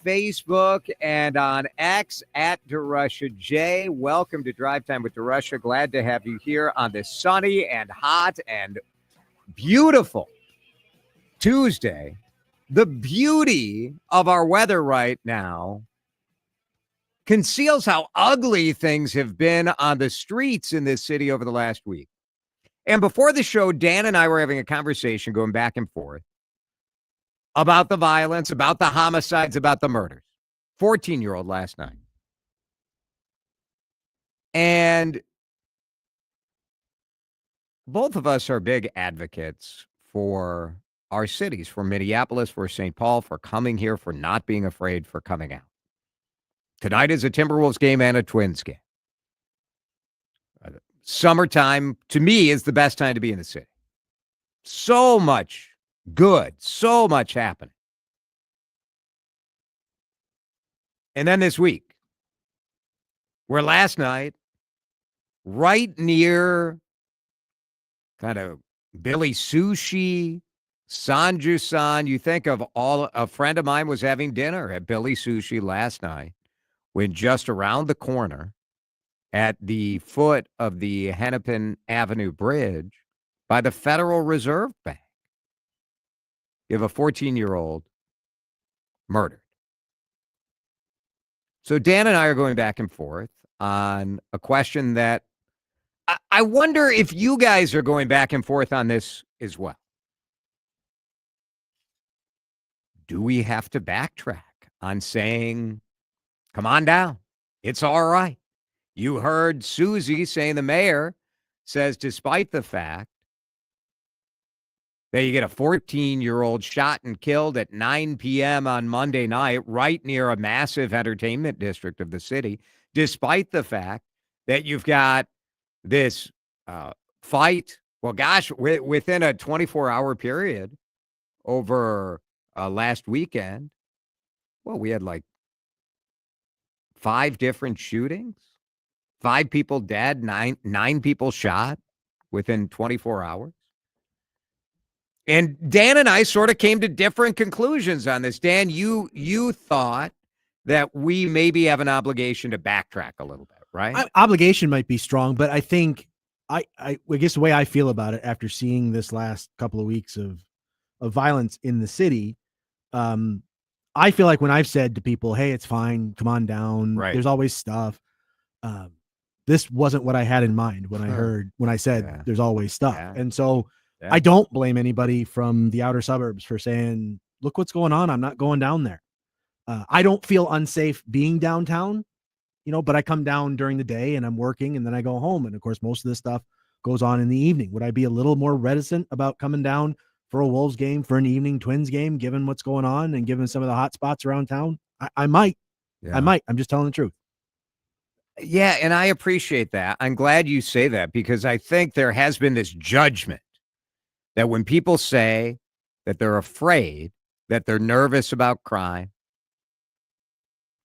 Facebook and on X at DeRUSHA J. Welcome to Drive Time with DeRUSHA. Glad to have you here on this sunny and hot and beautiful Tuesday. The beauty of our weather right now conceals how ugly things have been on the streets in this city over the last week. And before the show, Dan and I were having a conversation going back and forth about the violence, about the homicides, about the murders. 14-year-old last night. And both of us are big advocates for our cities, for Minneapolis, for St. Paul, for coming here, for not being afraid, for coming out. Tonight is a Timberwolves game and a Twins game. Summertime, to me, is the best time to be in the city. So much good, so much happening. And then this week, where last night, right near kind of Billy Sushi, Sanju-san, you think of a friend of mine was having dinner at Billy Sushi last night, when just around the corner at the foot of the Hennepin Avenue Bridge by the Federal Reserve Bank, you have a 14-year-old murdered. So Dan and I are going back and forth on a question that I wonder if you guys are going back and forth on this as well. Do we have to backtrack on saying, come on down, it's all right? You heard Susie saying the mayor says despite the fact that you get a 14-year-old shot and killed at 9 p.m. on Monday night right near a massive entertainment district of the city, despite the fact that you've got this fight, well, gosh, within a 24-hour period over last weekend, well, we had like 5 different shootings, 5 people dead, nine people shot within 24 hours. And Dan and I sort of came to different conclusions on this. Dan, you thought that we maybe have an obligation to backtrack a little bit, right? Obligation might be strong, but I think I guess the way I feel about it after seeing this last couple of weeks of violence in the city, I feel like when I've said to people, hey, it's fine, come on down, right, there's always stuff. This wasn't what I had in mind when I said there's always stuff. Yeah. And so I don't blame anybody from the outer suburbs for saying, look what's going on. I'm not going down there. I don't feel unsafe being downtown, but I come down during the day and I'm working and then I go home. And of course, most of this stuff goes on in the evening. Would I be a little more reticent about coming down for a Wolves game, for an evening Twins game, given what's going on and given some of the hot spots around town? I might. Yeah. I might. I'm just telling the truth. Yeah, and I appreciate that. I'm glad you say that because I think there has been this judgment that when people say that they're afraid, that they're nervous about crime,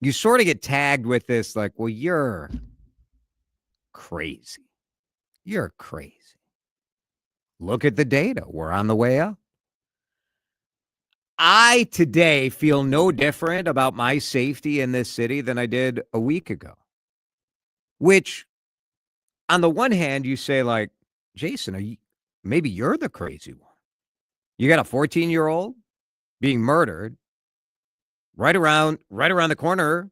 you sort of get tagged with this like, well, you're crazy. You're crazy. Look at the data. We're on the way up. I today feel no different about my safety in this city than I did a week ago, which on the one hand, you say like, Jason, maybe you're the crazy one. You got a 14-year-old being murdered right around the corner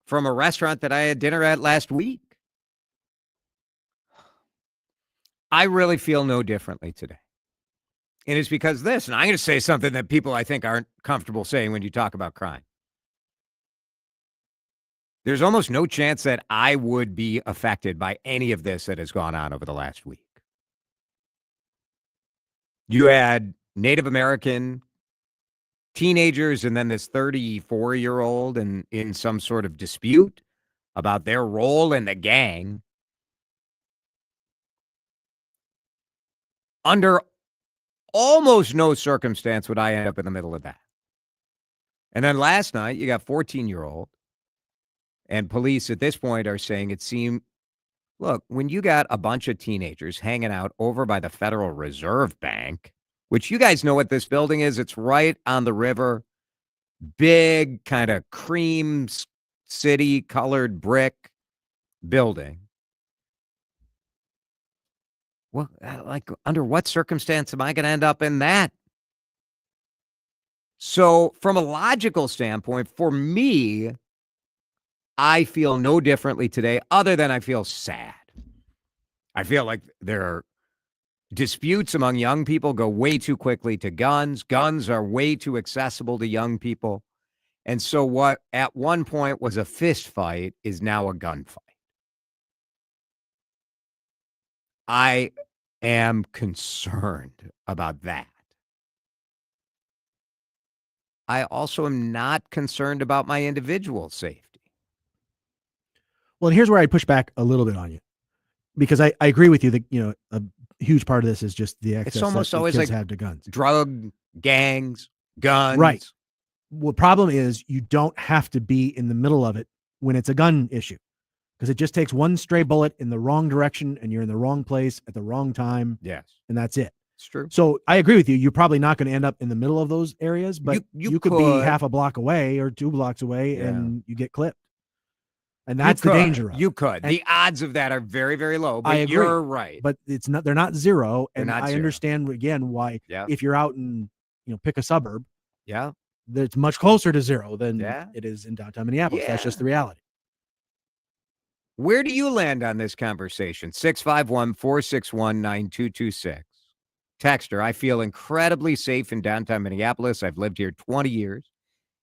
from a restaurant that I had dinner at last week. I really feel no differently today. And it's because of this, and I'm going to say something that people I think aren't comfortable saying when you talk about crime. There's almost no chance that I would be affected by any of this that has gone on over the last week. You had Native American teenagers and then this 34-year-old in some sort of dispute about their role in the gang. Under almost no circumstance would I end up in the middle of that. And then last night, you got 14-year-old, and police at this point are saying it seemed, look, when you got a bunch of teenagers hanging out over by the Federal Reserve Bank, which you guys know what this building is, it's right on the river. big kind of cream city colored brick building. Well, like, under what circumstance am I going to end up in that? So, from a logical standpoint, for me, I feel no differently today, other than I feel sad. I feel like there are disputes among young people go way too quickly to guns. Guns are way too accessible to young people. And so what at one point was a fist fight is now a gunfight. I am concerned about that. I also am not concerned about my individual safety. Well, and here's where I push back a little bit on you, because I agree with you that, you know, a huge part of this is just the access It's almost that always kids like have to guns. Drug gangs, guns. Right. Well, problem is you don't have to be in the middle of it when it's a gun issue, because it just takes one stray bullet in the wrong direction and you're in the wrong place at the wrong time. Yes. And that's it. It's true. So I agree with you. You're probably not going to end up in the middle of those areas, but you could be half a block away or 2 blocks away and you get clipped. And that's the danger of it. You could. And the odds of that are very, very low, but I agree. You're right. But they're not zero. And not I zero. understand again why if you're out in, you know, pick a suburb, it's much closer to zero than it is in downtown Minneapolis. That's just the reality. Where do you land on this conversation? 651-461-9226. Texter, I feel incredibly safe in downtown Minneapolis. I've lived here 20 years,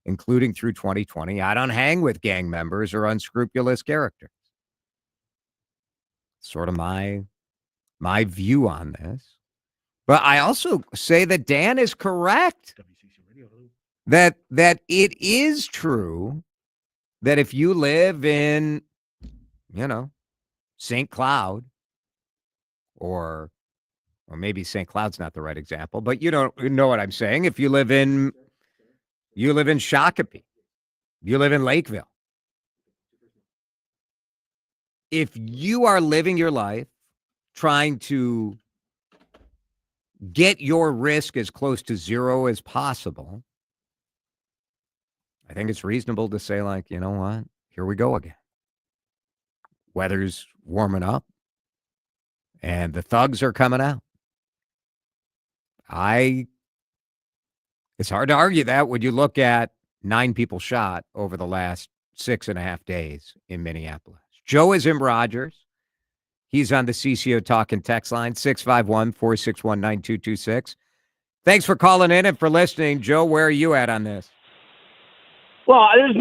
including through 2020. I don't hang with gang members or unscrupulous characters. Sort of my view on this. But I also say that Dan is correct. That it is true that if you live in, you know, St. Cloud, or maybe St. Cloud's not the right example, but you don't know what I'm saying. If you live in Shakopee, you live in Lakeville. If you are living your life trying to get your risk as close to zero as possible, I think it's reasonable to say, like, you know what? Here we go again. Weather's warming up and the thugs are coming out. It's hard to argue that when you look at 9 people shot over the last 6.5 days in Minneapolis. Joe is in Rogers. He's on the CCO Talk and Text line, 651-461-9226. Thanks for calling in and for listening. Joe, where are you at on this? Well, I live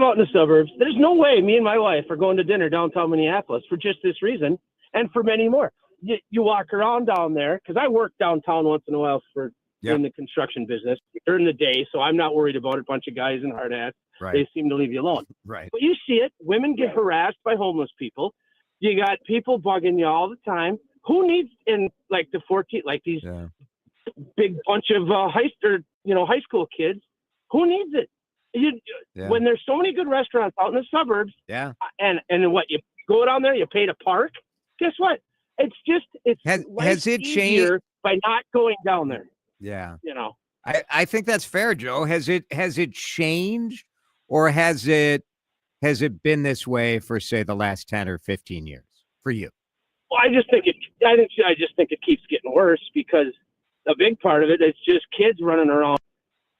out in the suburbs. There's no way me and my wife are going to dinner downtown Minneapolis for just this reason and for many more. You walk around down there, because I work downtown once in a while in the construction business during the day, so I'm not worried about a bunch of guys in hard hats. Right. They seem to leave you alone. Right. But you see it. Women get harassed by homeless people. You got people bugging you all the time. Who needs in like the 14, like these big bunch of high school kids? Who needs it? When there's so many good restaurants out in the suburbs, and what, you go down there, you pay to park. Guess what? It's has it changed by not going down there? Yeah, you know. I think that's fair, Joe. Has it changed, or has it been this way for, say, the last 10 or 15 years for you? Well, I just think it keeps getting worse, because a big part of it is just kids running around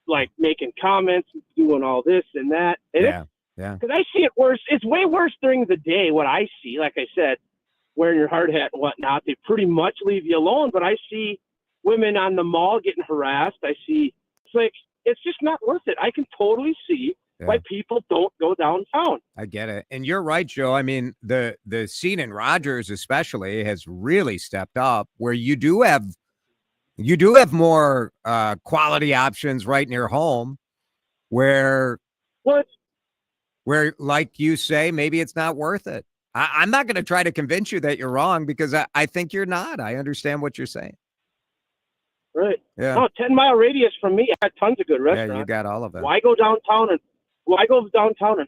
like making comments, doing all this and that. And because I see it worse. It's way worse during the day. What I see, like I said, wearing your hard hat and whatnot, they pretty much leave you alone. But I see women on the mall getting harassed. It's just not worth it. I can totally see why people don't go downtown. I get it. And you're right, Joe. I mean, the scene in Rogers especially has really stepped up, where you do have more quality options right near home, where, like you say, maybe it's not worth it. I'm not going to try to convince you that you're wrong, because I think you're not. I understand what you're saying. Right. Yeah. Oh, 10-mile radius from me, I got tons of good restaurants. Yeah, you got all of it. Why go downtown and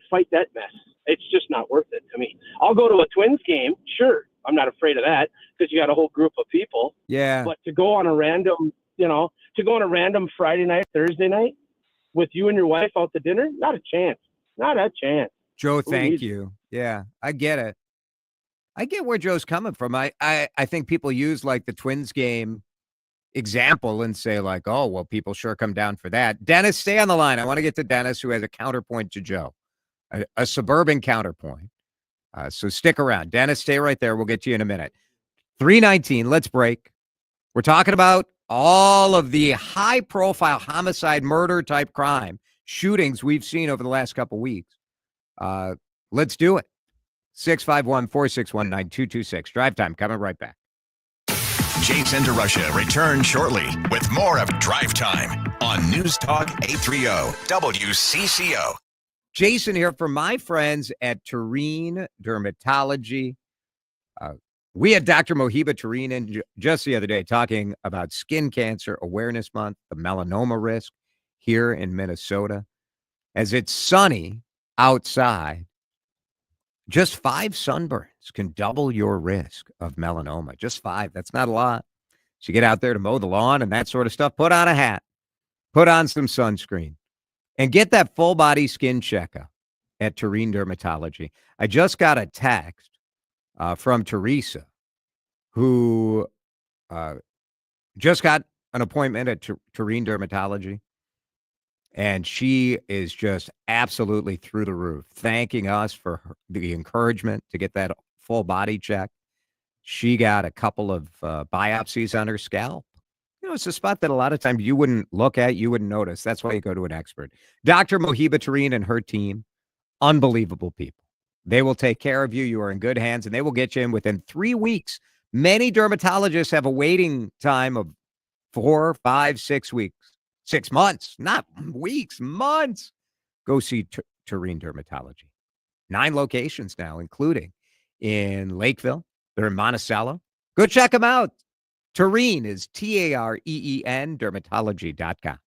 fight that mess? It's just not worth it to me. I'll go to a Twins game. Sure. I'm not afraid of that, because you got a whole group of people. Yeah. But to go on a random Friday night, Thursday night, with you and your wife out to dinner? Not a chance. Not a chance. Joe, thank you. Yeah, I get it. I get where Joe's coming from. I think people use like the Twins game example and say like, oh, well, people sure come down for that. Dennis, stay on the line. I want to get to Dennis, who has a counterpoint to Joe, a suburban counterpoint. So stick around. Dennis, stay right there. We'll get to you in a minute. 3:19, let's break. We're talking about all of the high-profile homicide, murder-type crime shootings we've seen over the last couple weeks. Let's do it. 651-461-9226. Drive time coming right back. Jason DeRUSHA returns shortly with more of Drive Time on News Talk 830 WCCO. Jason here for my friends at Tureen Dermatology. We had Dr. Mohiba Tureen in just the other day talking about Skin Cancer Awareness Month, the melanoma risk here in Minnesota. As it's sunny outside, just 5 sunburns can double your risk of melanoma. Just 5. That's not a lot. So you get out there to mow the lawn and that sort of stuff. Put on a hat. Put on some sunscreen. And get that full-body skin checkup at Tureen Dermatology. I just got a text from Teresa, who just got an appointment at Tureen Dermatology. And she is just absolutely through the roof, thanking us for the encouragement to get that full body check. She got a couple of biopsies on her scalp. You know, it's a spot that a lot of times you wouldn't look at, you wouldn't notice. That's why you go to an expert. Dr. Mohiba Tureen and her team, unbelievable people. They will take care of you. You are in good hands, and they will get you in within 3 weeks. Many dermatologists have a waiting time of 4, 5, 6 weeks. 6 months, not weeks, months. Go see Tureen Dermatology. 9 locations now, including in Lakeville. They're in Monticello. Go check them out. Tureen is Tareen, dermatology.com.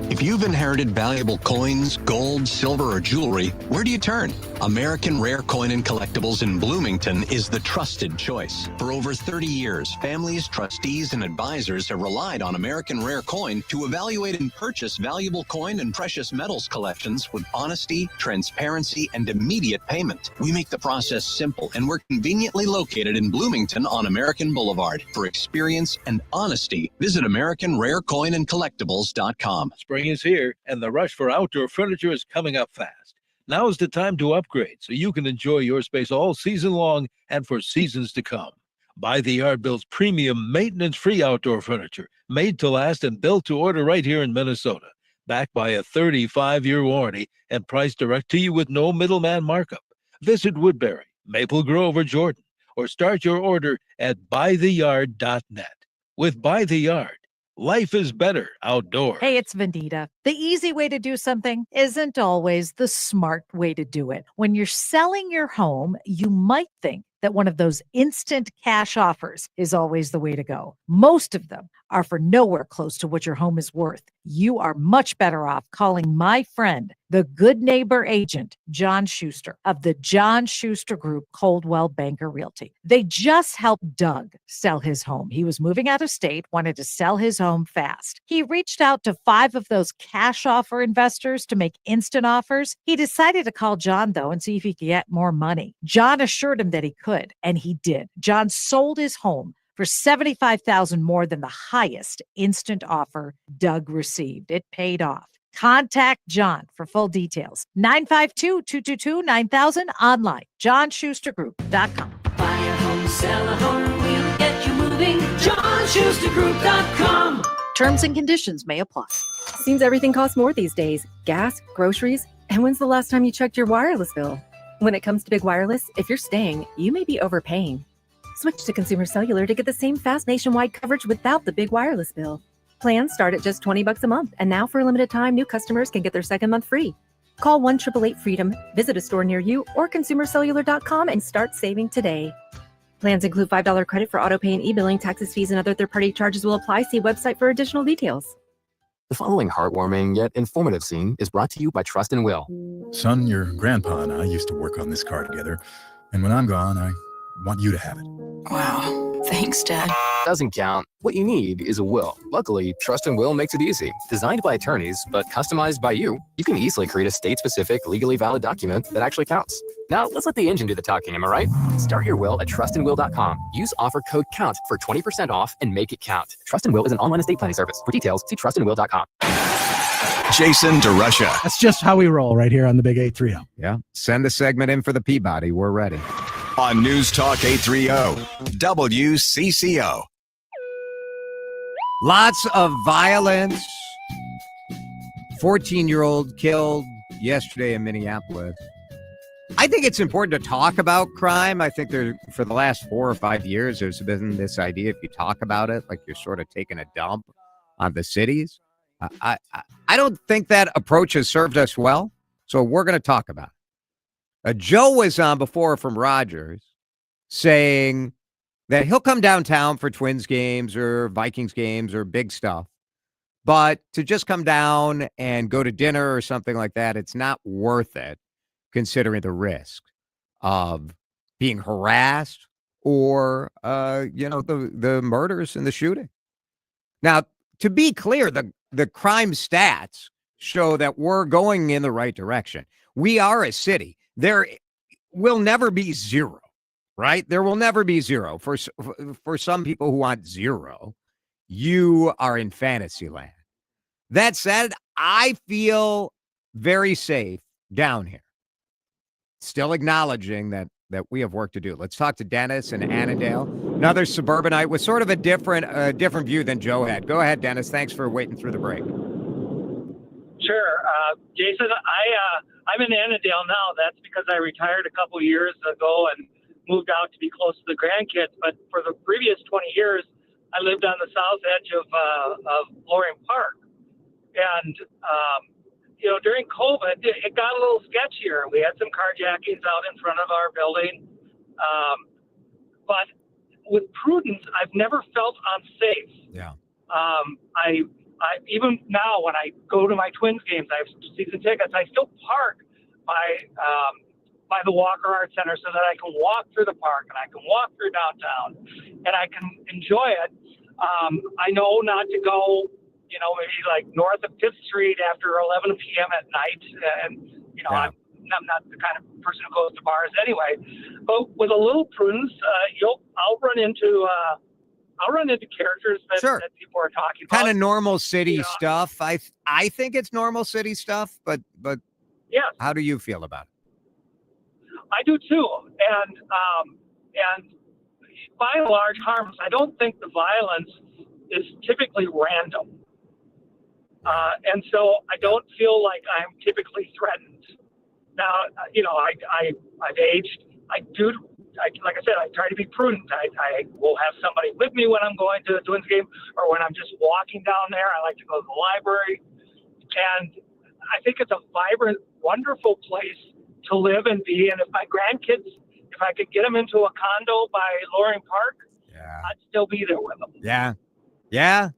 If you've inherited valuable coins, gold, silver, or jewelry, where do you turn? American Rare Coin and Collectibles in Bloomington is the trusted choice. For over 30 years, families, trustees, and advisors have relied on American Rare Coin to evaluate and purchase valuable coin and precious metals collections with honesty, transparency, and immediate payment. We make the process simple, and we're conveniently located in Bloomington on American Boulevard. For experience and honesty, visit AmericanRareCoinAndCollectibles.com. Spring is here, and the rush for outdoor furniture is coming up fast. Now is the time to upgrade so you can enjoy your space all season long and for seasons to come. By the Yard builds premium, maintenance-free outdoor furniture, made to last and built to order right here in Minnesota, backed by a 35-year warranty and priced direct to you with no middleman markup. Visit Woodbury, Maple Grove, or Jordan, or start your order at buytheyard.net. With By the Yard, life is better outdoors. Hey, it's Vanita. The easy way to do something isn't always the smart way to do it. When you're selling your home, you might think that one of those instant cash offers is always the way to go. Most of them are for nowhere close to what your home is worth. You are much better off calling my friend, the good neighbor agent, John Schuster of the John Schuster Group, Coldwell Banker Realty. They just helped Doug sell his home. He was moving out of state, wanted to sell his home fast. He reached out to 5 of those cash offer investors to make instant offers. He decided to call John, though, and see if he could get more money. John assured him that he could, and he did. John sold his home for $75,000 more than the highest instant offer Doug received. It paid off. Contact John for full details. 952-222-9000 online. JohnSchusterGroup.com. Buy a home, sell a home, we'll get you moving. JohnSchusterGroup.com. Terms and conditions may apply. Seems everything costs more these days. Gas, groceries, and when's the last time you checked your wireless bill? When it comes to big wireless, if you're staying, you may be overpaying. Switch to Consumer Cellular to get the same fast nationwide coverage without the big wireless bill. Plans start at just $20 a month, and now for a limited time, new customers can get their second month free. Call 1-888-FREEDOM, visit a store near you, or consumercellular.com and start saving today. Plans include $5 credit for auto pay and e-billing. Taxes, fees, and other third-party charges will apply. See website for additional details. The following heartwarming yet informative scene is brought to you by Trust and Will. Son, your grandpa and I used to work on this car together, and when I'm gone, I want you to have it. Wow. Thanks, Dad. Doesn't count. What you need is a will. Luckily, Trust and Will makes it easy. Designed by attorneys, but customized by you, you can easily create a state-specific, legally valid document that actually counts. Now, let's let the engine do the talking, am I right? Start your will at trustandwill.com. Use offer code COUNT for 20% off and make it count. Trust and Will is an online estate planning service. For details, see trustandwill.com. Jason DeRUSHA. That's just how we roll right here on the Big 830. Yeah. Send the segment in for the Peabody. We're ready. On News Talk 830, WCCO. Lots of violence. 14-year-old killed yesterday in Minneapolis. I think it's important to talk about crime. I think for the last 4 or 5 years, there's been this idea if you talk about it, like you're sort of taking a dump on the cities. I don't think that approach has served us well, so we're going to talk about it. Joe was on before from Rogers saying that he'll come downtown for Twins games or Vikings games or big stuff, but to just come down and go to dinner or something like that, it's not worth it considering the risk of being harassed or, the murders and the shooting. Now, to be clear, the crime stats show that we're going in the right direction. We are a city. There will never be zero, right? There will never be zero. For some people who want zero, you are in fantasy land. That said, I feel very safe down here. Still acknowledging that we have work to do. Let's talk to Dennis in Annandale, another suburbanite with sort of a different view than Joe had. Go ahead, Dennis. Thanks for waiting through the break. Sure. Jason, I'm in Annandale now. That's because I retired a couple years ago and moved out to be close to the grandkids. But for the previous 20 years, I lived on the south edge of Loring Park. And, during COVID, it got a little sketchier. We had some carjackings out in front of our building. But with prudence, I've never felt unsafe. Yeah. I even now when I go to my Twins games, I have season tickets. I still park by the Walker Arts Center so that I can walk through the park and I can walk through downtown and I can enjoy it. I know not to go, maybe like north of 5th Street after 11 p.m. at night, and I'm not the kind of person who goes to bars anyway. But with a little prudence, I'll run into characters that people are talking about. Kind of normal city stuff. I think it's normal city stuff, but yeah. How do you feel about it? I do too. And by and large, harmless. I don't think the violence is typically random. And so I don't feel like I'm typically threatened. Now, I've aged. Like I said, I try to be prudent. I will have somebody with me when I'm going to the Twins game or when I'm just walking down there. I like to go to the library. And I think it's a vibrant, wonderful place to live and be. And if my grandkids, if I could get them into a condo by Loring Park, I'd still be there with them. Yeah. Yeah.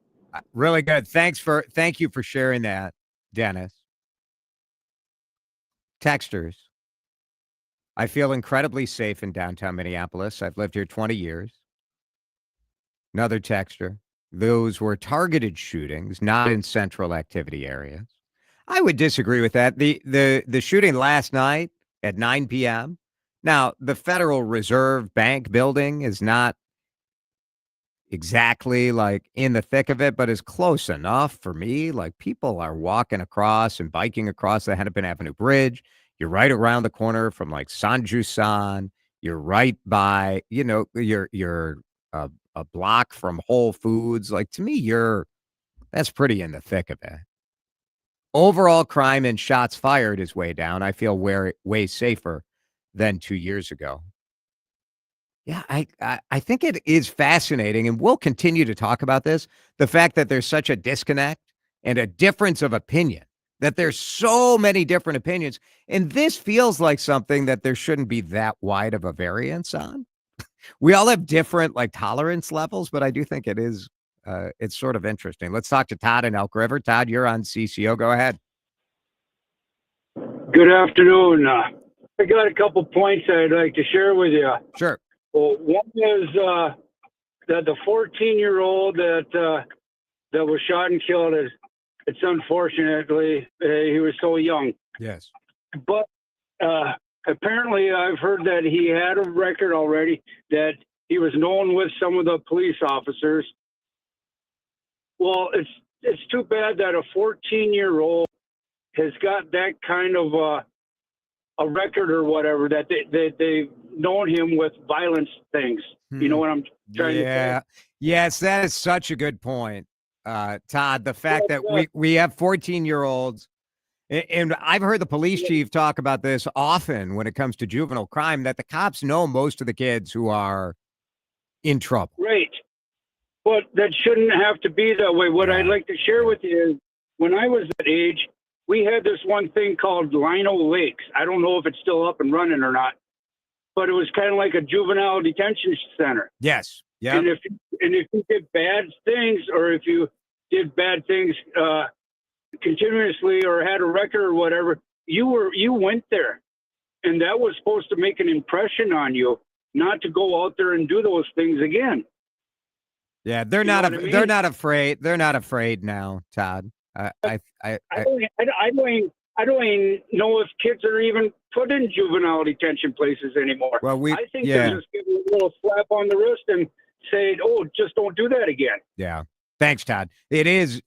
Really good. Thank you for sharing that, Dennis. Texters. I feel incredibly safe in downtown Minneapolis. I've lived here 20 years. Another texter. Those were targeted shootings, not in central activity areas. I would disagree with that. The shooting last night at 9 p.m. Now, the Federal Reserve Bank building is not exactly like in the thick of it, but is close enough for me. Like people are walking across and biking across the Hennepin Avenue Bridge. You're right around the corner from like San. You're right by, you're a block from Whole Foods. Like to me, that's pretty in the thick of it. Overall crime and shots fired is way down. I feel way safer than 2 years ago. Yeah, I think it is fascinating, and we'll continue to talk about this, the fact that there's such a disconnect and a difference of opinion, that there's so many different opinions, and this feels like something that there shouldn't be that wide of a variance on. We all have different tolerance levels, but I do think it is it's sort of interesting. Let's talk to Todd in Elk River. Todd, you're on CCO. Go ahead. Good afternoon. I got a couple points I'd like to share with you. Sure. Well, one is the 14-year-old that was shot and killed, it's unfortunately he was so young. Yes. But apparently I've heard that he had a record already, that he was known with some of the police officers. Well, it's too bad that a 14-year-old has got that kind of a record or whatever, that they've known him with violence things. You know what I'm trying to say? Yes, that is such a good point, Todd. The fact that we have 14-year-olds, and I've heard the police chief talk about this often when it comes to juvenile crime, that the cops know most of the kids who are in trouble. Right. But that shouldn't have to be that way. What I'd like to share with you is, when I was that age, we had this one thing called Lino Lakes. I don't know if it's still up and running or not, but it was kind of like a juvenile detention center. Yes. Yeah. And if you did bad things, or if you did bad things continuously, or had a record or whatever, you went there, and that was supposed to make an impression on you, not to go out there and do those things again. Yeah, they're not afraid. They're not afraid now, Todd. I don't even know if kids are even put in juvenile detention places anymore. Well, I think they're just giving a little slap on the wrist and say, "Oh, just don't do that again." Yeah. Thanks, Todd. It is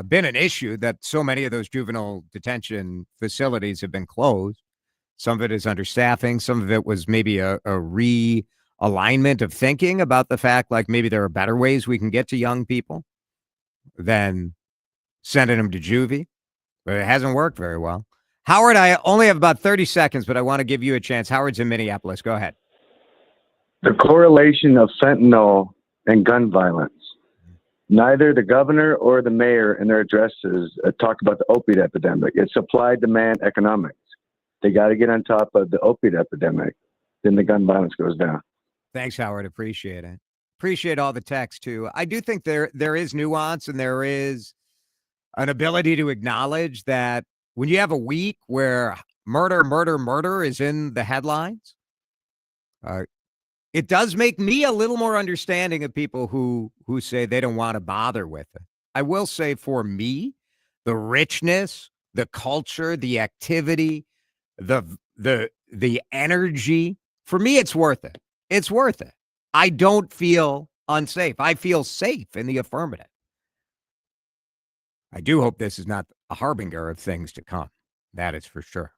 been an issue that so many of those juvenile detention facilities have been closed. Some of it is understaffing. Some of it was maybe a realignment of thinking about the fact, like, maybe there are better ways we can get to young people than sending them to juvie. But it hasn't worked very well. Howard, I only have about 30 seconds, but I want to give you a chance. Howard's in Minneapolis. Go ahead. The correlation of fentanyl and gun violence. Neither the governor or the mayor in their addresses talk about the opiate epidemic. It's supply-demand economics. They got to get on top of the opiate epidemic. Then the gun violence goes down. Thanks, Howard. Appreciate it. Appreciate all the text, too. I do think there is nuance, and there is an ability to acknowledge that when you have a week where murder is in the headlines, it does make me a little more understanding of people who say they don't want to bother with it. I will say, for me, the richness, the culture, the activity, the energy, for me, it's worth it. It's worth it. I don't feel unsafe. I feel safe in the affirmative. I do hope this is not a harbinger of things to come. That is for sure.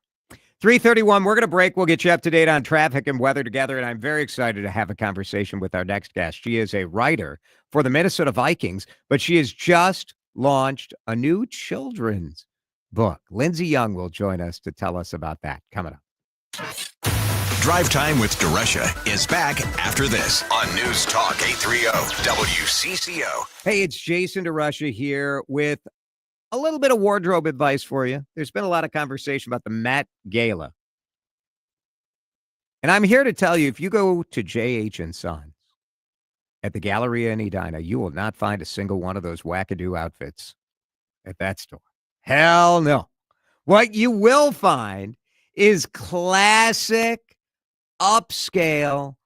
3:31, we're going to break. We'll get you up to date on traffic and weather together, and I'm very excited to have a conversation with our next guest. She is a writer for the Minnesota Vikings, but she has just launched a new children's book. Lindsey Young will join us to tell us about that coming up. Drive Time with DeRUSHA is back after this on News Talk 830 WCCO. Hey, it's Jason DeRUSHA here with a little bit of wardrobe advice for you. There's been a lot of conversation about the Met Gala. And I'm here to tell you, if you go to J.H. & Sons at the Galleria in Edina, you will not find a single one of those wackadoo outfits at that store. Hell no. What you will find is classic, upscale,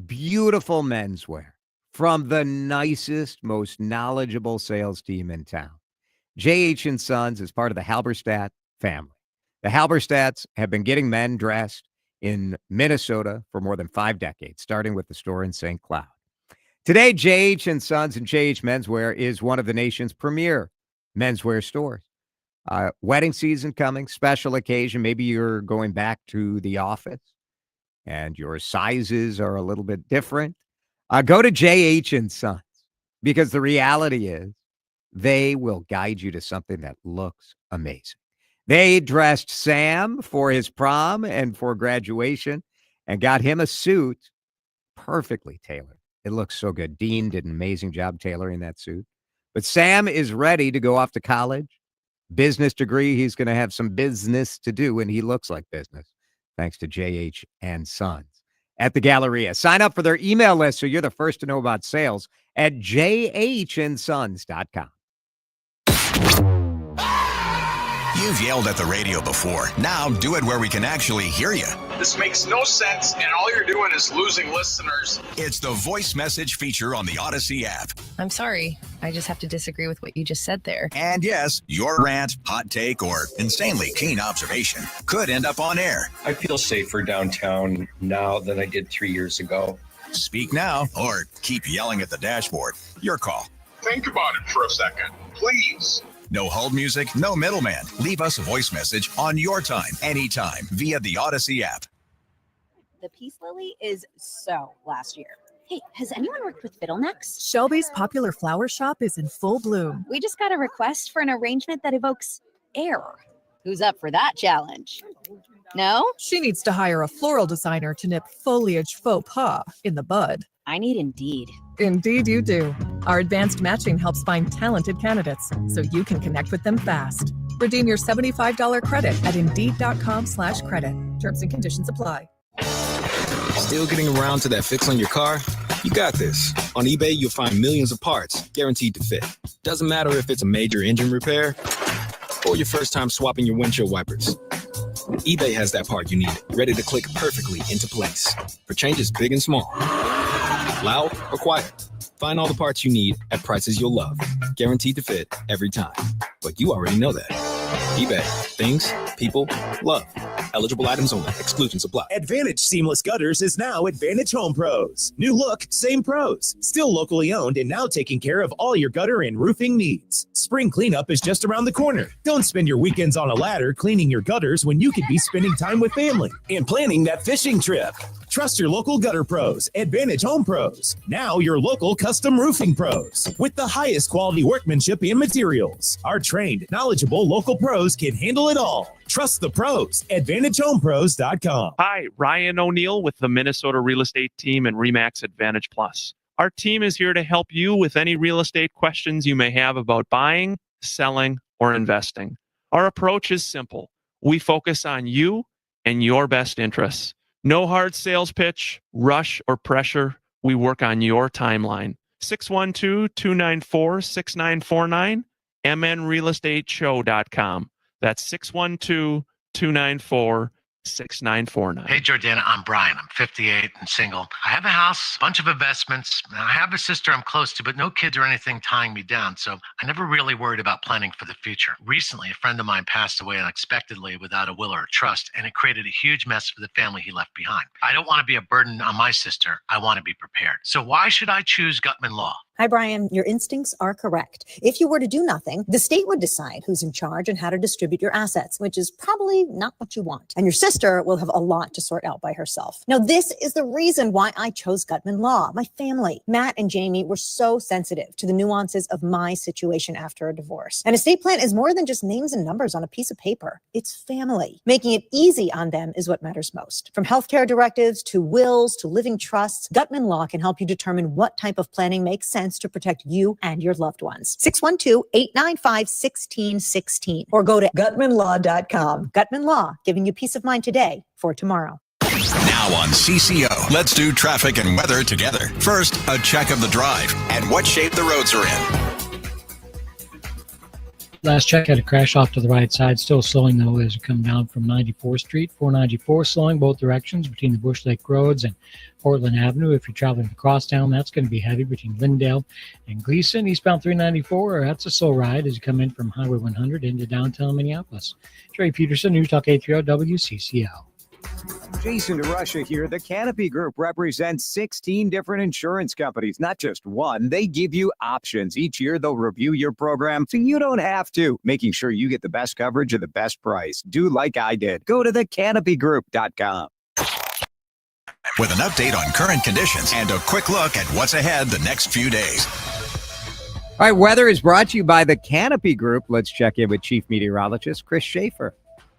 beautiful menswear from the nicest, most knowledgeable sales team in town. J.H. & Sons is part of the Halberstadt family. The Halberstadts have been getting men dressed in Minnesota for more than 5 decades, starting with the store in St. Cloud. Today, J.H. & Sons and J.H. Menswear is one of the nation's premier menswear stores. Wedding season coming, special occasion. Maybe you're going back to the office and your sizes are a little bit different. Go to J.H. & Sons, because the reality is they will guide you to something that looks amazing. They dressed Sam for his prom and for graduation and got him a suit perfectly tailored. It looks so good. Dean did an amazing job tailoring that suit. But Sam is ready to go off to college. Business degree. He's going to have some business to do, and he looks like business, thanks to J.H. & Sons at the Galleria. Sign up for their email list so you're the first to know about sales at jhnSons.com. You've yelled at the radio before. Now do it where we can actually hear you. This makes no sense, and all you're doing is losing listeners. It's the voice message feature on the Odyssey app. I'm sorry. I just have to disagree with what you just said there. And yes, your rant, hot take, or insanely keen observation could end up on air. I feel safer downtown now than I did 3 years ago. Speak now or keep yelling at the dashboard. Your call. Think about it for a second, please. No hold music, no middleman. Leave us a voice message on your time, anytime, via the Odyssey app. The Peace Lily is so last year. Hey, has anyone worked with fiddlenecks? Shelby's popular flower shop is in full bloom. We just got a request for an arrangement that evokes air. Who's up for that challenge? No? She needs to hire a floral designer to nip foliage faux pas in the bud. I need Indeed. Indeed you do. Our advanced matching helps find talented candidates so you can connect with them fast. Redeem your $75 credit at Indeed.com/credit. Terms and conditions apply. Still getting around to that fix on your car? You got this. On eBay, you'll find millions of parts guaranteed to fit. Doesn't matter if it's a major engine repair or your first time swapping your windshield wipers. eBay has that part you need, ready to click perfectly into place for changes big and small. Loud or quiet, find all the parts you need at prices you'll love. Guaranteed to fit every time. But you already know that. eBay. Things, people, love. Eligible items only. Exclusions apply. Advantage Seamless Gutters is now Advantage Home Pros. New look, same pros. Still locally owned and now taking care of all your gutter and roofing needs. Spring cleanup is just around the corner. Don't spend your weekends on a ladder cleaning your gutters when you could be spending time with family and planning that fishing trip. Trust your local gutter pros, Advantage Home Pros. Now your local custom roofing pros with the highest quality workmanship and materials. Our trained, knowledgeable local pros can handle it all. Trust the pros, AdvantageHomePros.com. Hi, Ryan O'Neill with the Minnesota Real Estate Team and RE/MAX Advantage Plus. Our team is here to help you with any real estate questions you may have about buying, selling, or investing. Our approach is simple. We focus on you and your best interests. No hard sales pitch, rush, or pressure. We work on your timeline. 612-294-6949, mnrealestateshow.com. That's 612-294-6949. Hey, Jordana, I'm Brian. I'm 58 and single. I have a house, a bunch of investments. And I have a sister I'm close to, but no kids or anything tying me down. So I never really worried about planning for the future. Recently, a friend of mine passed away unexpectedly without a will or a trust, and it created a huge mess for the family he left behind. I don't want to be a burden on my sister. I want to be prepared. So why should I choose Gutman Law? Hi, Brian. Your instincts are correct. If you were to do nothing, the state would decide who's in charge and how to distribute your assets, which is probably not what you want. And your sister will have a lot to sort out by herself. Now, this is the reason why I chose Gutman Law. My family, Matt and Jamie, were so sensitive to the nuances of my situation after a divorce. An estate plan is more than just names and numbers on a piece of paper. It's family. Making it easy on them is what matters most. From healthcare directives to wills to living trusts, Gutman Law can help you determine what type of planning makes sense to protect you and your loved ones. 612-895-1616 or go to gutmanlaw.com. Gutman Law, giving you peace of mind today for tomorrow. Now on CCO, let's do traffic and weather together. First, a check of the drive and what shape the roads are in. Last check had a crash off to the right side, still slowing though as you come down from 94th Street. 494 slowing both directions between the Bush Lake Roads and Portland Avenue. If you're traveling across town, that's going to be heavy between Lindale and Gleason. Eastbound 394, that's a slow ride as you come in from Highway 100 into downtown Minneapolis. Trey Peterson, News Talk 830 WCCO. Jason DeRUSHA here. The Canopy Group represents 16 different insurance companies, not just one. They give you options. Each year, they'll review your program so you don't have to, making sure you get the best coverage at the best price. Do like I did. Go to thecanopygroup.com. With an update on current conditions and a quick look at what's ahead the next few days. All right, weather is brought to you by the Canopy Group. Let's check in with Chief Meteorologist Chris Schaefer.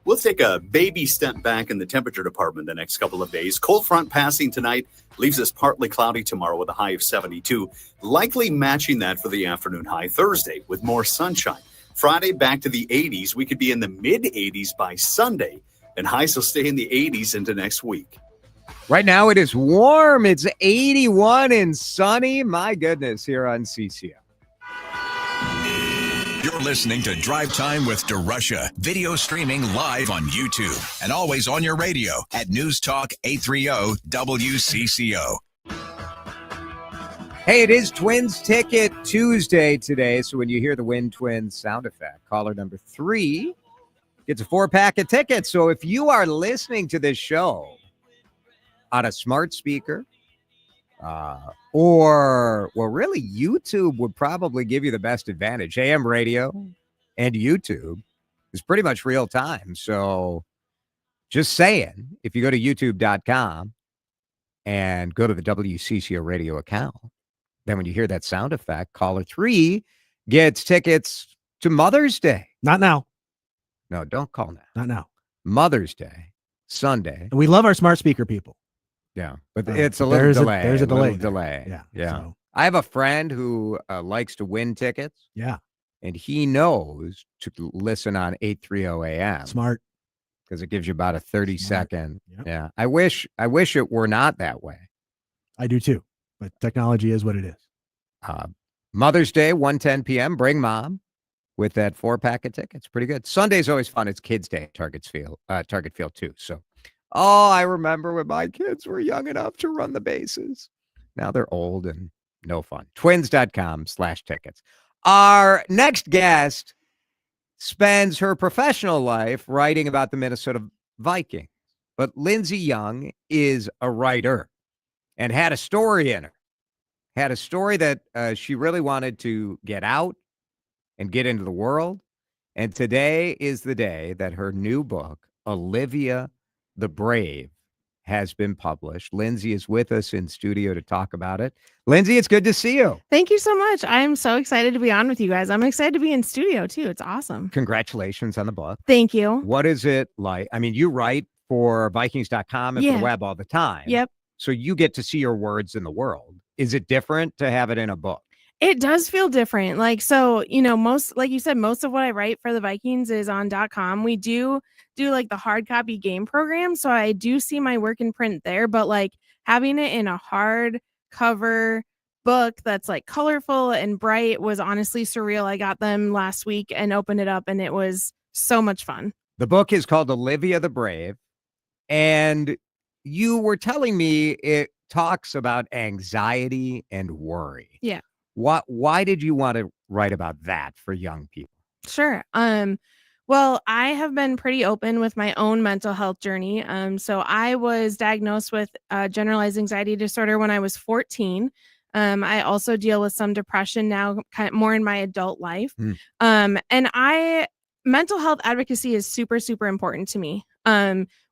We'll take a baby step back in the temperature department the next couple of days. Cold front passing tonight leaves us partly cloudy tomorrow with a high of 72, likely matching that for the afternoon high Thursday with more sunshine. Friday back to the 80s. We could be in the mid-80s by Sunday, and highs will stay in the 80s into next week. Right now it is warm. It's 81 and sunny. My goodness, here on CCO. You're listening to Drive Time with DeRUSHA. Video streaming live on YouTube and always on your radio at News Talk 830 WCCO. Hey, it is Twins Ticket Tuesday today. So when you hear the Win Twins sound effect, caller number 3 gets a 4-pack of tickets. So if you are listening to this show on a smart speaker, or, well, really, YouTube would probably give you the best advantage. AM radio and YouTube is pretty much real time. So just saying, if you go to youtube.com and go to the WCCO radio account, then when you hear that sound effect, caller 3 gets tickets to Mother's Day. Not now. No, don't call now. Not now. Mother's Day, Sunday. And we love our smart speaker people. Yeah, but it's a little delay. There's a delay. Delay. Yeah. So. I have a friend who likes to win tickets. Yeah. And he knows to listen on 830 AM. Smart. Because it gives you about a 30-second. Yep. Yeah. I wish it were not that way. I do too. But technology is what it is. Mother's Day, 1:10 p.m. Bring mom with that 4-pack of tickets. Pretty good. Sunday's always fun. It's Kids Day at Target Field too. So, I remember when my kids were young enough to run the bases. Now they're old and no fun. Twins.com/tickets. Our next guest spends her professional life writing about the Minnesota Vikings. But Lindsey Young is a writer and had a story in her. Had a story that she really wanted to get out and get into the world. And today is the day that her new book, Olivia the Brave, has been published. Lindsey is with us in studio to talk about it. Lindsey, it's good to see you. Thank you so much. I'm so excited to be on with you guys. I'm excited to be in studio too. It's awesome. Congratulations on the book. Thank you. What is it like? I mean, you write for Vikings.com and for the web all the time. Yep. So you get to see your words in the world. Is it different to have it in a book? It does feel different. Like, so, like you said, most of what I write for the Vikings is on .com. We do like the hard copy game program. So I do see my work in print there, but like having it in a hard cover book that's like colorful and bright was honestly surreal. I got them last week and opened it up and it was so much fun. The book is called Olivia the Brave. And you were telling me it talks about anxiety and worry. Yeah. Why did you want to write about that for young people? Sure. Well, I have been pretty open with my own mental health journey. So I was diagnosed with generalized anxiety disorder when I was 14. I also deal with some depression now, kind of more in my adult life. And mental health advocacy is super, super important to me.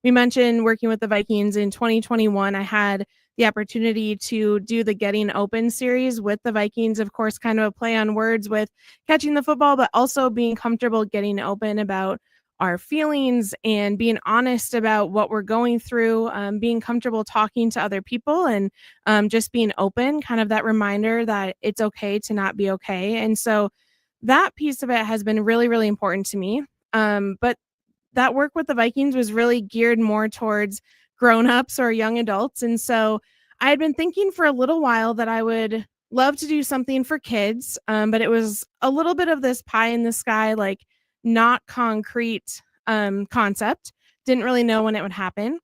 We mentioned working with the Vikings in 2021. I had the opportunity to do the Getting Open series with the Vikings, of course, kind of a play on words with catching the football, but also being comfortable getting open about our feelings and being honest about what we're going through, being comfortable talking to other people and just being open, kind of that reminder that it's okay to not be okay. And so that piece of it has been really, really important to me. But that work with the Vikings was really geared more towards grown-ups or young adults. And so I had been thinking for a little while that I would love to do something for kids, but it was a little bit of this pie in the sky, like not concrete concept. Didn't really know when it would happen.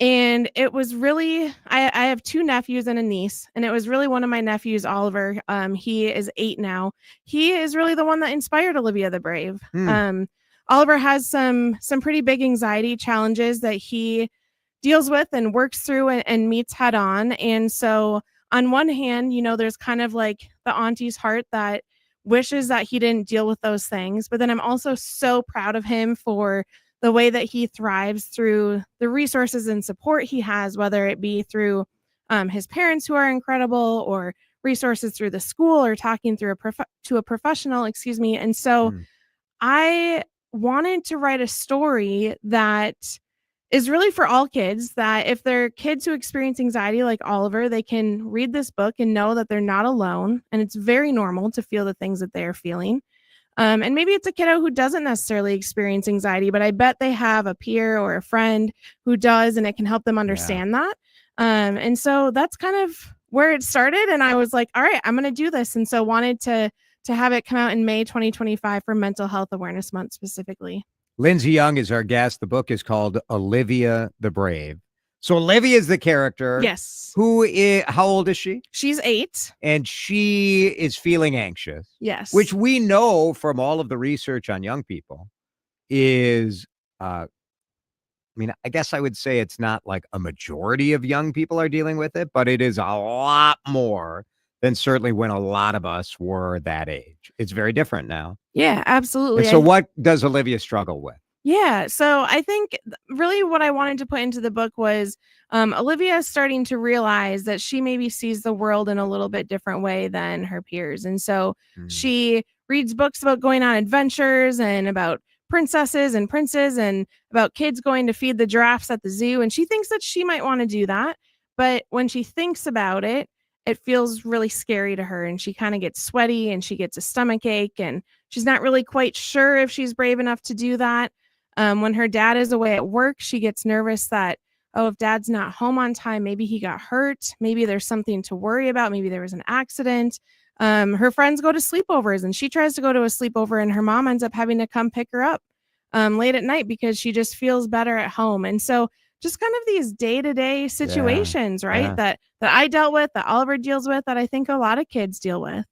And it was really, I have 2 nephews and a niece, and it was really one of my nephews, Oliver. He is 8 now. He is really the one that inspired Olivia the Brave. Oliver has some pretty big anxiety challenges that he deals with and works through and meets head on. And so on one hand, there's kind of like the auntie's heart that wishes that he didn't deal with those things. But then I'm also so proud of him for the way that he thrives through the resources and support he has, whether it be through his parents who are incredible or resources through the school or talking through to a professional, And so I wanted to write a story that is really for all kids, that if they're kids who experience anxiety like Oliver, they can read this book and know that they're not alone. And it's very normal to feel the things that they're feeling. And maybe it's a kiddo who doesn't necessarily experience anxiety, but I bet they have a peer or a friend who does, and it can help them understand that. And so that's kind of where it started. And I was like, all right, I'm going to do this. And so wanted to to have it come out in May 2025 for Mental Health Awareness Month specifically. Lindsey Young is our guest. The book is called Olivia the Brave. So Olivia is the character. Yes. How old is she? She's 8. And she is feeling anxious. Yes. Which we know from all of the research on young people is, I guess I would say it's not like a majority of young people are dealing with it, but it is a lot more than certainly when a lot of us were that age. It's very different now. Yeah, absolutely. And so what does Olivia struggle with? Yeah. So I think really what I wanted to put into the book was Olivia starting to realize that she maybe sees the world in a little bit different way than her peers. And so she reads books about going on adventures and about princesses and princes and about kids going to feed the giraffes at the zoo. And she thinks that she might want to do that. But when she thinks about it, it feels really scary to her, and she kind of gets sweaty and she gets a stomach ache, and she's not really quite sure if she's brave enough to do that. When her dad is away at work, she gets nervous that, oh, if dad's not home on time, maybe he got hurt. Maybe there's something to worry about. Maybe there was an accident. Her friends go to sleepovers, and she tries to go to a sleepover, and her mom ends up having to come pick her up late at night because she just feels better at home. And so just kind of these day-to-day situations, right? Yeah. That I dealt with, that Oliver deals with, that I think a lot of kids deal with.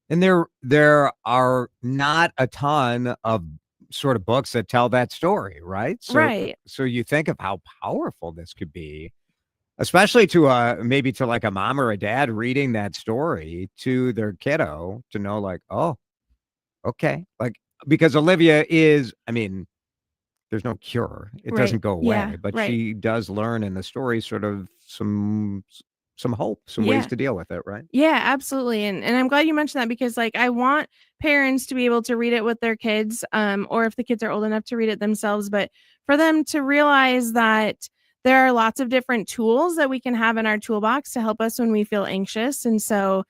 And there are not a ton of sort of books that tell that story, right? Right. So you think of how powerful this could be, especially to maybe to like a mom or a dad reading that story to their kiddo to know like, oh, okay. Like, because Olivia is, there's no cure. It doesn't go away, but she does learn in the story sort of some hope, some ways to deal with it, right? Yeah, absolutely. And I'm glad you mentioned that, because like I want parents to be able to read it with their kids, or if the kids are old enough to read it themselves, but for them to realize that there are lots of different tools that we can have in our toolbox to help us when we feel anxious. And so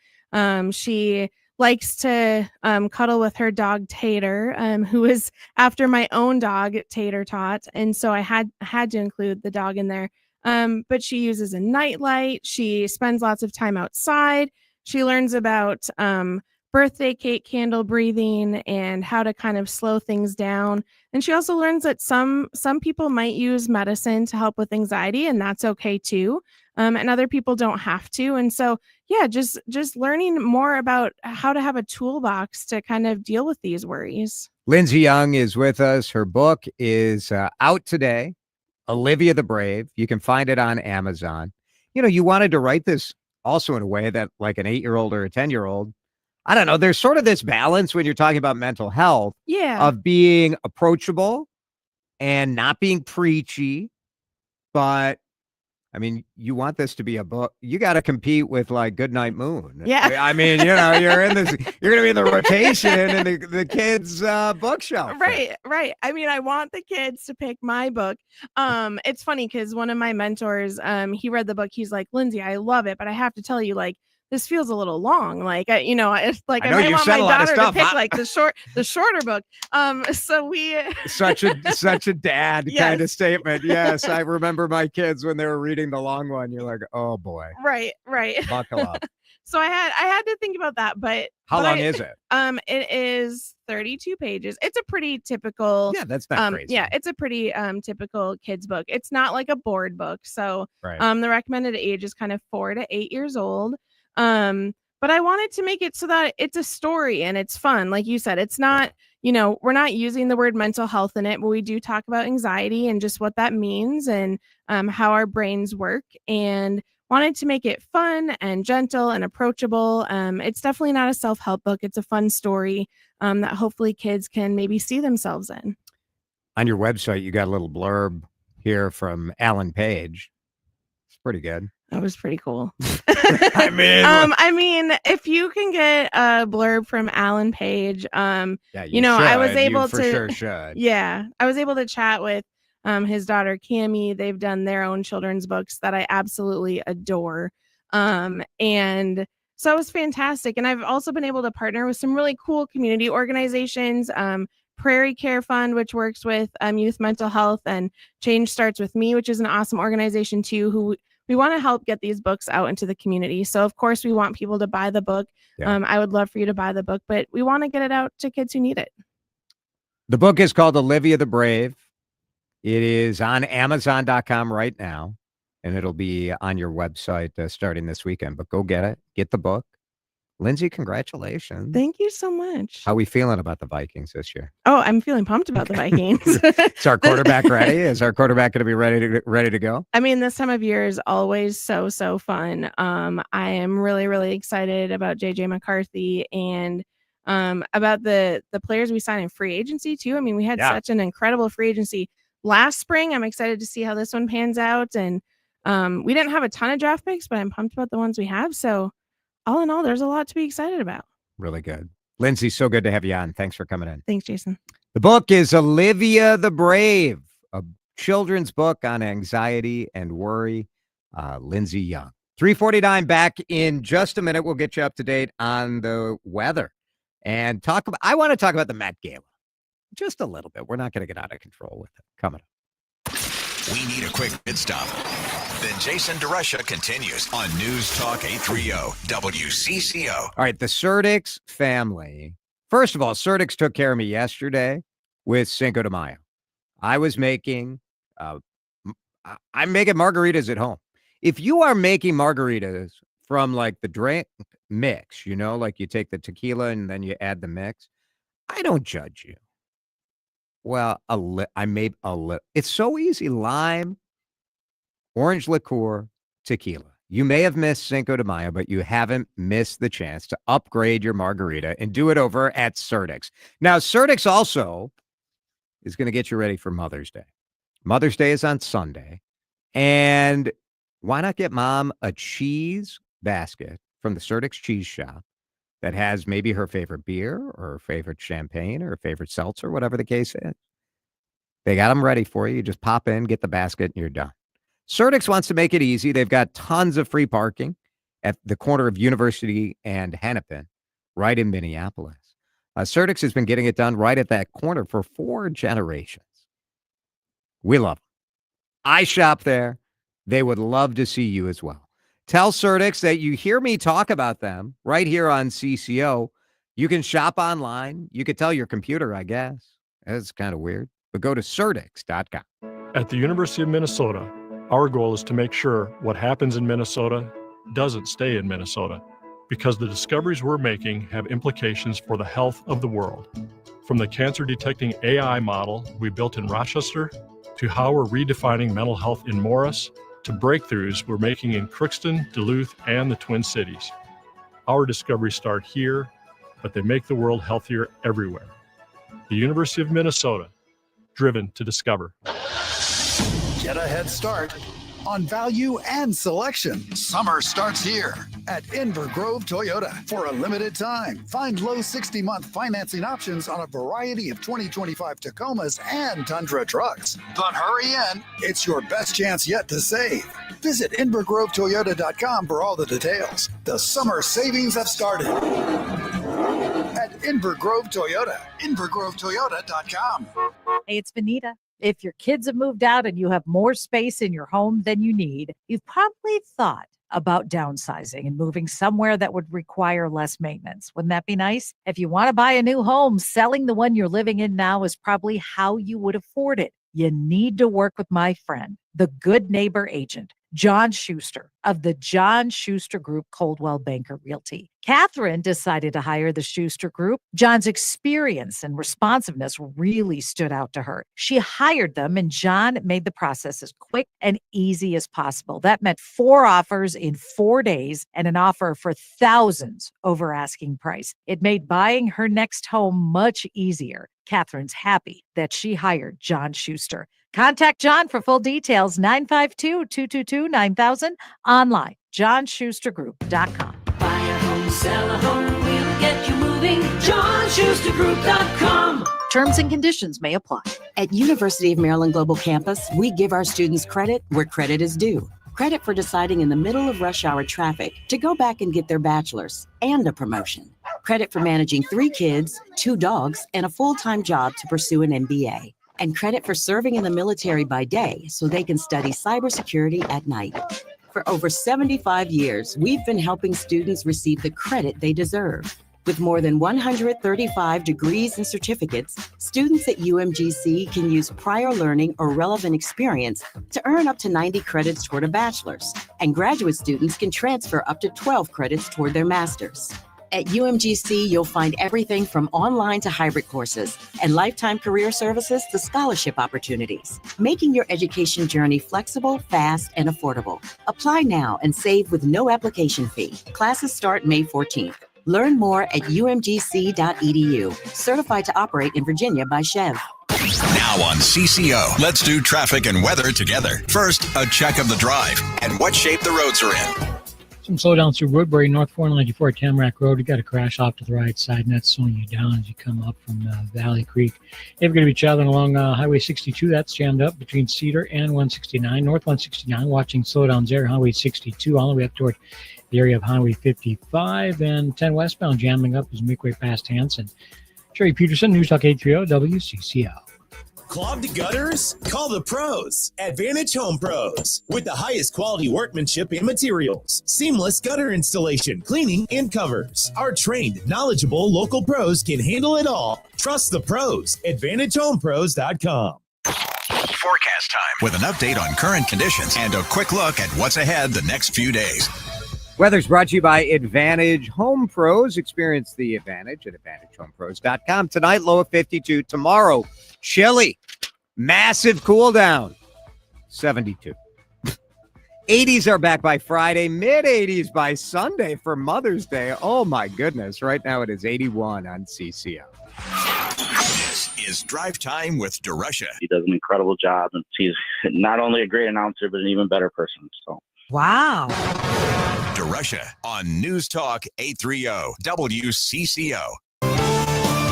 she likes to cuddle with her dog Tater, who is after my own dog Tater Tot. And so I had to include the dog in there. But she uses a nightlight. She spends lots of time outside. She learns about birthday cake candle breathing and how to kind of slow things down. And she also learns that some people might use medicine to help with anxiety, and that's okay too. And other people don't have to. And so, yeah, just learning more about how to have a toolbox to kind of deal with these worries. Lindsey Young is with us. Her book is out today, Olivia the Brave. You can find it on Amazon. You wanted to write this also in a way that like an 8-year-old or a 10-year-old, I don't know, there's sort of this balance when you're talking about mental health of being approachable and not being preachy. But you want this to be a book. You got to compete with like Goodnight Moon. Yeah. You're in this, you're going to be in the rotation in the kids' bookshelf. Right. I want the kids to pick my book. It's funny because one of my mentors, he read the book. He's like, Lindsey, I love it, but I have to tell you, like, this feels a little long. Like, it's like I might want my daughter to pick like the shorter book. So we such a dad kind of statement. Yes, I remember my kids when they were reading the long one. You're like, oh boy, right, buckle up. So I had to think about that. But how long is it? It is 32 pages. It's a pretty typical. Yeah, that's not crazy. Yeah, it's a pretty typical kids book. It's not like a board book. So the recommended age is kind of 4 to 8 years old. But I wanted to make it so that it's a story and it's fun. Like you said, it's not, we're not using the word mental health in it, but we do talk about anxiety and just what that means and how our brains work, and wanted to make it fun and gentle and approachable. It's definitely not a self-help book. It's a fun story that hopefully kids can maybe see themselves in. On your website, you got a little blurb here from Alan Page. It's pretty good. That was pretty cool. I mean, if you can get a blurb from Alan Page, I was able for to, sure should. Yeah, I was able to chat with his daughter Cammie. They've done their own children's books that I absolutely adore, and so it was fantastic. And I've also been able to partner with some really cool community organizations. Prairie Care Fund, which works with youth mental health, and Change Starts With Me, which is an awesome organization too, who we want to help get these books out into the community. So of course we want people to buy the book. Yeah. I would love for you to buy the book, but we want to get it out to kids who need it. The book is called Olivia the Brave. It is on Amazon.com right now, and it'll be on your website starting this weekend. But go get it. Get the book. Lindsey, congratulations. Thank you so much. How are we feeling about the Vikings this year? Oh, I'm feeling pumped about the Vikings. Is our quarterback ready? Is our quarterback going to be ready to go? I mean, this time of year is always so fun. I am really excited about JJ McCarthy and about the players we signed in free agency too. I mean, we had such an incredible free agency last spring. I'm excited to see how this one pans out. And we didn't have a ton of draft picks, but I'm pumped about the ones we have. So all in all, there's a lot to be excited about. Really good. Lindsey, so good to have you on. Thanks for coming in. Thanks, Jason. The book is Olivia the Brave, a children's book on anxiety and worry. Lindsey Young. 3:49 back in just a minute. We'll get you up to date on the weather and I want to talk about the Met Gala just a little bit. We're not going to get out of control with it. Coming up. We need a quick pit stop. Then Jason DeRUSHA continues on News Talk 830 WCCO. All right, the Surdix family. First of all, Surdix took care of me yesterday with Cinco de Mayo. I was making, I'm making margaritas at home. If you are making margaritas from like the drink mix, you know, like you take the tequila and then you add the mix, I don't judge you. Well, I made a little. It's so easy. Lime, orange liqueur, tequila. You may have missed Cinco de Mayo, but you haven't missed the chance to upgrade your margarita and do it over at Surdix. Now, Surdix also is going to get you ready for Mother's Day. Mother's Day is on Sunday. And why not get mom a cheese basket from the Surdix cheese shop that has maybe her favorite beer or her favorite champagne or her favorite seltzer, whatever the case is. They got them ready for you. You just pop in, get the basket, and you're done. Surdix wants to make it easy. They've got tons of free parking at the corner of University and Hennepin, right in Minneapolis. Surdix has been getting it done right at that corner for 4 generations. We love them. I shop there. They would love to see you as well. Tell Surdix that you hear me talk about them right here on CCO. You can shop online. You could tell your computer, I guess. That's kind of weird. But go to Surdix.com. At the University of Minnesota, our goal is to make sure what happens in Minnesota doesn't stay in Minnesota, because the discoveries we're making have implications for the health of the world. From the cancer-detecting AI model we built in Rochester, to how we're redefining mental health in Morris, to breakthroughs we're making in Crookston, Duluth, and the Twin Cities. Our discoveries start here, but they make the world healthier everywhere. The University of Minnesota, driven to discover. Get a head start on value and selection. Summer starts here at Inver Grove Toyota. For a limited time, find low 60-month financing options on a variety of 2025 Tacomas and Tundra trucks. But hurry in, it's your best chance yet to save. Visit InverGroveToyota.com for all the details. The summer savings have started at Inver Grove Toyota. InverGroveToyota.com. Hey, it's Benita. If your kids have moved out and you have more space in your home than you need, you've probably thought about downsizing and moving somewhere that would require less maintenance. Wouldn't that be nice? If you want to buy a new home, selling the one you're living in now is probably how you would afford it. You need to work with my friend, the good neighbor agent, John Schuster of the John Schuster Group, Coldwell Banker Realty. Catherine decided to hire the Schuster Group. John's experience and responsiveness really stood out to her. She hired them, and John made the process as quick and easy as possible. That meant 4 offers in 4 days and an offer for thousands over asking price. It made buying her next home much easier. Catherine's happy that she hired John Schuster. Contact John for full details, 952-222-9000, online, johnschustergroup.com. Buy a home, sell a home, we'll get you moving, johnschustergroup.com. Terms and conditions may apply. At University of Maryland Global Campus, we give our students credit where credit is due. Credit for deciding in the middle of rush hour traffic to go back and get their bachelor's and a promotion. Credit for managing 3 kids, 2 dogs, and a full-time job to pursue an MBA. And credit for serving in the military by day so they can study cybersecurity at night. For over 75 years, we've been helping students receive the credit they deserve. With more than 135 degrees and certificates, students at UMGC can use prior learning or relevant experience to earn up to 90 credits toward a bachelor's, and graduate students can transfer up to 12 credits toward their master's. At UMGC, you'll find everything from online to hybrid courses and lifetime career services to scholarship opportunities, making your education journey flexible, fast, and affordable. Apply now and save with no application fee. Classes start May 14th. Learn more at umgc.edu. Certified to operate in Virginia by Chev. Now on CCO, let's do traffic and weather together. First, a check of the drive and what shape the roads are in. Some slowdowns through Woodbury, North 494 Tamarack Road. You got a crash off to the right side, and that's slowing you down as you come up from Valley Creek. If you're going to be traveling along Highway 62, that's jammed up between Cedar and 169. North 169, watching slowdowns there. Highway 62 all the way up toward the area of Highway 55, and 10 westbound jamming up as we make way past Hanson. Sherry Peterson, News Talk 830 WCCO. Clogged gutters? Call the pros. Advantage Home Pros. With the highest quality workmanship and materials. Seamless gutter installation, cleaning, and covers. Our trained, knowledgeable local pros can handle it all. Trust the pros. AdvantageHomePros.com. Forecast time with an update on current conditions and a quick look at what's ahead the next few days. Weather's brought to you by Advantage Home Pros. Experience the advantage at AdvantageHomePros.com. Tonight, low of 52. Tomorrow, chilly. Massive cool down. 72. 80s are back by Friday. Mid-80s by Sunday for Mother's Day. Oh, my goodness. Right now, it is 81 on CCO. This is Drive Time with DeRUSHA. He does an incredible job, and he's not only a great announcer, but an even better person. So. Wow. DeRUSHA on News Talk 830 WCCO.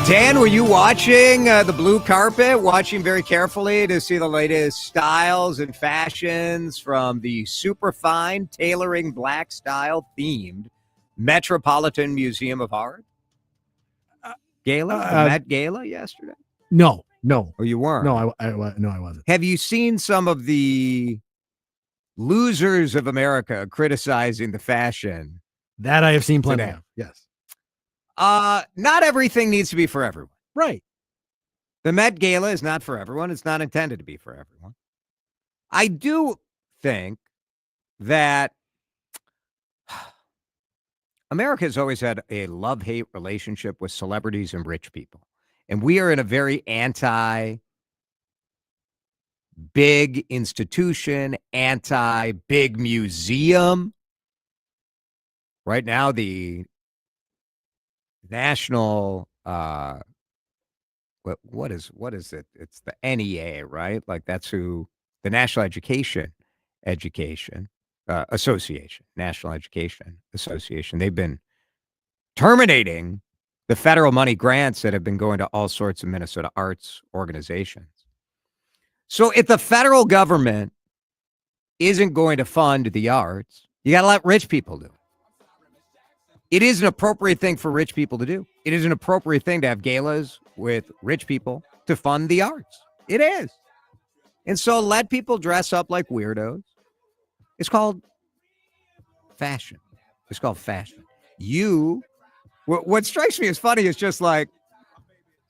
Dan, were you watching the blue carpet, watching very carefully to see the latest styles and fashions from the superfine tailoring black style themed Metropolitan Museum of Art? Gala? The Met Gala yesterday? No. Oh, you weren't? No, I wasn't. Have you seen some of the losers of America criticizing the fashion? That I have seen plenty of, yes. Not everything needs to be for everyone. Right. The Met Gala is not for everyone. It's not intended to be for everyone. I do think that America has always had a love-hate relationship with celebrities and rich people. And we are in a very anti-big institution, anti-big museum. Right now, the national, what is it? It's the NEA, right? Like that's who, the National Education Association, National Education Association. They've been terminating the federal money grants that have been going to all sorts of Minnesota arts organizations. So if the federal government isn't going to fund the arts, you got to let rich people do it. It is an appropriate thing for rich people to do. It is an appropriate thing to have galas with rich people to fund the arts. It is. And so let people dress up like weirdos. It's called fashion. It's called fashion. What strikes me as funny is just like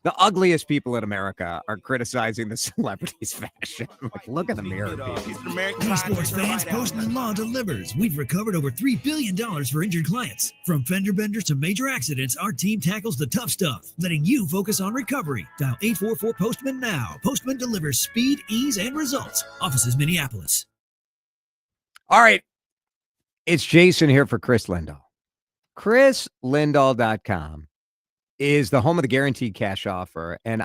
the ugliest people in America are criticizing the celebrities' fashion. Like, look in the mirror. Hey, sports fans, Postman Law delivers. We've recovered over $3 billion for injured clients. From fender benders to major accidents, our team tackles the tough stuff, letting you focus on recovery. Dial 844-POSTMAN now. Postman delivers speed, ease, and results. Offices, Minneapolis. All right. It's Jason here for Chris Lindahl. ChrisLindahl.com is the home of the guaranteed cash offer. And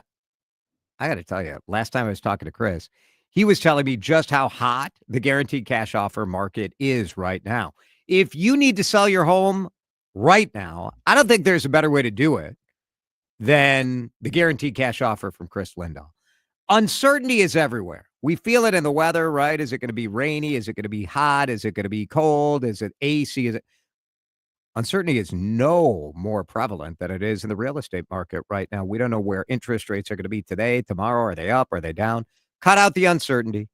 I got to tell you, last time I was talking to Chris, he was telling me just how hot the guaranteed cash offer market is right now. If you need to sell your home right now, I don't think there's a better way to do it than the guaranteed cash offer from Chris Lindahl. Uncertainty is everywhere. We feel it in the weather, right? Is it going to be rainy? Is it going to be hot? Is it going to be cold? Is it AC? Uncertainty is no more prevalent than it is in the real estate market right now. We don't know where interest rates are going to be today, tomorrow. Are they up? Are they down? Cut out the uncertainty.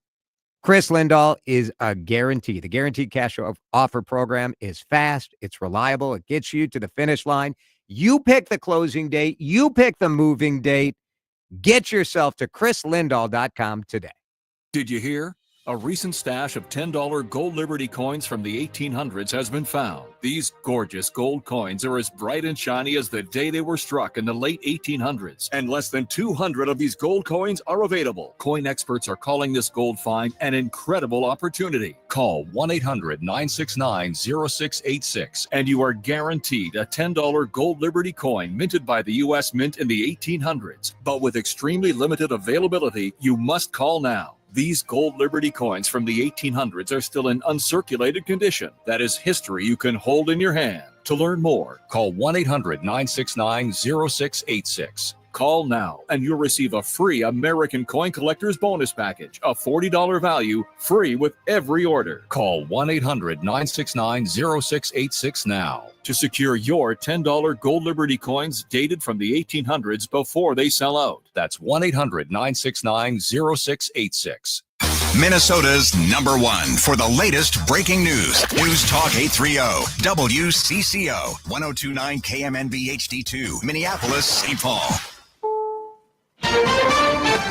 Chris Lindahl is a guarantee. The Guaranteed Cash Offer program is fast. It's reliable. It gets you to the finish line. You pick the closing date. You pick the moving date. Get yourself to chrislindahl.com today. Did you hear? A recent stash of $10 gold Liberty coins from the 1800s has been found. These gorgeous gold coins are as bright and shiny as the day they were struck in the late 1800s, and less than 200 of these gold coins are available. Coin experts are calling this gold find an incredible opportunity. Call 1-800-969-0686 and you are guaranteed a $10 gold Liberty coin minted by the U.S. Mint in the 1800s. But with extremely limited availability, you must call now. These gold Liberty coins from the 1800s are still in uncirculated condition. That is history you can hold in your hand. To learn more, call 1-800-969-0686. Call now and you'll receive a free American Coin Collector's Bonus Package, a $40 value, free with every order. Call 1-800-969-0686 now to secure your $10 gold Liberty coins dated from the 1800s before they sell out. That's 1-800-969-0686. Minnesota's number one for the latest breaking news. News Talk 830 WCCO 1029 KMNB HD2 Minneapolis, St. Paul.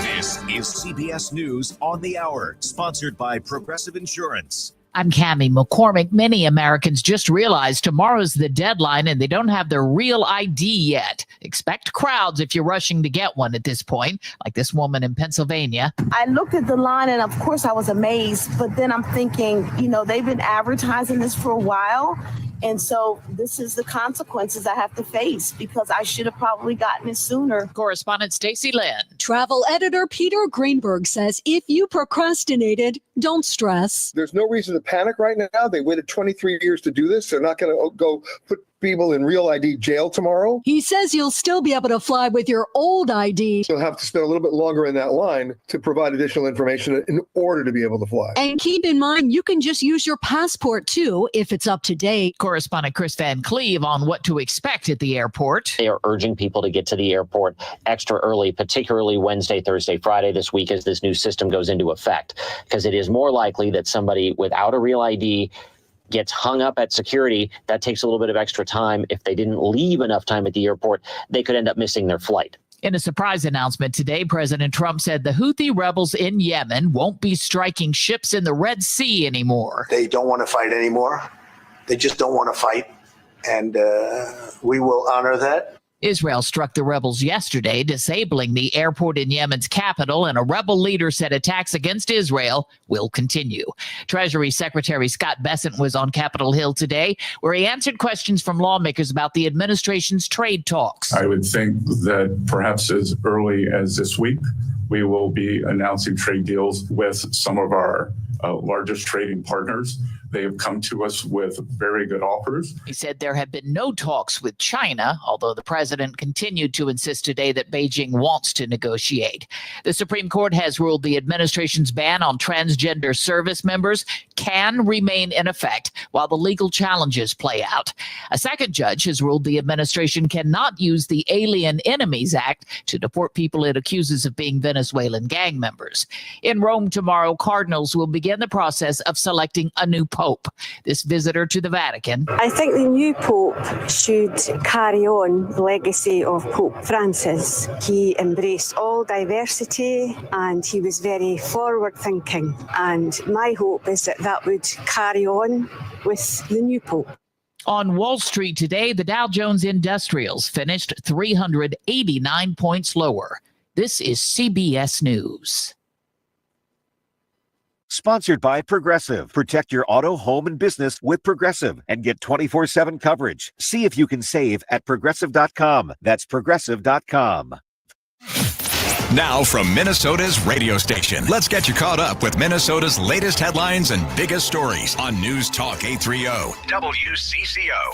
This is CBS News on the Hour, sponsored by Progressive Insurance. I'm Cammie McCormick. Many Americans just realized tomorrow's the deadline and they don't have their real ID yet. Expect crowds if you're rushing to get one at this point, like this woman in Pennsylvania. I looked at the line and of course I was amazed, but then I'm thinking, they've been advertising this for a while. And so this is the consequences I have to face because I should have probably gotten it sooner. Correspondent Stacey Lynn. Travel editor Peter Greenberg says if you procrastinated, don't stress. There's no reason to panic right now. They waited 23 years to do this. They're not going to go put people in real ID jail tomorrow. He says you'll still be able to fly with your old ID. You'll have to spend a little bit longer in that line to provide additional information in order to be able to fly. And keep in mind, you can just use your passport too if it's up to date. Correspondent Chris Van Cleve on what to expect at the airport. They are urging people to get to the airport extra early, particularly Wednesday, Thursday, Friday this week as this new system goes into effect, because it is more likely that somebody without a real ID gets hung up at security. That takes a little bit of extra time. If they didn't leave enough time at the airport, they could end up missing their flight. In a surprise announcement today, President Trump said the Houthi rebels in Yemen won't be striking ships in the Red Sea anymore. They don't want to fight anymore. They just don't want to fight. And we will honor that. Israel struck the rebels yesterday, disabling the airport in Yemen's capital, and a rebel leader said attacks against Israel will continue. Treasury Secretary Scott Bessent was on Capitol Hill today, where he answered questions from lawmakers about the administration's trade talks. I would think that perhaps as early as this week, we will be announcing trade deals with some of our largest trading partners. They have come to us with very good offers. He said there have been no talks with China, although the president continued to insist today that Beijing wants to negotiate. The Supreme Court has ruled the administration's ban on transgender service members can remain in effect while the legal challenges play out. A second judge has ruled the administration cannot use the Alien Enemies Act to deport people it accuses of being Venezuelan gang members. In Rome tomorrow, cardinals will begin the process of selecting a new pope. This visitor to the Vatican. I think the new pope should carry on the legacy of Pope Francis. He embraced all diversity and he was very forward thinking. And my hope is that that would carry on with the new pope. On Wall Street today, the Dow Jones Industrials finished 389 points lower. This is CBS News. Sponsored by Progressive. Protect your auto, home, and business with Progressive and get 24/7 coverage. See if you can save at Progressive.com. That's Progressive.com. Now from Minnesota's radio station, let's get you caught up with Minnesota's latest headlines and biggest stories on News Talk 830 WCCO.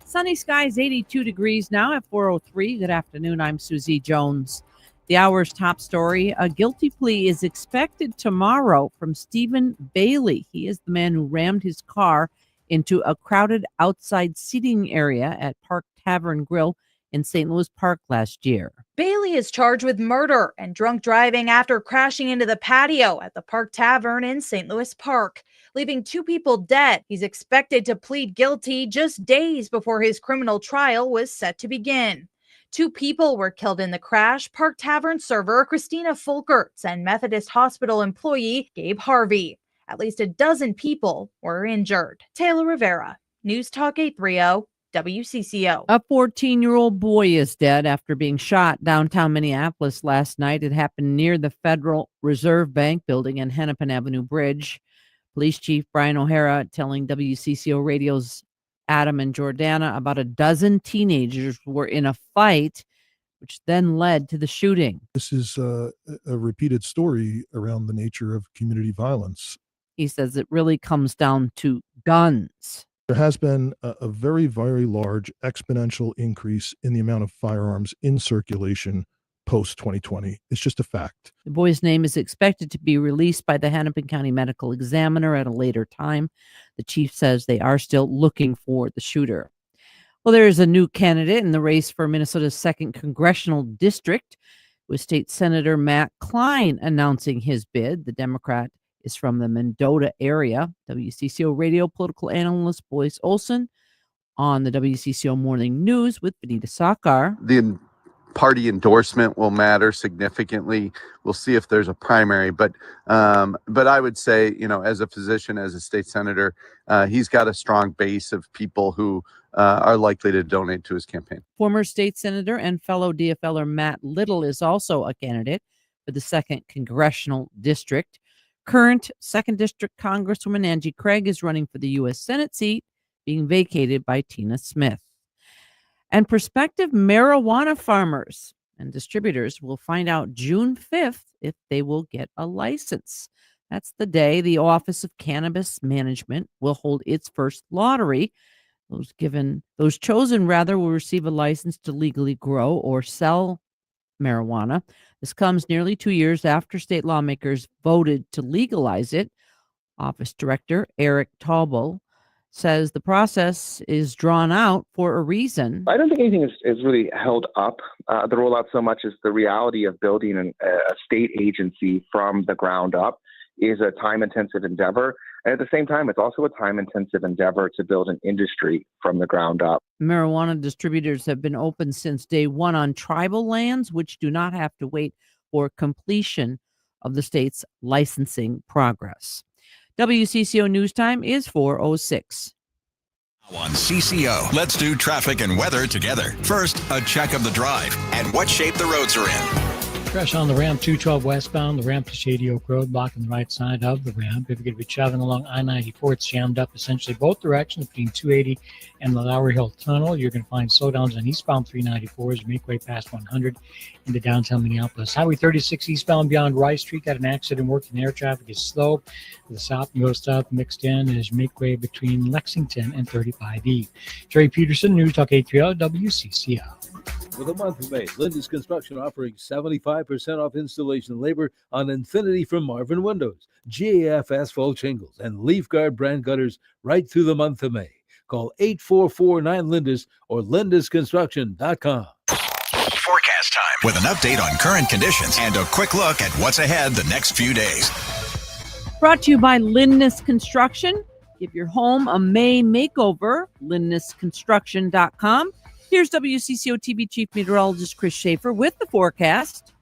Sunny skies, 82 degrees now at 4:03. Good afternoon. I'm Susie Jones. The hour's top story, a guilty plea is expected tomorrow from Stephen Bailey. He is the man who rammed his car into a crowded outside seating area at Park Tavern Grill in St. Louis Park last year. Bailey is charged with murder and drunk driving after crashing into the patio at the Park Tavern in St. Louis Park, leaving 2 people dead. He's expected to plead guilty just days before his criminal trial was set to begin. 2 people were killed in the crash: Park Tavern server Christina Folkerts and Methodist Hospital employee Gabe Harvey. At least a dozen people were injured. Taylor Rivera, News Talk 830, WCCO. A 14-year-old boy is dead after being shot downtown Minneapolis last night. It happened near the Federal Reserve Bank building and Hennepin Avenue Bridge. Police Chief Brian O'Hara telling WCCO Radio's Adam and Jordana about a dozen teenagers were in a fight, which then led to the shooting. This is a repeated story around the nature of community violence. He says it really comes down to guns. There has been a very, very large exponential increase in the amount of firearms in circulation post-2020. It's just a fact. The boy's name is expected to be released by the Hennepin County Medical Examiner at a later time. The chief says they are still looking for the shooter. Well, there is a new candidate in the race for Minnesota's 2nd congressional district, with State Senator Matt Klein announcing his bid. The Democrat is from the Mendota area. WCCO radio political analyst Boyce Olson on the WCCO Morning News with Benita Sakar. The party endorsement will matter significantly. We'll see if there's a primary, but I would say, as a physician, as a state senator, he's got a strong base of people who are likely to donate to his campaign. Former state senator and fellow DFLer Matt Nat'l is also a candidate for the 2nd congressional district. Current 2nd District Congresswoman Angie Craig is running for the U.S. Senate seat, being vacated by Tina Smith. And prospective marijuana farmers and distributors will find out June 5th if they will get a license. That's the day the Office of Cannabis Management will hold its first lottery. Those chosen will receive a license to legally grow or sell marijuana. This comes nearly 2 years after state lawmakers voted to legalize it. Office Director Eric Taubel says the process is drawn out for a reason. I don't think anything is really held up the rollout so much as the reality of building a state agency from the ground up is a time-intensive endeavor. And at the same time, it's also a time-intensive endeavor to build an industry from the ground up. Marijuana distributors have been open since day one on tribal lands, which do not have to wait for completion of the state's licensing progress. WCCO News Time is 4:06. On CCO, let's do traffic and weather together. First, a check of the drive and what shape the roads are in. Crash on the ramp 212 westbound, the ramp to Shady Oak Road, blocking the right side of the ramp. If you're going to be traveling along I-94, it's jammed up essentially both directions between 280 and the Lowry Hill Tunnel. You're going to find slowdowns on eastbound 394 as you make way past 100 into downtown Minneapolis. Highway 36 eastbound beyond Rice Street, got an accident working there. Traffic is slow. The south and north south mixed in as you make way between Lexington and 35E. Jerry Peterson, News Talk 830 WCCO. For the month of May, Linda's Construction offering 75% off installation labor on Infinity from Marvin Windows, GAF asphalt shingles, and Leaf Guard brand gutters right through the month of May. Call 844-9-LINDAS or lindasconstruction.com. Forecast time with an update on current conditions and a quick look at what's ahead the next few days. Brought to you by Lindness Construction. Give your home a May makeover. lindasconstruction.com. Here's WCCO TV Chief Meteorologist Chris Schaefer with the forecast.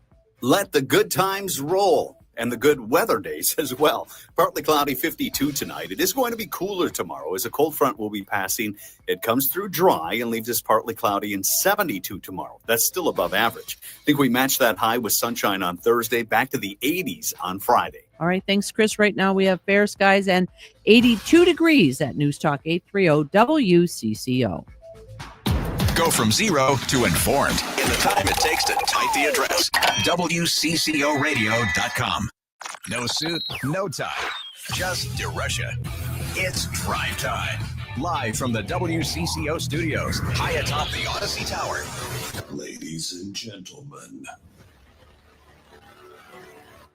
Let the good times roll and the good weather days as well. Partly cloudy, 52 tonight. It is going to be cooler tomorrow as a cold front will be passing. It comes through dry and leaves us partly cloudy and 72 tomorrow. That's still above average. I think we match that high with sunshine on Thursday, back to the 80s on Friday. All right, thanks, Chris. Right now we have fair skies and 82 degrees at News Talk 830 WCCO. Go from zero to informed in the time it takes to type the address. WCCOradio.com. No suit, no tie. Just DeRUSHA. It's drive time. Live from the WCCO studios, high atop the Odyssey Tower. Ladies and gentlemen,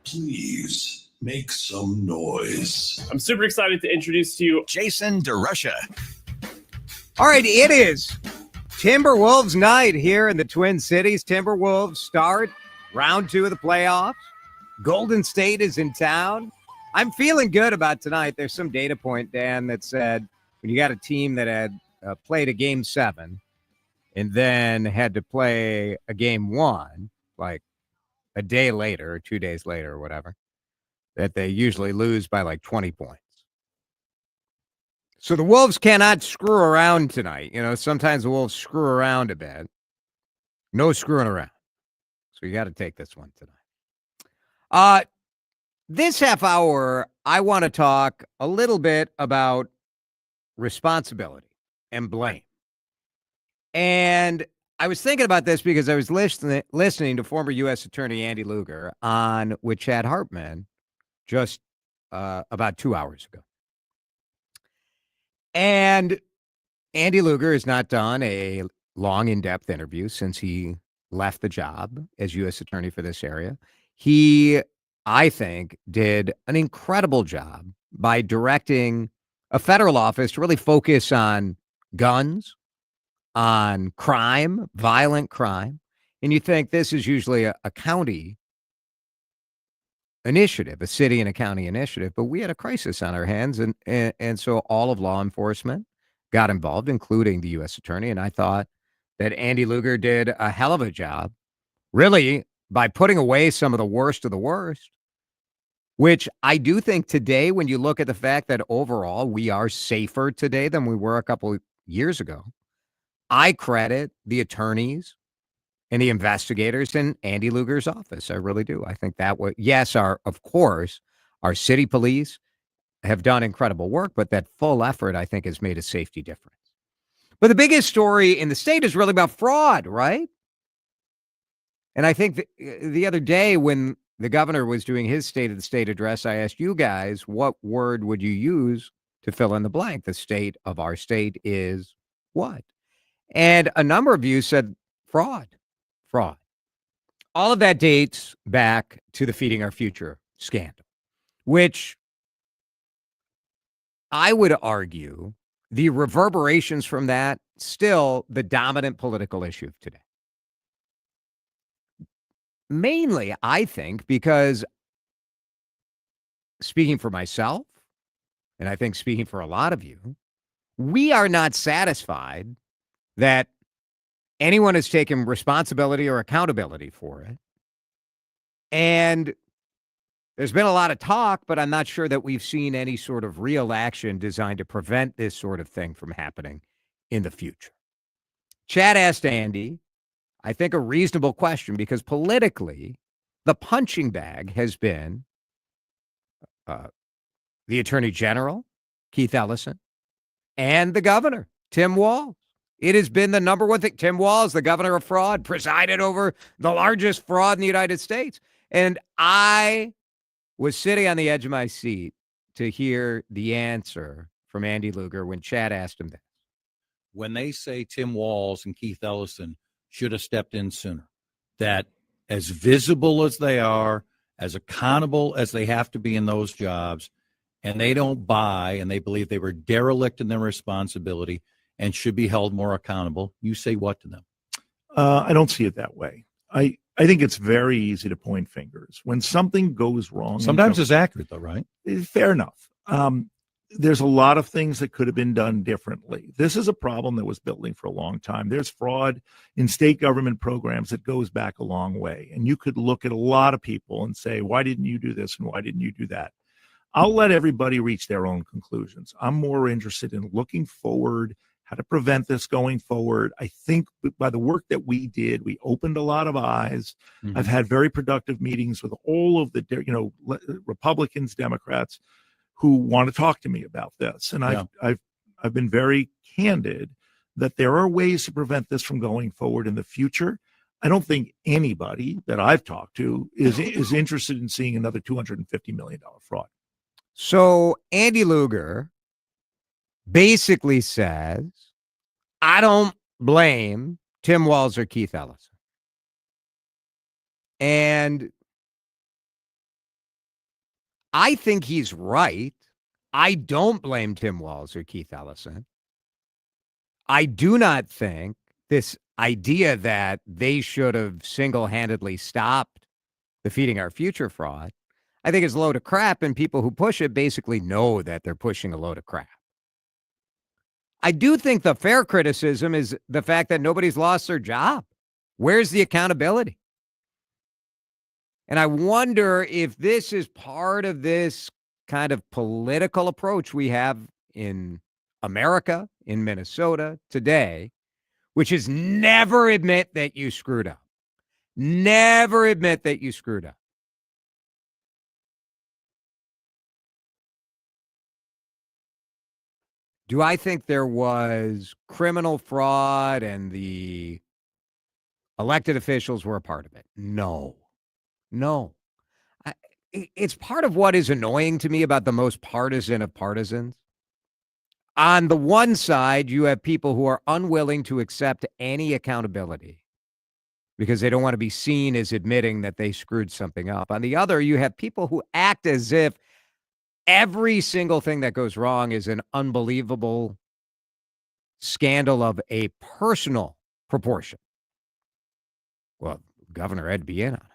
please make some noise. I'm super excited to introduce to you Jason DeRUSHA. All right, it is Timberwolves night here in the Twin Cities. Timberwolves start round 2 of the playoffs. Golden State is in town. I'm feeling good about tonight. There's some data point, Dan, that said when you got a team that had played a game 7 and then had to play a game 1, like a day later or 2 days later or whatever, that they usually lose by like 20 points. So the Wolves cannot screw around tonight. You know, sometimes the Wolves screw around a bit. No screwing around. So you got to take this one tonight. This half hour, I want to talk a little bit about responsibility and blame. And I was thinking about this because I was listening to former U.S. Attorney Andy Lugar on with Chad Hartman just about 2 hours ago. And Andy Lugar has not done a long, in-depth interview since he left the job as U.S. Attorney for this area. He, I think, did an incredible job by directing a federal office to really focus on guns, on crime, violent crime. And you think this is usually a county initiative, a city and a county initiative, but we had a crisis on our hands, and so all of law enforcement got involved, including the U.S. Attorney, and I thought that Andy Lugar did a hell of a job, really, by putting away some of the worst, which I do think today, when you look at the fact that overall we are safer today than we were a couple of years ago, I credit the attorneys and the investigators in Andy Lugar's office. I really do. I think that would, yes, of course, our city police have done incredible work, but that full effort, I think, has made a safety difference. But the biggest story in the state is really about fraud, right? And I think the other day when the governor was doing his State of the State address, I asked you guys, what word would you use to fill in the blank? The state of our state is what? And a number of you said fraud. All of that dates back to the Feeding Our Future scandal, which I would argue the reverberations from that still the dominant political issue of today. Mainly, I think, because speaking for myself, and I think speaking for a lot of you, we are not satisfied that anyone has taken responsibility or accountability for it. And there's been a lot of talk, but I'm not sure that we've seen any sort of real action designed to prevent this sort of thing from happening in the future. Chad asked Andy, I think, a reasonable question, because politically, the punching bag has been the Attorney General, Keith Ellison, and the governor, Tim Walz. It has been the number one thing. Tim Walz, the governor of fraud, presided over the largest fraud in the United States. And I was sitting on the edge of my seat to hear the answer from Andy Lugar when Chad asked him this. When they say Tim Walz and Keith Ellison should have stepped in sooner, that as visible as they are, as accountable as they have to be in those jobs, and they don't buy and they believe they were derelict in their responsibility and should be held more accountable, you say what to them? I don't see it that way. I think it's very easy to point fingers. When something goes wrong. Sometimes it's accurate, though, right? Fair enough. There's a lot of things that could have been done differently. This is a problem that was building for a long time. There's fraud in state government programs that goes back a long way. And you could look at a lot of people and say, why didn't you do this and why didn't you do that? I'll let everybody reach their own conclusions. I'm more interested in looking forward, how to prevent this going forward. I think by the work that we did, we opened a lot of eyes. Mm-hmm. I've had very productive meetings with all of the, Republicans, Democrats who want to talk to me about this. And I've been very candid that there are ways to prevent this from going forward in the future. I don't think anybody that I've talked to is interested in seeing another $250 million fraud. So Andy Lugar basically says, I don't blame Tim Walz or Keith Ellison. And I think he's right. I don't blame Tim Walz or Keith Ellison. I do not think this idea that they should have single-handedly stopped the Feeding Our Future fraud, I think is a load of crap, and people who push it basically know that they're pushing a load of crap. I do think the fair criticism is the fact that nobody's lost their job. Where's the accountability? And I wonder if this is part of this kind of political approach we have in America, in Minnesota today, which is never admit that you screwed up. Never admit that you screwed up. Do I think there was criminal fraud and the elected officials were a part of it? No. No. It's part of what is annoying to me about the most partisan of partisans. On the one side, you have people who are unwilling to accept any accountability because they don't want to be seen as admitting that they screwed something up. On the other, you have people who act as if every single thing that goes wrong is an unbelievable scandal of a personal proportion. Well, Governor had to be in on it.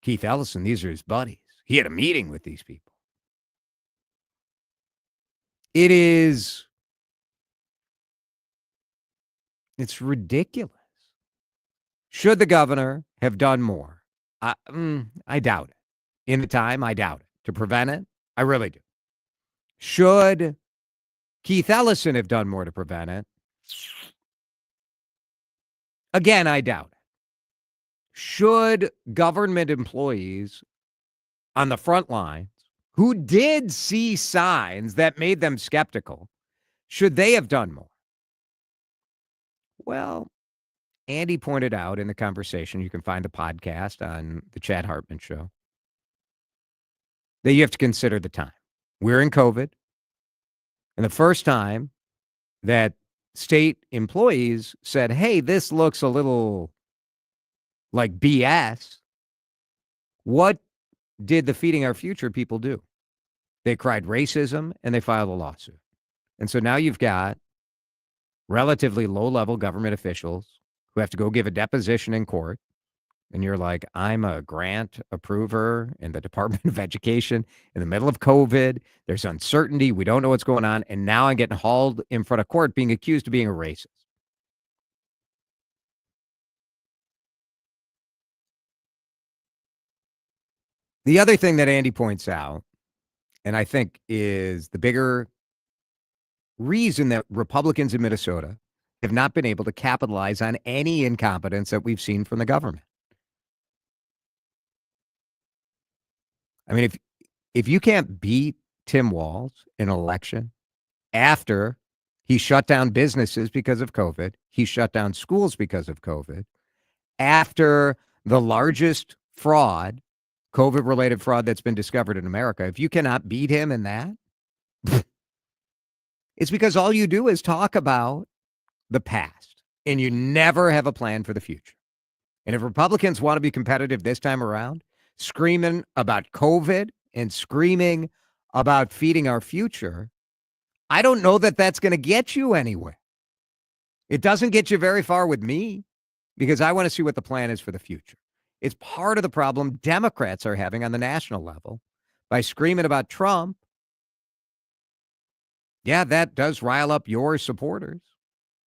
Keith Ellison, these are his buddies. He had a meeting with these people. It's ridiculous. Should the governor have done more? I doubt it. In the time, I doubt it. To prevent it, I really do. Should Keith Ellison have done more to prevent it? Again, I doubt it. Should government employees on the front lines who did see signs that made them skeptical, should they have done more? Well, Andy pointed out in the conversation, you can find the podcast on the Chad Hartman Show, that you have to consider the time. We're in COVID, and the first time that state employees said, hey, this looks a little like BS, what did the Feeding Our Future people do? They cried racism and they filed a lawsuit. And so now you've got relatively low-level government officials who have to go give a deposition in court. And you're like, I'm a grant approver in the Department of Education in the middle of COVID. There's uncertainty. We don't know what's going on. And now I'm getting hauled in front of court being accused of being a racist. The other thing that Andy points out, and I think is the bigger reason that Republicans in Minnesota have not been able to capitalize on any incompetence that we've seen from the government. I mean, if you can't beat Tim Walz in an election after he shut down businesses because of COVID, he shut down schools because of COVID, after the largest fraud, COVID-related fraud that's been discovered in America, if you cannot beat him in that, it's because all you do is talk about the past and you never have a plan for the future. And if Republicans want to be competitive this time around, screaming about COVID and screaming about feeding our future, I don't know that that's going to get you anywhere. It doesn't get you very far with me because I want to see what the plan is for the future. It's part of the problem Democrats are having on the national level by screaming about Trump. Yeah, that does rile up your supporters,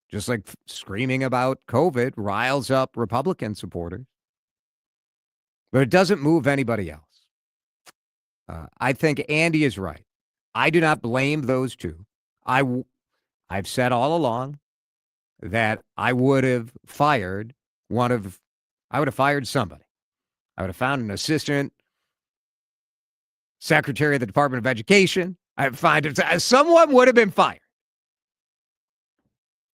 just like screaming about COVID riles up Republican supporters. But it doesn't move anybody else. I think Andy is right. I do not blame those two. I've said all along that I would have fired somebody. I would have found an assistant secretary of the Department of Education. Someone would have been fired.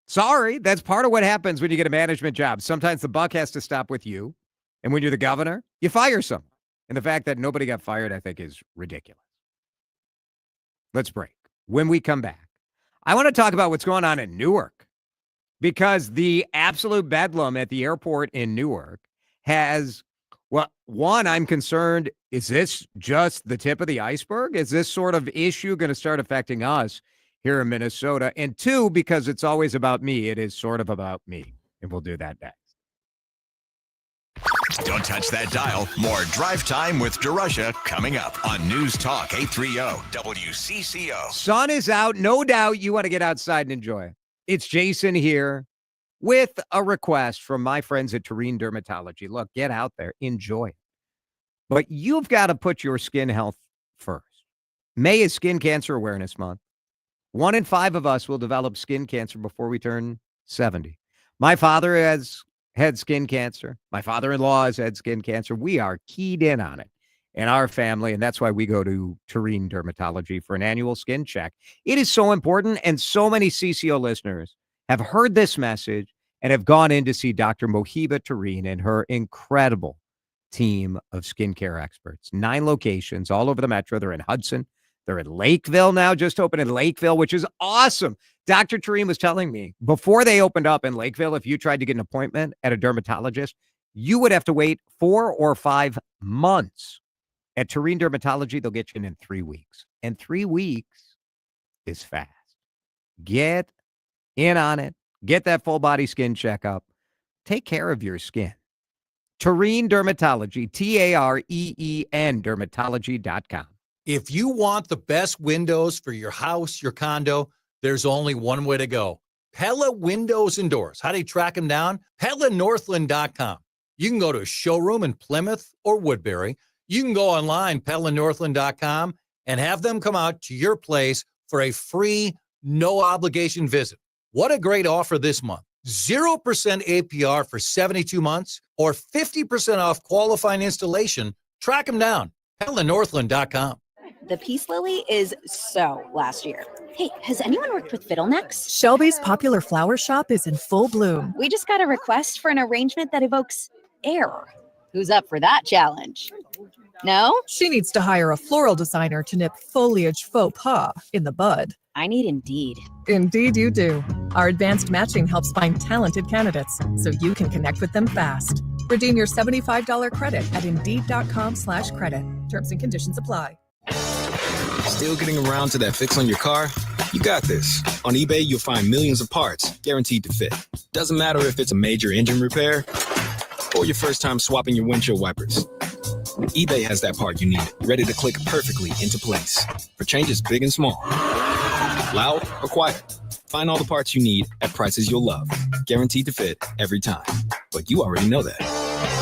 Sorry, that's part of what happens when you get a management job. Sometimes the buck has to stop with you. And when you're the governor, you fire someone. And the fact that nobody got fired, I think, is ridiculous. Let's break. When we come back, I want to talk about what's going on in Newark, because the absolute bedlam at the airport in Newark has, well, one, I'm concerned, is this just the tip of the iceberg? Is this sort of issue going to start affecting us here in Minnesota. And 2, because it's always about me, it is sort of about me. And we'll do that next. Don't touch that dial. More Drive Time with DeRUSHA coming up on News Talk 830 WCCO. Sun is out. No doubt you want to get outside and enjoy it. It's Jason here with a request from my friends at Terrene Dermatology. Look, get out there. Enjoy it. But you've got to put your skin health first. May is Skin Cancer Awareness Month. 1 in 5 of us will develop skin cancer before we turn 70. My father has had skin cancer. My father-in-law has had skin cancer. We are keyed in on it in our family, and that's why we go to Terrene Dermatology for an annual skin check. It is so important, and so many CCO listeners have heard this message and have gone in to see Dr. Mohiba Terrene and her incredible team of skincare experts. 9 locations all over the metro. They're in Hudson. They're in Lakeville now, just opened in Lakeville, which is awesome. Dr. Terrene was telling me before they opened up in Lakeville, if you tried to get an appointment at a dermatologist, you would have to wait 4 or 5 months. At Terrene Dermatology, they'll get you in 3 weeks. And 3 weeks is fast. Get in on it. Get that full body skin checkup. Take care of your skin. Terrene Dermatology, TAREEN dermatology.com. If you want the best windows for your house, your condo, there's only one way to go. Pella Windows and Doors. How do you track them down? PellaNorthland.com. You can go to a showroom in Plymouth or Woodbury. You can go online, PellaNorthland.com, and have them come out to your place for a free, no-obligation visit. What a great offer this month. 0% APR for 72 months or 50% off qualifying installation. Track them down. PellaNorthland.com. The peace lily is so last year. Hey, has anyone worked with fiddlenecks? Shelby's popular flower shop is in full bloom. We just got a request for an arrangement that evokes air. Who's up for that challenge? No? She needs to hire a floral designer to nip foliage faux pas in the bud. I need Indeed. Indeed you do. Our advanced matching helps find talented candidates so you can connect with them fast. Redeem your $75 credit at Indeed.com/credit. Terms and conditions apply. Still getting around to that fix on your car? You got this. On eBay, you'll find millions of parts guaranteed to fit. Doesn't matter if it's a major engine repair or your first time swapping your windshield wipers. eBay has that part you need, ready to click perfectly into place for changes big and small. Loud or quiet, find all the parts you need at prices you'll love. Guaranteed to fit every time. But you already know that.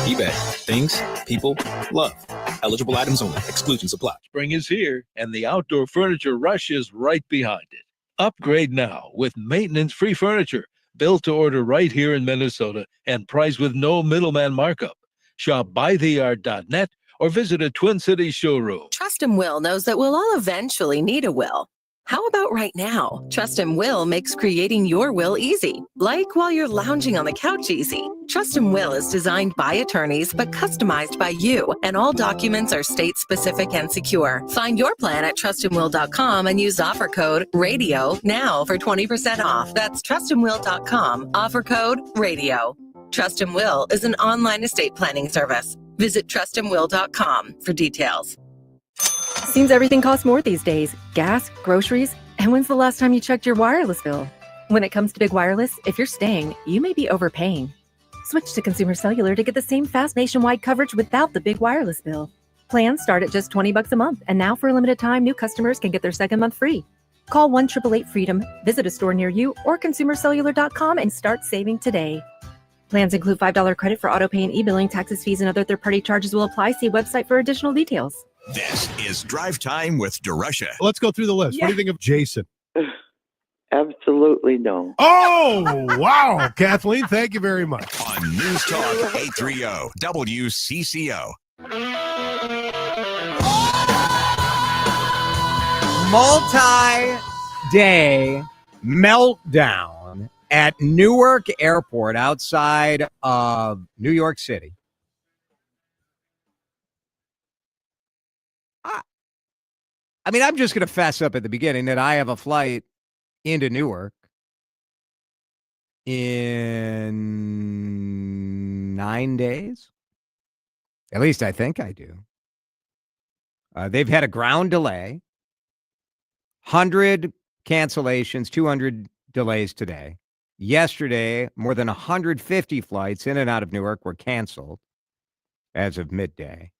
eBay. Things, people, love. Eligible items only. Exclusions apply. Spring is here, and the outdoor furniture rush is right behind it. Upgrade now with maintenance-free furniture, built to order right here in Minnesota and priced with no middleman markup. Shop buytheyard.net or visit a Twin Cities showroom. Trust and Will knows that we'll all eventually need a will. How about right now? Trust and Will makes creating your will easy, like while you're lounging on the couch easy. Trust and Will is designed by attorneys but customized by you, and all documents are state-specific and secure. Find your plan at trustandwill.com and use offer code RADIO now for 20% off. That's trustandwill.com, offer code RADIO. Trust and Will is an online estate planning service. Visit trustandwill.com for details. Seems everything costs more these days. Gas, groceries, and when's the last time you checked your wireless bill? When it comes to big wireless, if you're staying, you may be overpaying. Switch to Consumer Cellular to get the same fast nationwide coverage without the big wireless bill. Plans start at just $20 a month, and now for a limited time, new customers can get their second month free. Call 1-888-FREEDOM, visit a store near you, or consumercellular.com and start saving today. Plans include $5 credit for auto pay and e-billing. Taxes, fees, and other third-party charges will apply. See website for additional details. This is Drive Time with DeRUSHA. Let's go through the list. What do you think of Jason? Absolutely no. Oh, wow. Kathleen, thank you very much. On News Talk 830 WCCO. Multi-day meltdown at Newark Airport outside of New York City. I mean, I'm just going to fess up at the beginning that I have a flight into Newark in 9 days. At least I think I do. They've had a ground delay. 100 cancellations, 200 delays today. Yesterday, more than 150 flights in and out of Newark were canceled as of midday.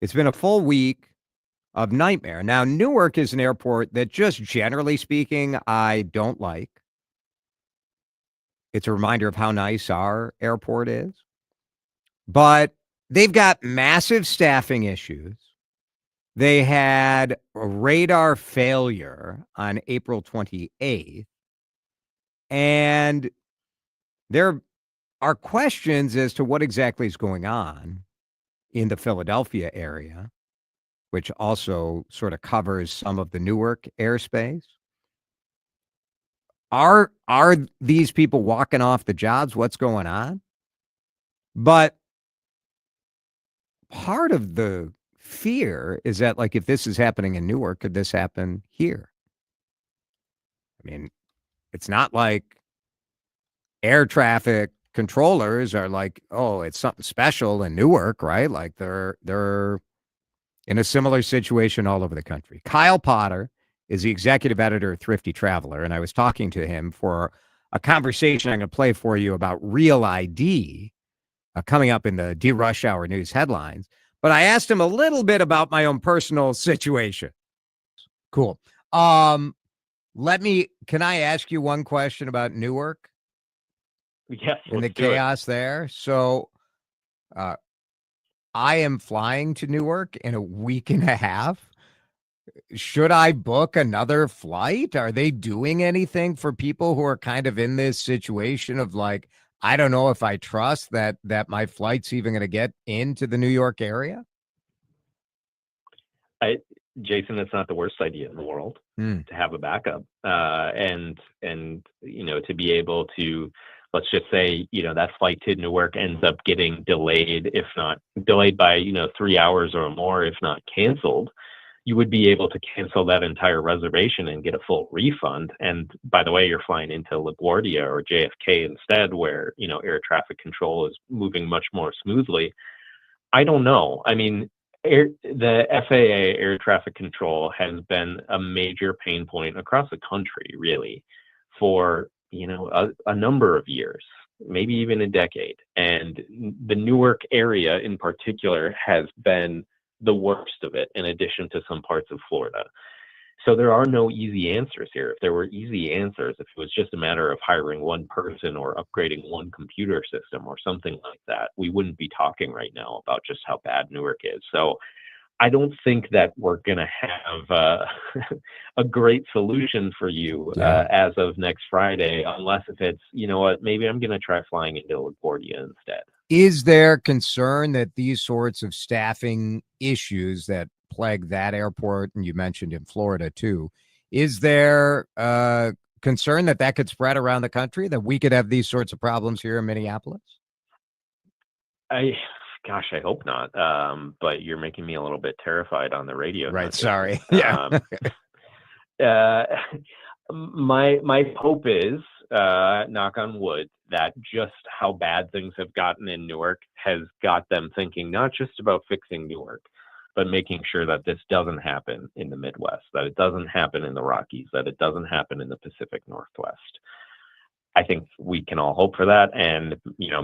It's been a full week of nightmare. Now, Newark is an airport that, just generally speaking, I don't like. It's a reminder of how nice our airport is. But they've got massive staffing issues. They had a radar failure on April 28th. And there are questions as to what exactly is going on in the Philadelphia area, which also sort of covers some of the Newark airspace. Are these people walking off the jobs? What's going on? But part of the fear is that, like, if this is happening in Newark, could this happen here? I mean, it's not like air traffic controllers are like, oh, it's something special in Newark, right? Like they're in a similar situation all over the country. Kyle Potter is the executive editor of Thrifty Traveler, and I was talking to him for a conversation I'm going to play for you about Real ID coming up in the DeRUSHA Hour News headlines. But I asked him a little bit about my own personal situation. Cool. Can I ask you one question about Newark? Yes. And the chaos there. So I am flying to Newark in a week and a half. Should I book another flight? Are they doing anything for people who are kind of in this situation of like, I don't know if I trust that my flight's even going to get into the New York area? Jason, it's not the worst idea in the world to have a backup. And to be able to, let's just say, that flight to Newark ends up getting delayed, if not delayed by, 3 hours or more, if not canceled, you would be able to cancel that entire reservation and get a full refund. And by the way, you're flying into LaGuardia or JFK instead, where, air traffic control is moving much more smoothly. I don't know. I mean, the FAA air traffic control has been a major pain point across the country, really, for a number of years, maybe even a decade. And the Newark area in particular has been the worst of it, in addition to some parts of Florida. So there are no easy answers here. If there were easy answers, if it was just a matter of hiring one person or upgrading one computer system or something like that, we wouldn't be talking right now about just how bad Newark is. So I don't think that we're going to have a great solution for you as of next Friday, unless if it's, maybe I'm going to try flying into LaGuardia instead. Is there concern that these sorts of staffing issues that plague that airport, and you mentioned in Florida too, is there concern that could spread around the country, that we could have these sorts of problems here in Minneapolis? Gosh, I hope not. But you're making me a little bit terrified on the radio. Right. Sorry. Yeah. My hope is, knock on wood, that just how bad things have gotten in Newark has got them thinking not just about fixing Newark, but making sure that this doesn't happen in the Midwest, that it doesn't happen in the Rockies, that it doesn't happen in the Pacific Northwest. I think we can all hope for that. And,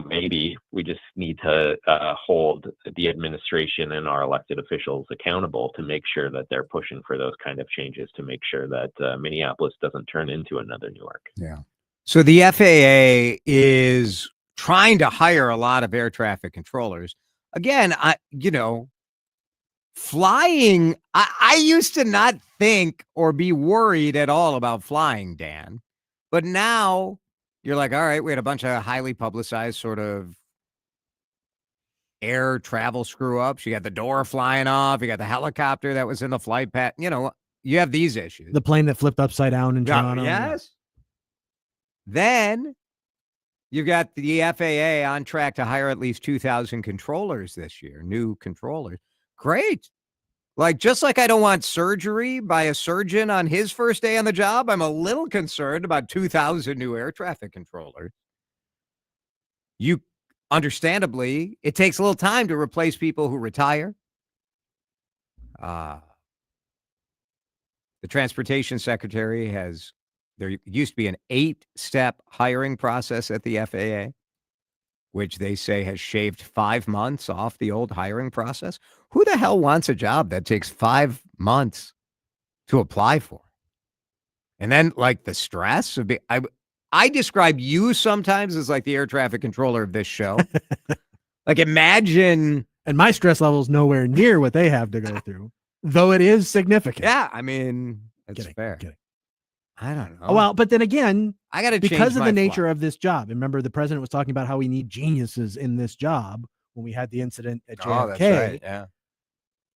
maybe we just need to hold the administration and our elected officials accountable to make sure that they're pushing for those kind of changes to make sure that Minneapolis doesn't turn into another Newark. Yeah. So the FAA is trying to hire a lot of air traffic controllers. Again, flying, I used to not think or be worried at all about flying, Dan. But now you're like, all right, we had a bunch of highly publicized sort of air travel screw ups. You got the door flying off. You got the helicopter that was in the flight path. You have these issues. The plane that flipped upside down in Toronto. Yes. Then you've got the FAA on track to hire at least 2,000 controllers this year, new controllers. Great. Just like I don't want surgery by a surgeon on his first day on the job, I'm a little concerned about 2,000 new air traffic controllers. Understandably, it takes a little time to replace people who retire. The The transportation secretary there used to be an 8-step hiring process at the FAA, which they say has shaved 5 months off the old hiring process. Who the hell wants a job that takes 5 months to apply for? And then, like, the stress of I describe you sometimes as like the air traffic controller of this show. Like, imagine. And my stress level is nowhere near what they have to go through, though it is significant. Yeah, I mean, it's fair. I don't know. Oh, well, but then again, I got to because of the nature of this job. Remember, the president was talking about how we need geniuses in this job when we had the incident at JFK. Oh, that's right. Yeah.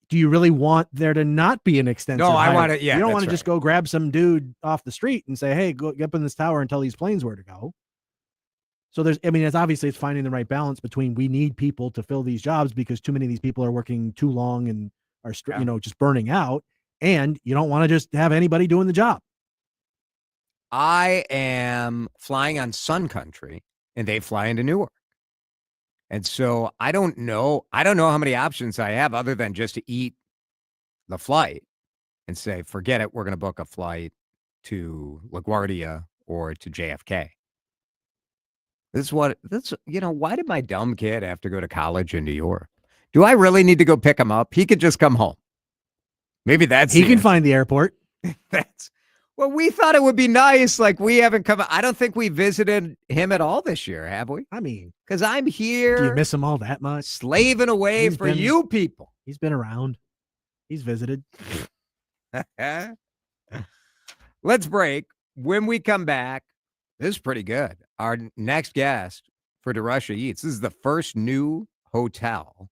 Do you really want there to not be an extensive? No, I hire? want to. Yeah, you don't want to just go grab some dude off the street and say, "Hey, go get up in this tower and tell these planes where to go." So it's finding the right balance between we need people to fill these jobs because too many of these people are working too long and are just burning out, and you don't want to just have anybody doing the job. I am flying on Sun Country, and they fly into Newark. And so I don't know how many options I have other than just to eat the flight and say, forget it, we're going to book a flight to LaGuardia or to JFK. Why did my dumb kid have to go to college in New York? Do I really need to go pick him up? He could just come home. Maybe he can find the airport. Well, we thought it would be nice. Like, we haven't come. I don't think we visited him at all this year, have we? I mean, because I'm here. Do you miss him all that much? Slaving away for you people. He's been around. He's visited. Let's break. When we come back, this is pretty good. Our next guest for DeRUSHA Eats. This is the first new hotel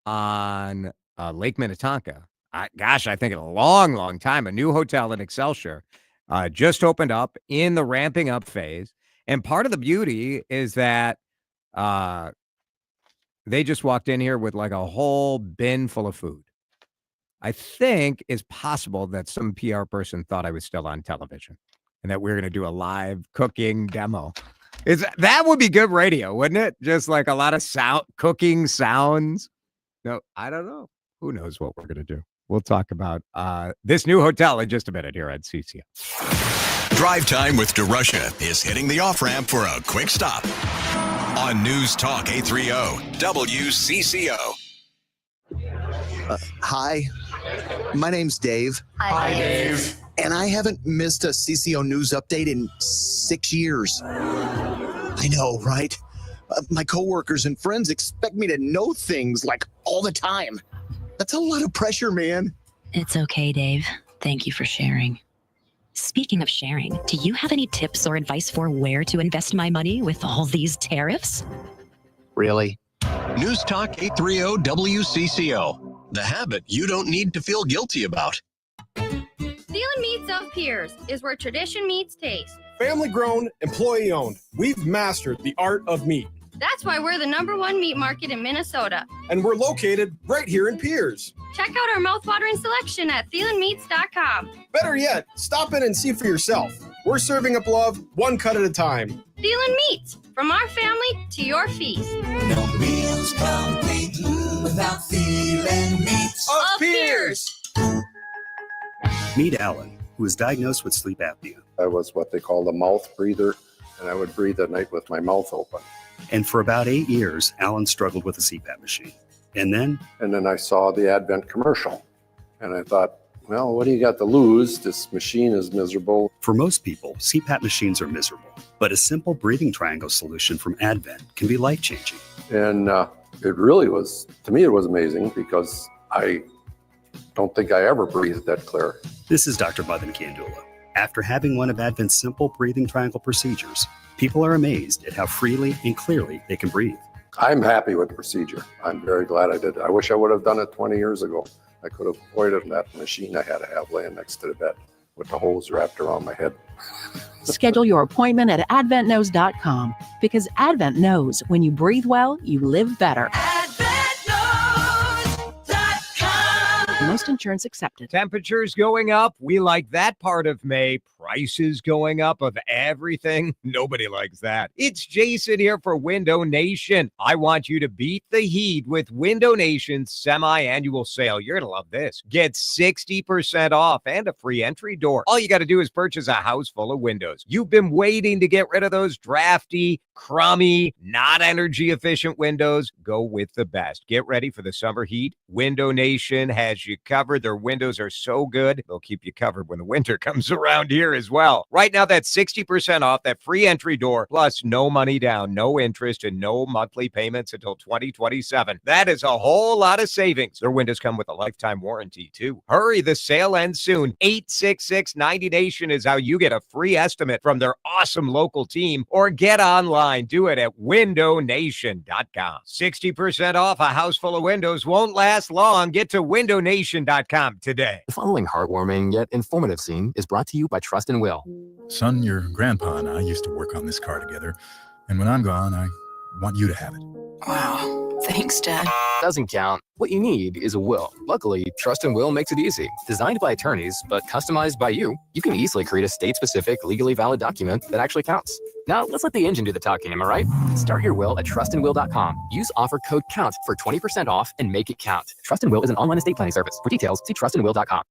on Lake Minnetonka. I think in a long, long time, a new hotel in Excelsior just opened up in the ramping up phase. And part of the beauty is that they just walked in here with like a whole bin full of food. I think it's possible that some PR person thought I was still on television and that we were going to do a live cooking demo. That would be good radio, wouldn't it? Just like a lot of cooking sounds. No, I don't know. Who knows what we're going to do? We'll talk about this new hotel in just a minute here at CCO. Drive Time with DeRUSHA is hitting the off-ramp for a quick stop on News Talk 830 WCCO. Hi, my name's Dave. Hi, Dave. And I haven't missed a CCO news update in 6 years. I know, right? My coworkers and friends expect me to know things like all the time. That's a lot of pressure, man. It's okay, Dave. Thank you for sharing. Speaking of sharing, do you have any tips or advice for where to invest my money with all these tariffs? Really? News Talk 830 WCCO. The habit you don't need to feel guilty about. Thielen Meats of Pierce is where tradition meets taste. Family grown, employee owned. We've mastered the art of meat. That's why we're the #1 meat market in Minnesota. And we're located right here in Pierce. Check out our mouthwatering selection at thielenmeats.com. Better yet, stop in and see for yourself. We're serving up love one cut at a time. Thielen Meats, from our family to your feast. No meals complete without Thielen Meats of Pierce. Meet Alan, who was diagnosed with sleep apnea. I was what they call a mouth breather, and I would breathe at night with my mouth open. And for about 8 years, Alan struggled with a CPAP machine. And then I saw the Advent commercial, and I thought, well, what do you got to lose? This machine is miserable. For most people, CPAP machines are miserable, but a simple breathing triangle solution from Advent can be life-changing. And it really was, to me, it was amazing because I don't think I ever breathed that clear. This is Dr. Buthan Kandula. After having one of Advent's simple breathing triangle procedures, people are amazed at how freely and clearly they can breathe. I'm happy with the procedure. I'm very glad I did it. I wish I would have done it 20 years ago. I could have avoided that machine I had to have laying next to the bed with the hose wrapped around my head. Schedule your appointment at adventknows.com because Advent knows when you breathe well, you live better. AdventKnows.com. Most insurance accepted. Temperatures going up. We like that part of May. Prices going up of everything. Nobody likes that. It's Jason here for Window Nation. I want you to beat the heat with Window Nation's semi-annual sale. You're going to love this. Get 60% off and a free entry door. All you got to do is purchase a house full of windows. You've been waiting to get rid of those drafty, crummy, not energy efficient windows. Go with the best. Get ready for the summer heat. Window Nation has you covered. Their windows are so good, they'll keep you covered when the winter comes around here as well. Right now, that's 60% off, that free entry door, plus no money down, no interest, and no monthly payments until 2027. That is a whole lot of savings. Their windows come with a lifetime warranty, too. Hurry, the sale ends soon. 866-90Nation is how you get a free estimate from their awesome local team, or get online. Do it at windownation.com. 60% off a house full of windows won't last long. Get to windownation.com today. The following heartwarming yet informative scene is brought to you by Trust and Will. Son, your grandpa and I used to work on this car together, and when I'm gone, I want you to have it. Wow. Thanks, Dad. Doesn't count. What you need is a will. Luckily, Trust and Will makes it easy. Designed by attorneys, but customized by you can easily create a state-specific, legally valid document that actually counts. Now, let's let the engine do the talking, am I right? Start your will at trustandwill.com. Use offer code COUNT for 20% off and make it count. Trust and Will is an online estate planning service. For details, see trustandwill.com.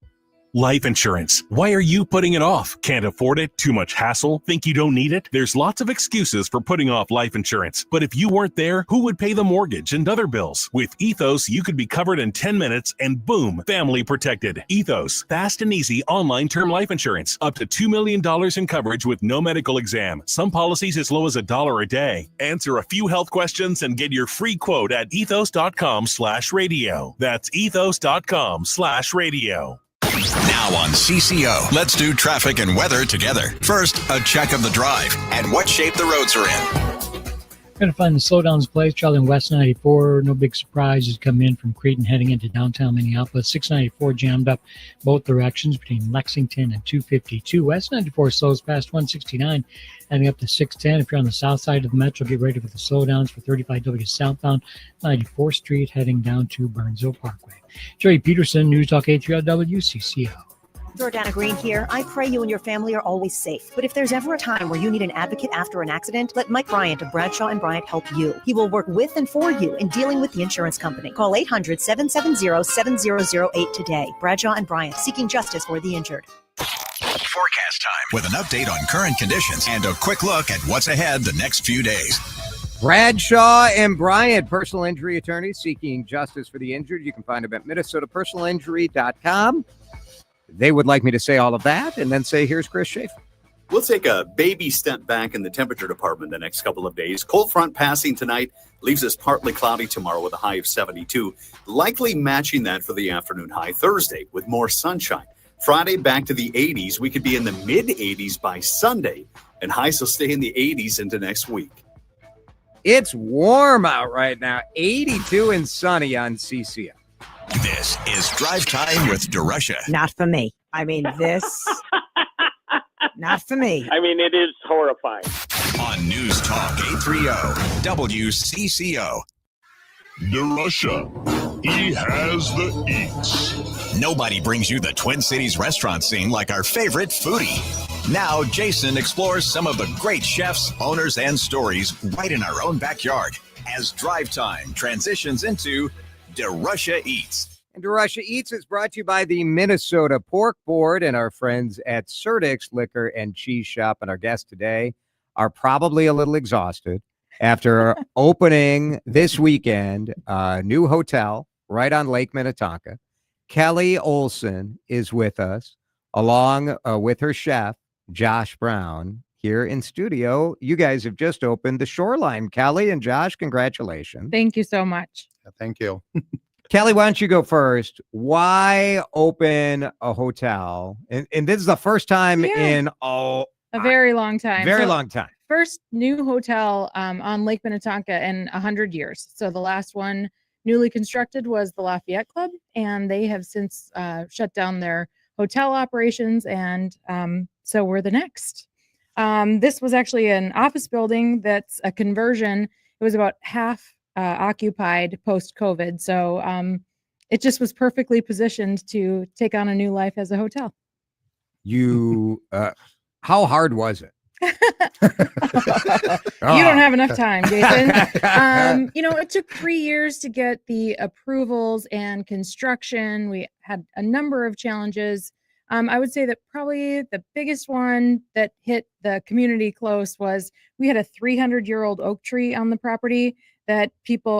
Life insurance. Why are you putting it off? Can't afford it? Too much hassle? Think you don't need it? There's lots of excuses for putting off life insurance. But if you weren't there, who would pay the mortgage and other bills? With Ethos, you could be covered in 10 minutes and boom, family protected. Ethos, fast and easy online term life insurance. Up to $2 million in coverage with no medical exam. Some policies as low as $1 a day. Answer a few health questions and get your free quote at ethos.com/radio. That's ethos.com/radio. Now on CCO, let's do traffic and weather together. First, a check of the drive and what shape the roads are in. Going to find the slowdowns place, Charlie West 94. No big surprises come in from Cretin heading into downtown Minneapolis. 694 jammed up both directions between Lexington and 252. West 94 slows past 169, heading up to 610. If you're on the south side of the metro, get ready for the slowdowns for 35W southbound 94th Street heading down to Burnsville Parkway. Jerry Peterson, News Talk 830 WCCO. Jordana Green here. I pray you and your family are always safe. But if there's ever a time where you need an advocate after an accident, let Mike Bryant of Bradshaw & Bryant help you. He will work with and for you in dealing with the insurance company. Call 800-770-7008 today. Bradshaw & Bryant, seeking justice for the injured. Forecast time with an update on current conditions and a quick look at what's ahead the next few days. Bradshaw and Bryant, personal injury attorneys seeking justice for the injured. You can find them at minnesotapersonalinjury.com. They would like me to say all of that and then say, here's Chris Schaefer. We'll take a baby step back in the temperature department the next couple of days. Cold front passing tonight leaves us partly cloudy tomorrow with a high of 72. Likely matching that for the afternoon high Thursday with more sunshine. Friday back to the 80s. We could be in the mid-80s by Sunday, and highs will stay in the 80s into next week. It's warm out right now. 82 and sunny on CCO. This is Drive Time with DeRUSHA. Not for me. I mean, this, not for me. I mean, it is horrifying. On News Talk 830 WCCO. DeRUSHA. He has the eats. Nobody brings you the Twin Cities restaurant scene like our favorite foodie. Now, Jason explores some of the great chefs, owners, and stories right in our own backyard as Drive Time transitions into DeRUSHA Eats. And DeRUSHA Eats is brought to you by the Minnesota Pork Board and our friends at Surdyk's Liquor and Cheese Shop. And our guests today are probably a little exhausted after opening this weekend a new hotel right on Lake Minnetonka. Kelly Olson is with us, along with her chef, Josh Brown, here in studio. You guys have just opened the Shoreline. Kelly and Josh, congratulations. Thank you so much. Thank you. Kelly, why don't you go first? Why open a hotel? And this is the first time in a very long time. Very long time. First new hotel on Lake Minnetonka in 100 years. So the last one newly constructed was the Lafayette Club, and they have since shut down their hotel operations, and so we're the next. This was actually an office building that's a conversion. It was about half occupied post-COVID. So it just was perfectly positioned to take on a new life as a hotel. You, how hard was it? You don't have enough time, Jason. It took 3 years to get the approvals and construction. We had a number of challenges. I would say that probably the biggest one that hit the community close was we had a 300-year-old oak tree on the property that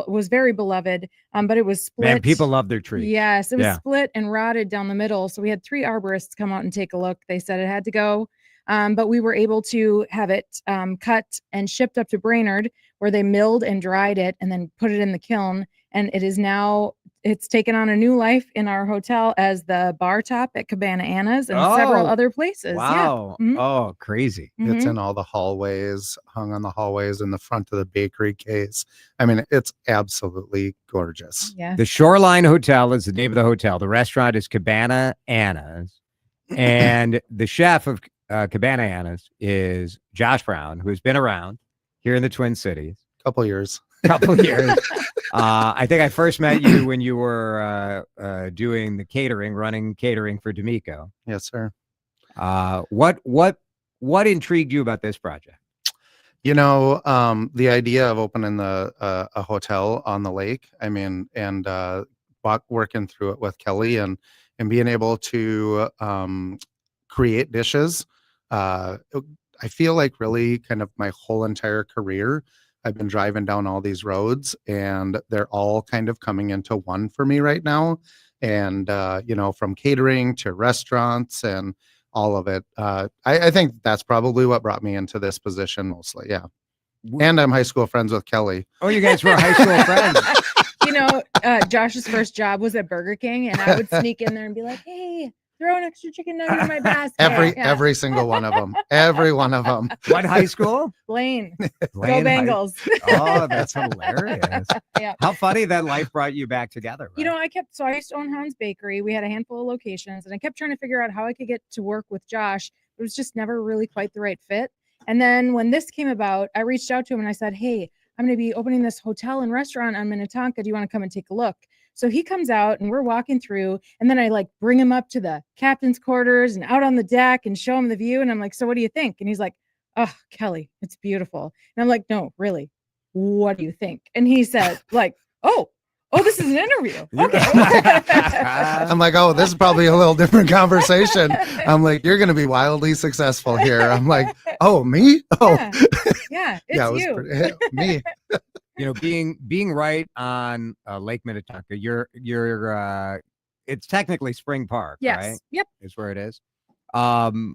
was very beloved, but it was split. Man, people love their trees. Yes, it was split and rotted down the middle. So we had 3 arborists come out and take a look. They said it had to go. But we were able to have it cut and shipped up to Brainerd, where they milled and dried it and then put it in the kiln. And it is now, it's taken on a new life in our hotel as the bar top at Cabana Anna's and several other places. Wow. Yeah. Mhm. Oh, crazy. It's Mhm. in all the hallways, hung on the hallways in the front of the bakery case. I mean, it's absolutely gorgeous. Yeah. The Shoreline Hotel is the name of the hotel. The restaurant is Cabana Anna's. And the chef of Cabana Anna's is Josh Brown, who's been around here in the Twin Cities. Couple years. I think I first met you when you were doing the catering, running catering for D'Amico. Yes, sir. What intrigued you about this project? The idea of opening a hotel on the lake. I mean, and working through it with Kelly and being able to create dishes. I feel like really kind of my whole entire career, I've been driving down all these roads and they're all kind of coming into one for me right now. And, from catering to restaurants and all of it. I think that's probably what brought me into this position mostly. Yeah. And I'm high school friends with Kelly. Oh, you guys were high school friends. Josh's first job was at Burger King, and I would sneak in there and be like, hey, throw an extra chicken nugget in my basket. Every single one of them. Every one of them. What high school? Blaine. Go Blaine Bengals. Oh, that's hilarious. Yeah. How funny that life brought you back together. Right? I used to own Hans Bakery. We had a handful of locations, and I kept trying to figure out how I could get to work with Josh. It was just never really quite the right fit. And then when this came about, I reached out to him and I said, hey, I'm going to be opening this hotel and restaurant on Minnetonka. Do you want to come and take a look? So he comes out and we're walking through, and then I bring him up to the captain's quarters and out on the deck and show him the view. And I'm like, so what do you think? And he's like, oh, Kelly, it's beautiful. And I'm like, no, really, what do you think? And he said oh, this is an interview. Okay. I'm like, oh, this is probably a little different conversation. I'm like, you're going to be wildly successful here. I'm like, oh, me? Oh, yeah, it's you. Me. Being right on Lake Minnetonka, you're it's technically Spring Park, yes. Right? Yep. Is where it is. Who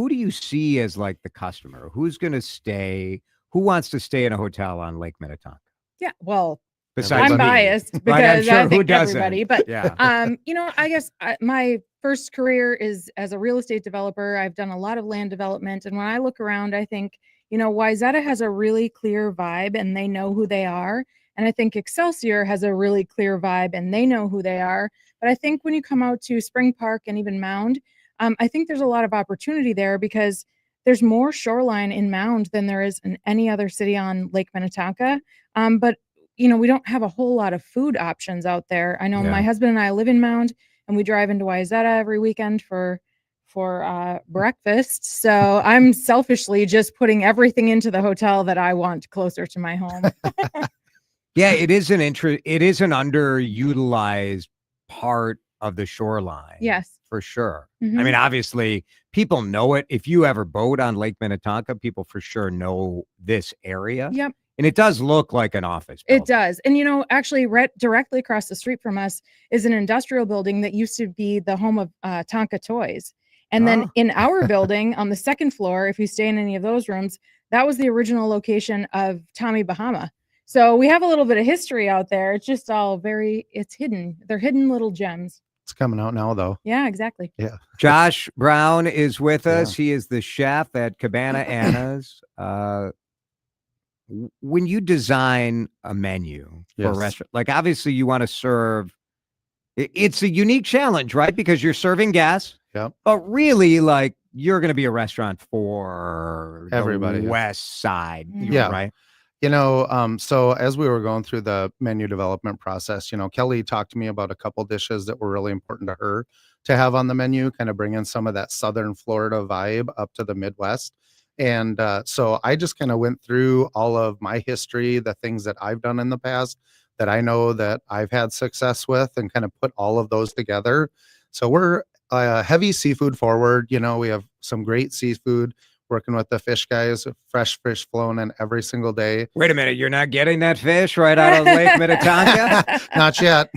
do you see as the customer? Who's going to stay? Who wants to stay in a hotel on Lake Minnetonka? Yeah, well, Besides I'm me. biased because Right, I'm sure, I who think doesn't? everybody, but Yeah. I guess my first career is as a real estate developer. I've done a lot of land development, and when I look around, I think Wayzata has a really clear vibe and they know who they are. And I think Excelsior has a really clear vibe and they know who they are. But I think when you come out to Spring Park and even Mound, I think there's a lot of opportunity there because there's more shoreline in Mound than there is in any other city on Lake Minnetonka. But we don't have a whole lot of food options out there. I know my husband and I live in Mound, and we drive into Wayzata every weekend for breakfast. So I'm selfishly just putting everything into the hotel that I want closer to my home. Yeah, it is an underutilized part of the shoreline. Yes. For sure. Mhm. I mean, obviously, people know it. If you ever boat on Lake Minnetonka, people for sure know this area. Yep. And it does look like an office It does. And, actually directly across the street from us is an industrial building that used to be the home of Tonka Toys. And then in our building on the second floor, if you stay in any of those rooms, that was the original location of Tommy Bahama. So we have a little bit of history out there. It's just all it's hidden. They're hidden little gems. It's coming out now, though. Yeah, exactly. Yeah. Josh Brown is with us. He is the chef at Cabana Anna's. When you design a menu for a restaurant, obviously you want to serve, it's a unique challenge, right? Because you're serving guests, but really you're going to be a restaurant for everybody, the West Side, Yeah. right? So as we were going through the menu development process, Kelly talked to me about a couple dishes that were really important to her to have on the menu, kind of bringing some of that Southern Florida vibe up to the Midwest. And so I just kind of went through all of my history, the things that I've done in the past that I know that I've had success with, and kind of put all of those together. So we're heavy seafood forward. We have some great seafood, working with the fish guys, fresh fish flown in every single day. Wait a minute, you're not getting that fish right out of Lake Minnetonka? Not yet.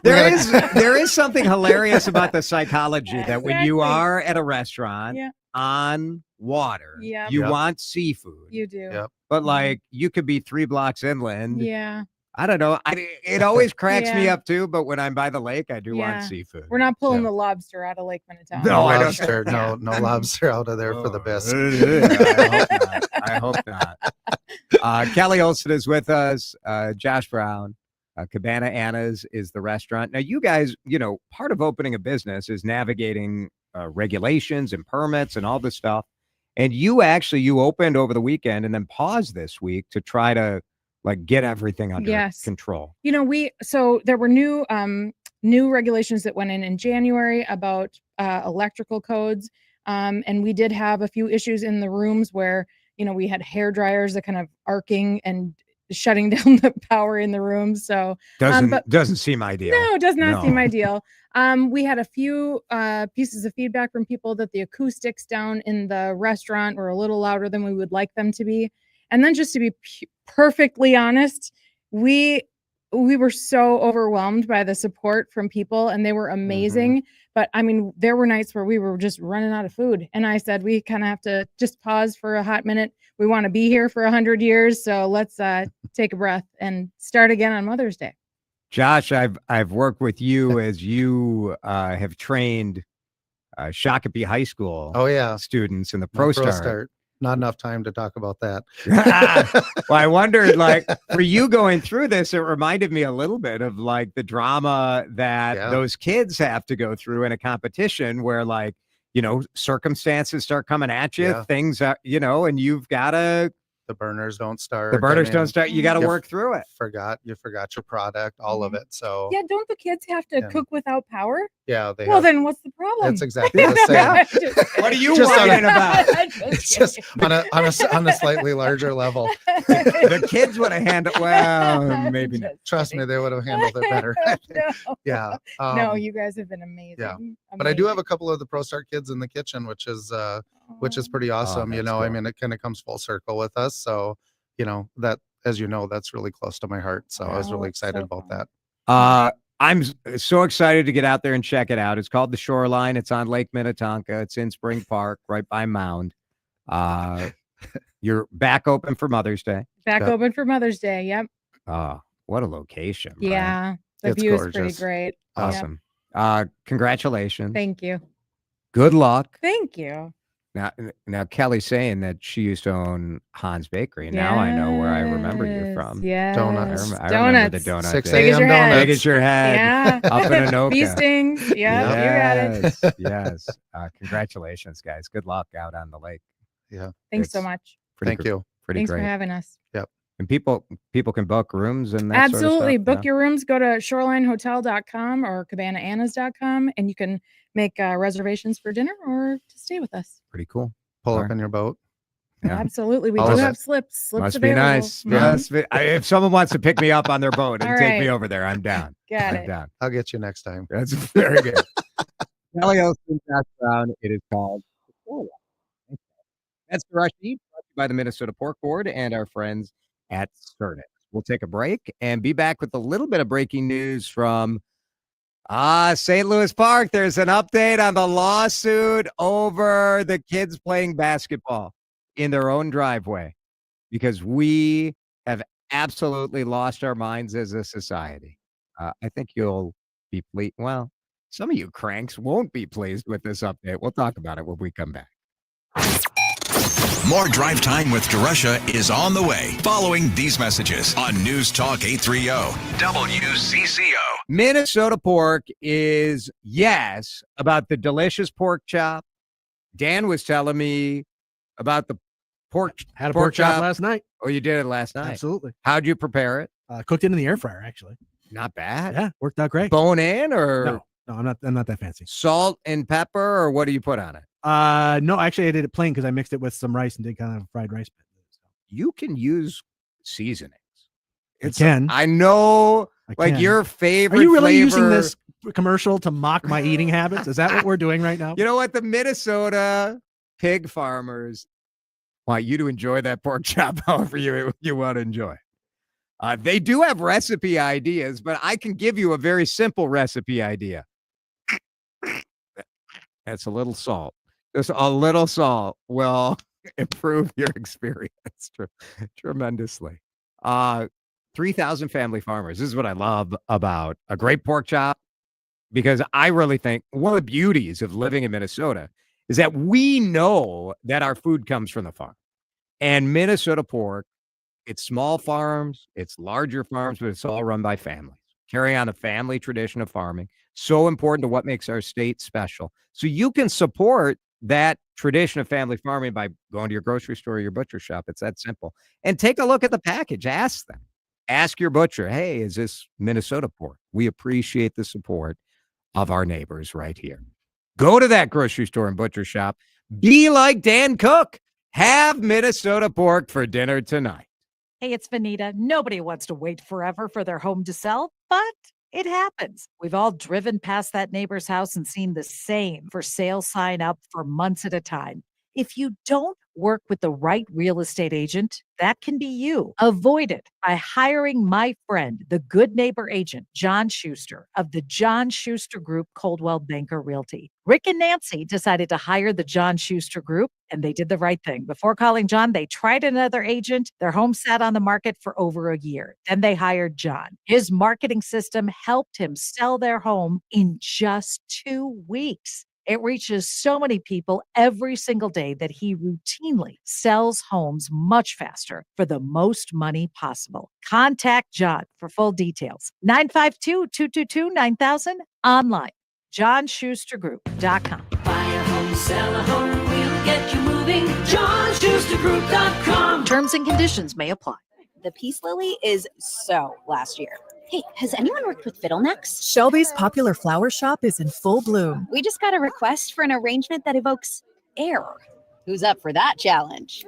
There is something hilarious about the psychology that when you are at a restaurant on water, you want seafood. You do. Yep. But like you could be 3 blocks inland. Yeah. I don't know. It always cracks me up too, but when I'm by the lake, I do want seafood. We're not pulling the lobster out of Lake Minnetonka. No lobster. No lobster out of there for the bisque. I hope not. Kelly Olson is with us. Josh Brown. Cabana Anna's is the restaurant. Now, you guys, part of opening a business is navigating regulations and permits and all this stuff. And you opened over the weekend and then paused this week to try to get everything under control. So there were new regulations that went in January about electrical codes. And we did have a few issues in the rooms where, we had hair dryers that kind of arcing and shutting down the power in the room. So doesn't seem ideal. No, it does not seem ideal. We had a few pieces of feedback from people that the acoustics down in the restaurant were a little louder than we would like them to be. And then just to be perfectly honest, we were so overwhelmed by the support from people, and they were amazing. But I mean, there were nights where we were just running out of food. And I said, we kind of have to just pause for a hot minute. We want to be here for 100 years. So let's take a breath and start again on Mother's Day. Josh, I've worked with you as you have trained Shakopee High School students in the Pro Start. Not enough time to talk about that. Well, I wondered, for you going through this, it reminded me a little bit of the drama that those kids have to go through in a competition where circumstances start coming at you, things are, and you've got to. The burners don't start. You got to work through it. You forgot your product, all of it. So don't the kids have to cook without power? Yeah. Then what's the problem? It's exactly the same. What are you whining about? It's just on a slightly larger level. The kids would have handled maybe not. Trust me, they would have handled it better. Yeah. No, you guys have been amazing. Yeah. But I do have a couple of the Pro Start kids in the kitchen, which is pretty awesome. Cool. I mean, it kind of comes full circle with us. So, that, as that's really close to my heart. So I was really excited about that. I'm so excited to get out there and check it out. It's called The Shoreline. It's on Lake Minnetonka. It's in Spring Park, right by Mound. You're back open for Mother's Day. Open for Mother's Day. Yep. What a location. Yeah. The view is pretty great. Awesome. Congratulations. Thank you. Good luck. Thank you. Now Kelly's saying that she used to own Han's Bakery. Now I know where I remember you from. Yeah. Donuts. I remember the donuts. 6 a.m. donuts. Big as your head. Yeah. Up in Anoka. Feastings. Yeah. You got it. Yes. Congratulations, guys. Good luck out on the lake. Yeah. Thanks so much. Thank you. Thanks great. for having us. Yep. And people can book rooms and that Absolutely. Sort of stuff, Book your rooms. Go to shorelinehotel.com or cabanaannas.com, and you can make reservations for dinner or to stay with us. Pretty cool. Pull up in your boat. Yeah. Absolutely. We All do of have it. slips Must available. be nice. Yes. If someone wants to pick me up on their boat and All take right. me over there, I'm down. Got I'm it. down. I'll get you next time. That's very good. Kelly Olson, Josh Brown. It is called That's DeRUSHA, brought to you by the Minnesota Pork Board and our friends at Sternix. We'll take a break and be back with a little bit of breaking news from St. Louis Park. There's an update on the lawsuit over the kids playing basketball in their own driveway, because we have absolutely lost our minds as a society. I think you'll be pleased. Well, some of you cranks won't be pleased with this update. We'll talk about it when we come back. More Drive Time with DeRUSHA is on the way following these messages on News Talk 830 WCCO. Minnesota pork is about the delicious pork chop. Dan was telling me about the Had a pork chop last night. Oh, you did it last night. Absolutely. How'd you prepare it? Cooked it in the air fryer, actually. Not bad. Yeah, worked out great. Bone in or No, I'm not that fancy. salt and pepper, or what do you put on it? No, actually, I did it plain because I mixed it with some rice and did kind of a fried rice. You can use seasonings. I know, like can. your favorite. Are you really using flavor- this commercial to mock my eating habits? Is that what we're doing right now? You know what? The Minnesota pig farmers want you to enjoy that pork chop however you want to enjoy. They do have recipe ideas, but I can give you a very simple recipe idea. That's a little salt. Just a little salt will improve your experience tremendously. 3,000 family farmers. This is what I love about a great pork chop, because I really think one of the beauties of living in Minnesota is that we know that our food comes from the farm. And Minnesota pork, it's small farms, it's larger farms, but it's all run by families. Carry on the family tradition of farming. So important to what makes our state special. So you can support that tradition of family farming by going to your grocery store or your butcher shop. It's that simple. And take a look at the package. Ask them. Ask your butcher, hey, is this Minnesota pork? We appreciate the support of our neighbors right here. Go to that grocery store and butcher shop. Be like Dan Cook. Have Minnesota pork for dinner tonight. Hey, it's Vanita. Nobody wants to wait forever for their home to sell, but it happens. We've all driven past that neighbor's house and seen the same for sale sign up for months at a time. If you don't work with the right real estate agent, that can be you. Avoid it by hiring my friend, the good neighbor agent, John Schuster of the John Schuster Group, Coldwell Banker Realty. Rick and Nancy decided to hire the John Schuster Group, and they did the right thing. Before calling John, they tried another agent. Their home sat on the market for over a year. Then they hired John. His marketing system helped him sell their home in just 2 weeks. It reaches so many people every single day that he routinely sells homes much faster for the most money possible. Contact John for full details. 952-222-9000 online. JohnSchusterGroup.com. Buy a home, sell a home, we'll get you moving. JohnSchusterGroup.com. Terms and conditions may apply. The peace lily is so last year. Hey, has anyone worked with fiddlenecks? Shelby's popular flower shop is in full bloom. We just got a request for an arrangement that evokes air. Who's up for that challenge?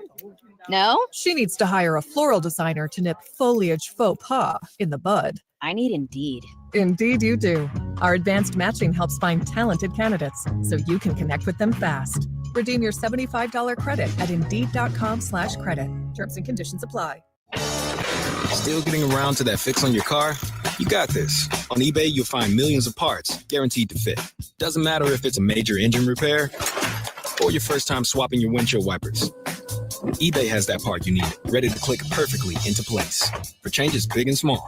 No? She needs to hire a floral designer to nip foliage faux pas in the bud. I need Indeed. Indeed you do. Our advanced matching helps find talented candidates so you can connect with them fast. Redeem your $75 credit at Indeed.com/credit. Terms and conditions apply. Still getting around to that fix on your car? You got this. On eBay, you'll find millions of parts guaranteed to fit. Doesn't matter if it's a major engine repair or your first time swapping your windshield wipers. eBay has that part you need, ready to click perfectly into place for changes big and small.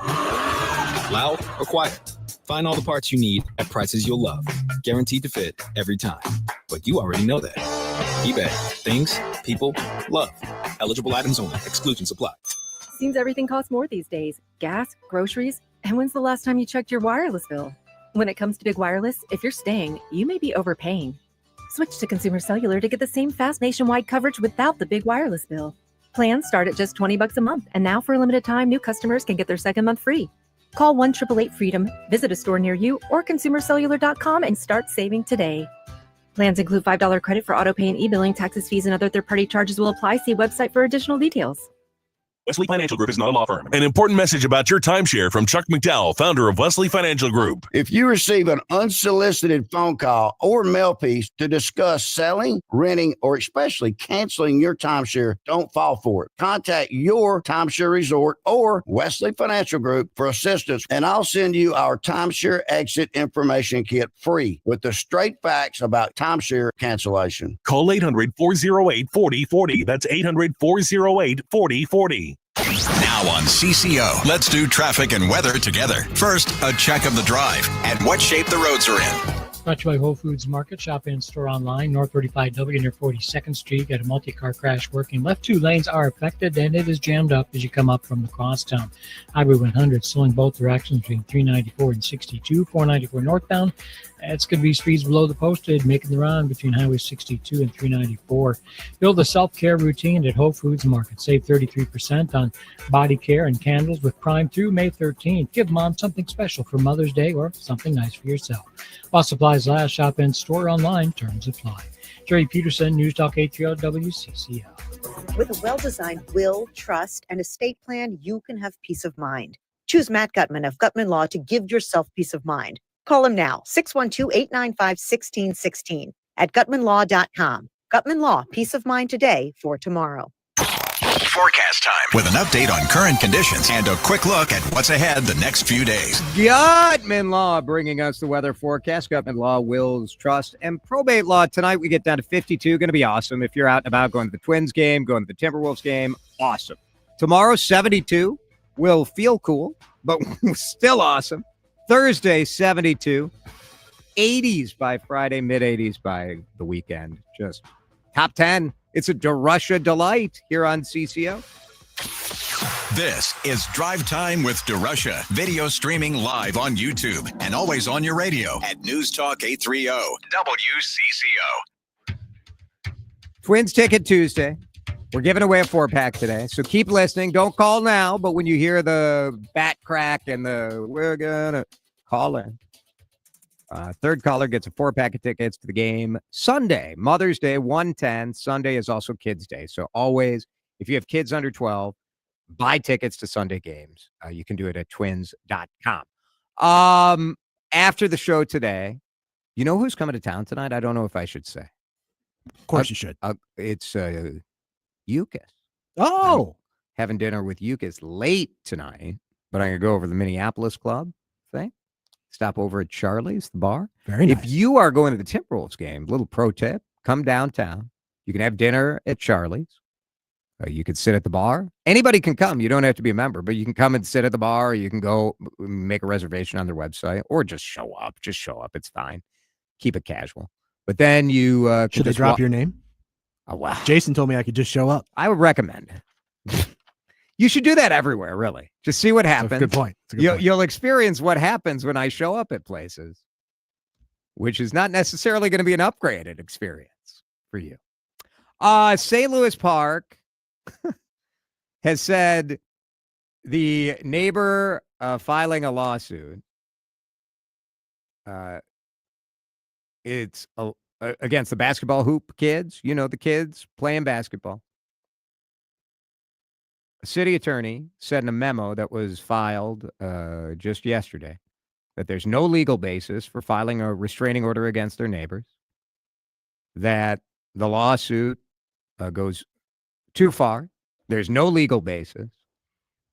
Loud or quiet, find all the parts you need at prices you'll love. Guaranteed to fit every time. But you already know that. eBay. Things, people, love. Eligible items only. Exclusions apply. Seems everything costs more these days. Gas, groceries, and when's the last time you checked your wireless bill? When it comes to big wireless, if you're staying, you may be overpaying. Switch to Consumer Cellular to get the same fast nationwide coverage without the big wireless bill. Plans start at just $20 a month, and now for a limited time, new customers can get their second month free. Call 1-888-FREEDOM, visit a store near you, or consumercellular.com and start saving today. Plans include $5 credit for auto pay and e-billing. Taxes, fees, and other third-party charges will apply. See website for additional details. Wesley Financial Group is not a law firm. An important message about your timeshare from Chuck McDowell, founder of Wesley Financial Group. If you receive an unsolicited phone call or mail piece to discuss selling, renting, or especially canceling your timeshare, don't fall for it. Contact your timeshare resort or Wesley Financial Group for assistance, and I'll send you our timeshare exit information kit free with the straight facts about timeshare cancellation. Call 800-408-4040. That's 800-408-4040. Now on CCO, let's do traffic and weather together. First, a check of the drive and what shape the roads are in. Brought to you by Whole Foods Market. Shop in store online, North 35W near 42nd Street. Got a multi-car crash working. Left 2 lanes are affected, and it is jammed up as you come up from the crosstown. Highway 100 slowing both directions between 394 and 62. 494 northbound. It's going to be speeds below the posted, making the run between Highway 62 and 394. Build a self-care routine at Whole Foods Market. Save 33% on body care and candles with Prime through May 13th. Give Mom something special for Mother's Day or something nice for yourself. While supplies last, shop in store online. Terms apply. Jerry Peterson, News Talk 830 WCCL. With a well-designed will, trust, and estate plan, you can have peace of mind. Choose Matt Gutman of Gutman Law to give yourself peace of mind. Call him now, 612-895-1616 at gutmanlaw.com. Gutman Law, peace of mind today for tomorrow. Forecast time with an update on current conditions and a quick look at what's ahead the next few days. Gutman Law bringing us the weather forecast. Gutman Law, wills, trust, and probate law. Tonight we get down to 52. Going to be awesome. If you're out and about going to the Twins game, going to the Timberwolves game, awesome. Tomorrow, 72. Will feel cool, but still awesome. Thursday, 72. 80s by Friday, mid-80s by the weekend. Just top 10. It's a DeRUSHA delight here on CCO. This is Drive Time with DeRUSHA. Video streaming live on YouTube and always on your radio at News Talk 830 WCCO. Twins Ticket Tuesday. We're giving away a 4-pack today, so keep listening. Don't call now, but when you hear the bat crack and we're gonna call in. Third caller gets a 4-pack of tickets to the game Sunday, Mother's Day, 110. Sunday is also Kids Day, so always, if you have kids under 12, buy tickets to Sunday games. You can do it at twins.com. After the show today, you know who's coming to town tonight? I don't know if I should say. Of course you should. It's Yukis. Oh, having dinner with Yukis late tonight, but I'm going to go over to the Minneapolis club thing. Stop over at Charlie's, the bar. Very nice. If you are going to the Timberwolves game, little pro tip, come downtown. You can have dinner at Charlie's. You can sit at the bar. Anybody can come. You don't have to be a member, but you can come and sit at the bar. Or you can go make a reservation on their website or just show up. Just show up. It's fine. Keep it casual. But then you should they drop your name? Oh, wow. Jason told me I could just show up. I would recommend it. You should do that everywhere, really. Just see what happens. Good point. Point. You'll experience what happens when I show up at places, which is not necessarily going to be an upgraded experience for you. St. Louis Park has said the neighbor filing a lawsuit. It's against the basketball hoop kids. You know, the kids playing basketball. A city attorney said in a memo that was filed just yesterday that there's no legal basis for filing a restraining order against their neighbors, that the lawsuit goes too far. There's no legal basis.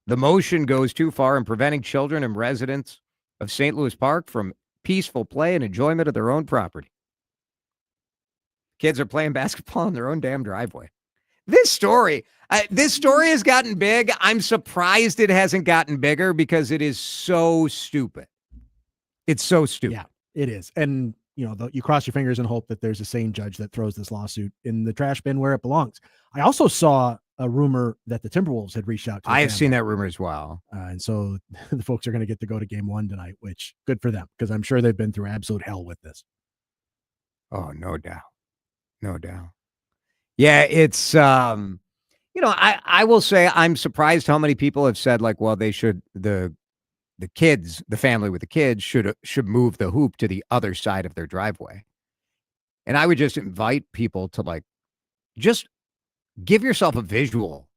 The motion goes too far in preventing children and residents of St. Louis Park from peaceful play and enjoyment of their own property. Kids are playing basketball in their own damn driveway. This story has gotten big. I'm surprised it hasn't gotten bigger because it is so stupid. It's so stupid. Yeah, it is. And, you know, you cross your fingers and hope that there's a sane judge that throws this lawsuit in the trash bin where it belongs. I also saw a rumor that the Timberwolves had reached out to I have seen that rumor as well. And so the folks are going to get to go to game 1 tonight, which good for them because I'm sure they've been through absolute hell with this. Oh, no doubt. No doubt. Yeah, it's, you know, I will say I'm surprised how many people have said like, well, they should, the kids, the family with the kids should move the hoop to the other side of their driveway. And I would just invite people to like, just give yourself a visual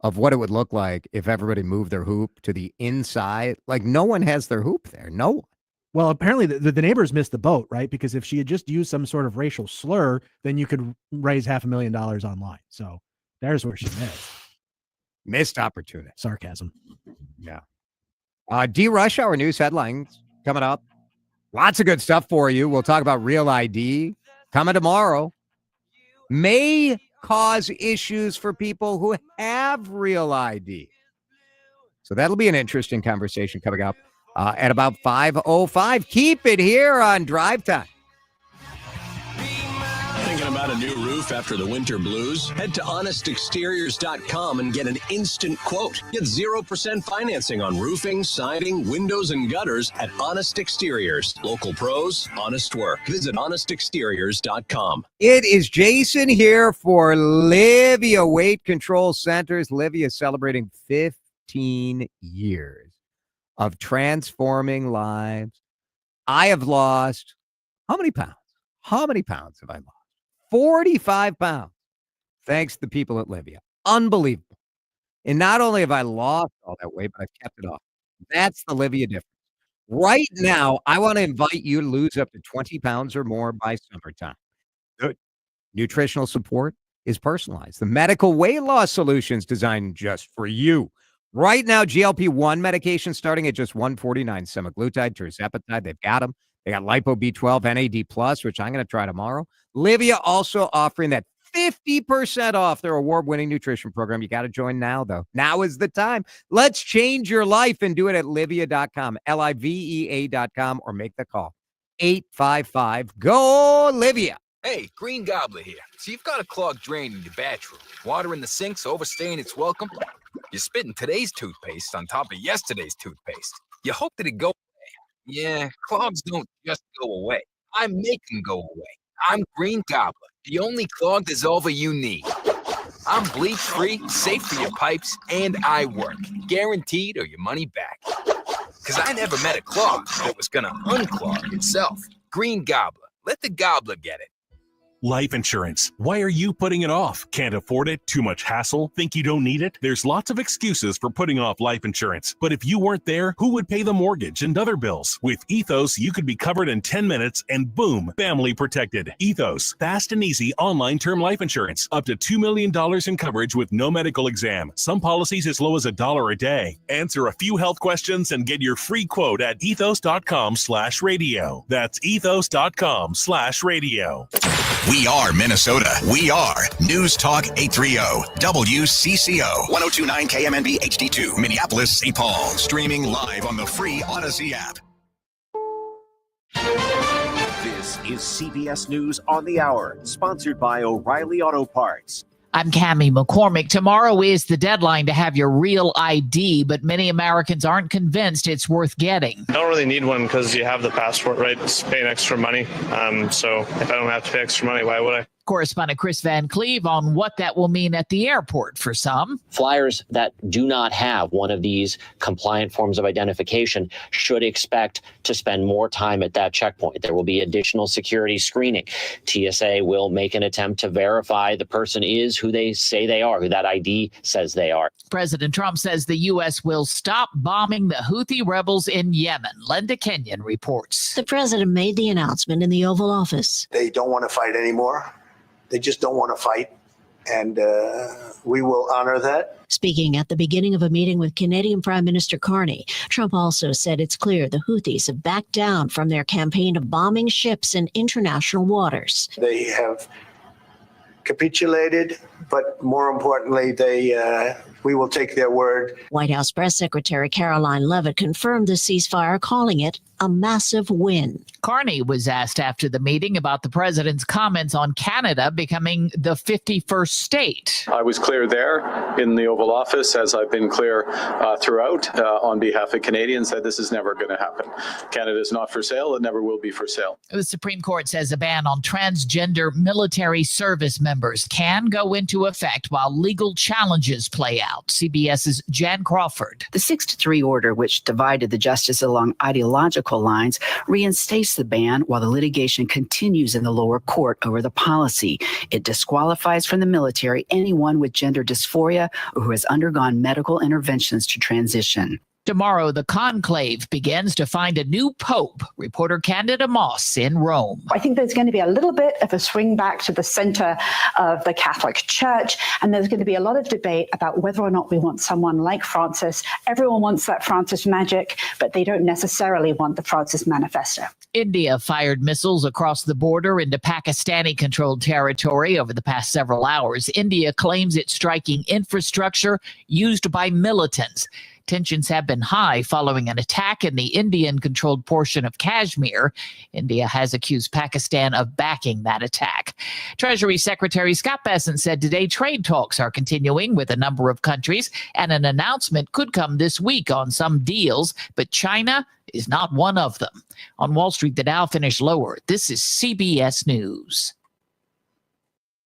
of what it would look like if everybody moved their hoop to the inside. Like no one has their hoop there. No one. Well, apparently the neighbors missed the boat, right? Because if she had just used some sort of racial slur, then you could raise $500,000 online. So there's where she missed. Missed opportunity. Sarcasm. Yeah. DeRUSHA, our news headlines coming up. Lots of good stuff for you. We'll talk about Real ID coming tomorrow. May cause issues for people who have Real ID. So that'll be an interesting conversation coming up. At about 5:05. Keep it here on Drive Time. about a new roof after the winter blues? Head to honestexteriors.com and get an instant quote. Get 0% financing on roofing, siding, windows, and gutters at Honest Exteriors. Local pros, honest work. Visit honestexteriors.com. It is Jason here for Livia Weight Control Centers. Livia is celebrating 15 years of transforming lives. I have lost how many pounds? How many pounds have I lost? 45 pounds. Thanks to the people at Livia. Unbelievable. And not only have I lost all that weight, but I've kept it off. That's the Livia difference. Right now, I want to invite you to lose up to 20 pounds or more by summertime. The nutritional support is personalized. The medical weight loss solutions designed just for you. Right now, GLP-1 medication starting at just $149. Semaglutide, tirzepatide, they've got them. They got Lipo B12, NAD+, which I'm going to try tomorrow. Livia also offering that 50% off their award-winning nutrition program. You got to join now, though. Now is the time. Let's change your life and do it at Livia.com, Livea.com, or make the call. 855-GO-LIVIA. Hey, Green Gobbler here. So you've got a clogged drain in your bathroom. Water in the sink's overstaying its welcome. You're spitting today's toothpaste on top of yesterday's toothpaste. You hope that it go away. Yeah, clogs don't just go away. I make them go away. I'm Green Gobbler, the only clog dissolver you need. I'm bleach-free, safe for your pipes, and I work. Guaranteed or your money back. Because I never met a clog that was going to unclog itself. Green Gobbler. Let the gobbler get it. Life insurance. Why are you putting it off? Can't afford it? Too much hassle? Think you don't need it? There's lots of excuses for putting off life insurance. But if you weren't there, who would pay the mortgage and other bills? With Ethos, you could be covered in 10 minutes and boom, family protected. Ethos, fast and easy online term life insurance. Up to $2 million in coverage with no medical exam. Some policies as low as $1 a day. Answer a few health questions and get your free quote at ethos.com/radio. That's ethos.com/radio. We are Minnesota. We are News Talk 830 WCCO 1029 KMNB HD2 Minneapolis, St. Paul. Streaming live on the free Odyssey app. This is CBS News on the Hour, sponsored by O'Reilly Auto Parts. I'm Cammie McCormick. Tomorrow is the deadline to have your real ID, but many Americans aren't convinced it's worth getting. I don't really need one because you have the passport, right? It's paying extra money. So if I don't have to pay extra money, why would I? Correspondent Chris Van Cleve on what that will mean at the airport for some. Flyers that do not have one of these compliant forms of identification should expect to spend more time at that checkpoint. There will be additional security screening. TSA will make an attempt to verify the person is who they say they are, who that ID says they are. President Trump says the U.S. will stop bombing the Houthi rebels in Yemen. Linda Kenyon reports. The president made the announcement in the Oval Office. They don't want to fight anymore. They just don't want to fight, and we will honor that. Speaking at the beginning of a meeting with Canadian Prime Minister Carney, Trump also said it's clear the Houthis have backed down from their campaign of bombing ships in international waters. They have capitulated, but more importantly, we will take their word. White House Press Secretary Caroline Leavitt confirmed the ceasefire, calling it a massive win. Carney was asked after the meeting about the president's comments on Canada becoming the 51st state. I was clear there in the Oval Office, as I've been clear throughout on behalf of Canadians, that this is never going to happen. Canada is not for sale. It never will be for sale. The Supreme Court says a ban on transgender military service members can go into effect while legal challenges play out. CBS's Jan Crawford. The 6-3 order, which divided the justice along ideological lines, reinstates the ban while the litigation continues in the lower court over the policy. It disqualifies from the military anyone with gender dysphoria or who has undergone medical interventions to transition. Tomorrow, the conclave begins to find a new pope. Reporter Candida Moss in Rome. I think there's going to be a little bit of a swing back to the center of the Catholic Church, and there's going to be a lot of debate about whether or not we want someone like Francis. Everyone wants that Francis magic, but they don't necessarily want the Francis Manifesto. India fired missiles across the border into Pakistani-controlled territory over the past several hours. India claims it's striking infrastructure used by militants. Tensions have been high following an attack in the Indian-controlled portion of Kashmir. India has accused Pakistan of backing that attack. Treasury Secretary Scott Bessent said today trade talks are continuing with a number of countries, and an announcement could come this week on some deals, but China is not one of them. On Wall Street, the Dow finished lower. This is CBS News.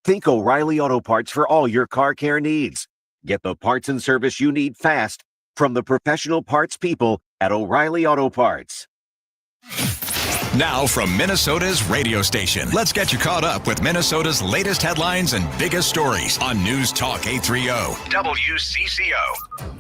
Think O'Reilly Auto Parts for all your car care needs. Get the parts and service you need fast from the professional parts people at O'Reilly Auto Parts. Now from Minnesota's radio station, let's get you caught up with Minnesota's latest headlines and biggest stories on News Talk 830 WCCO.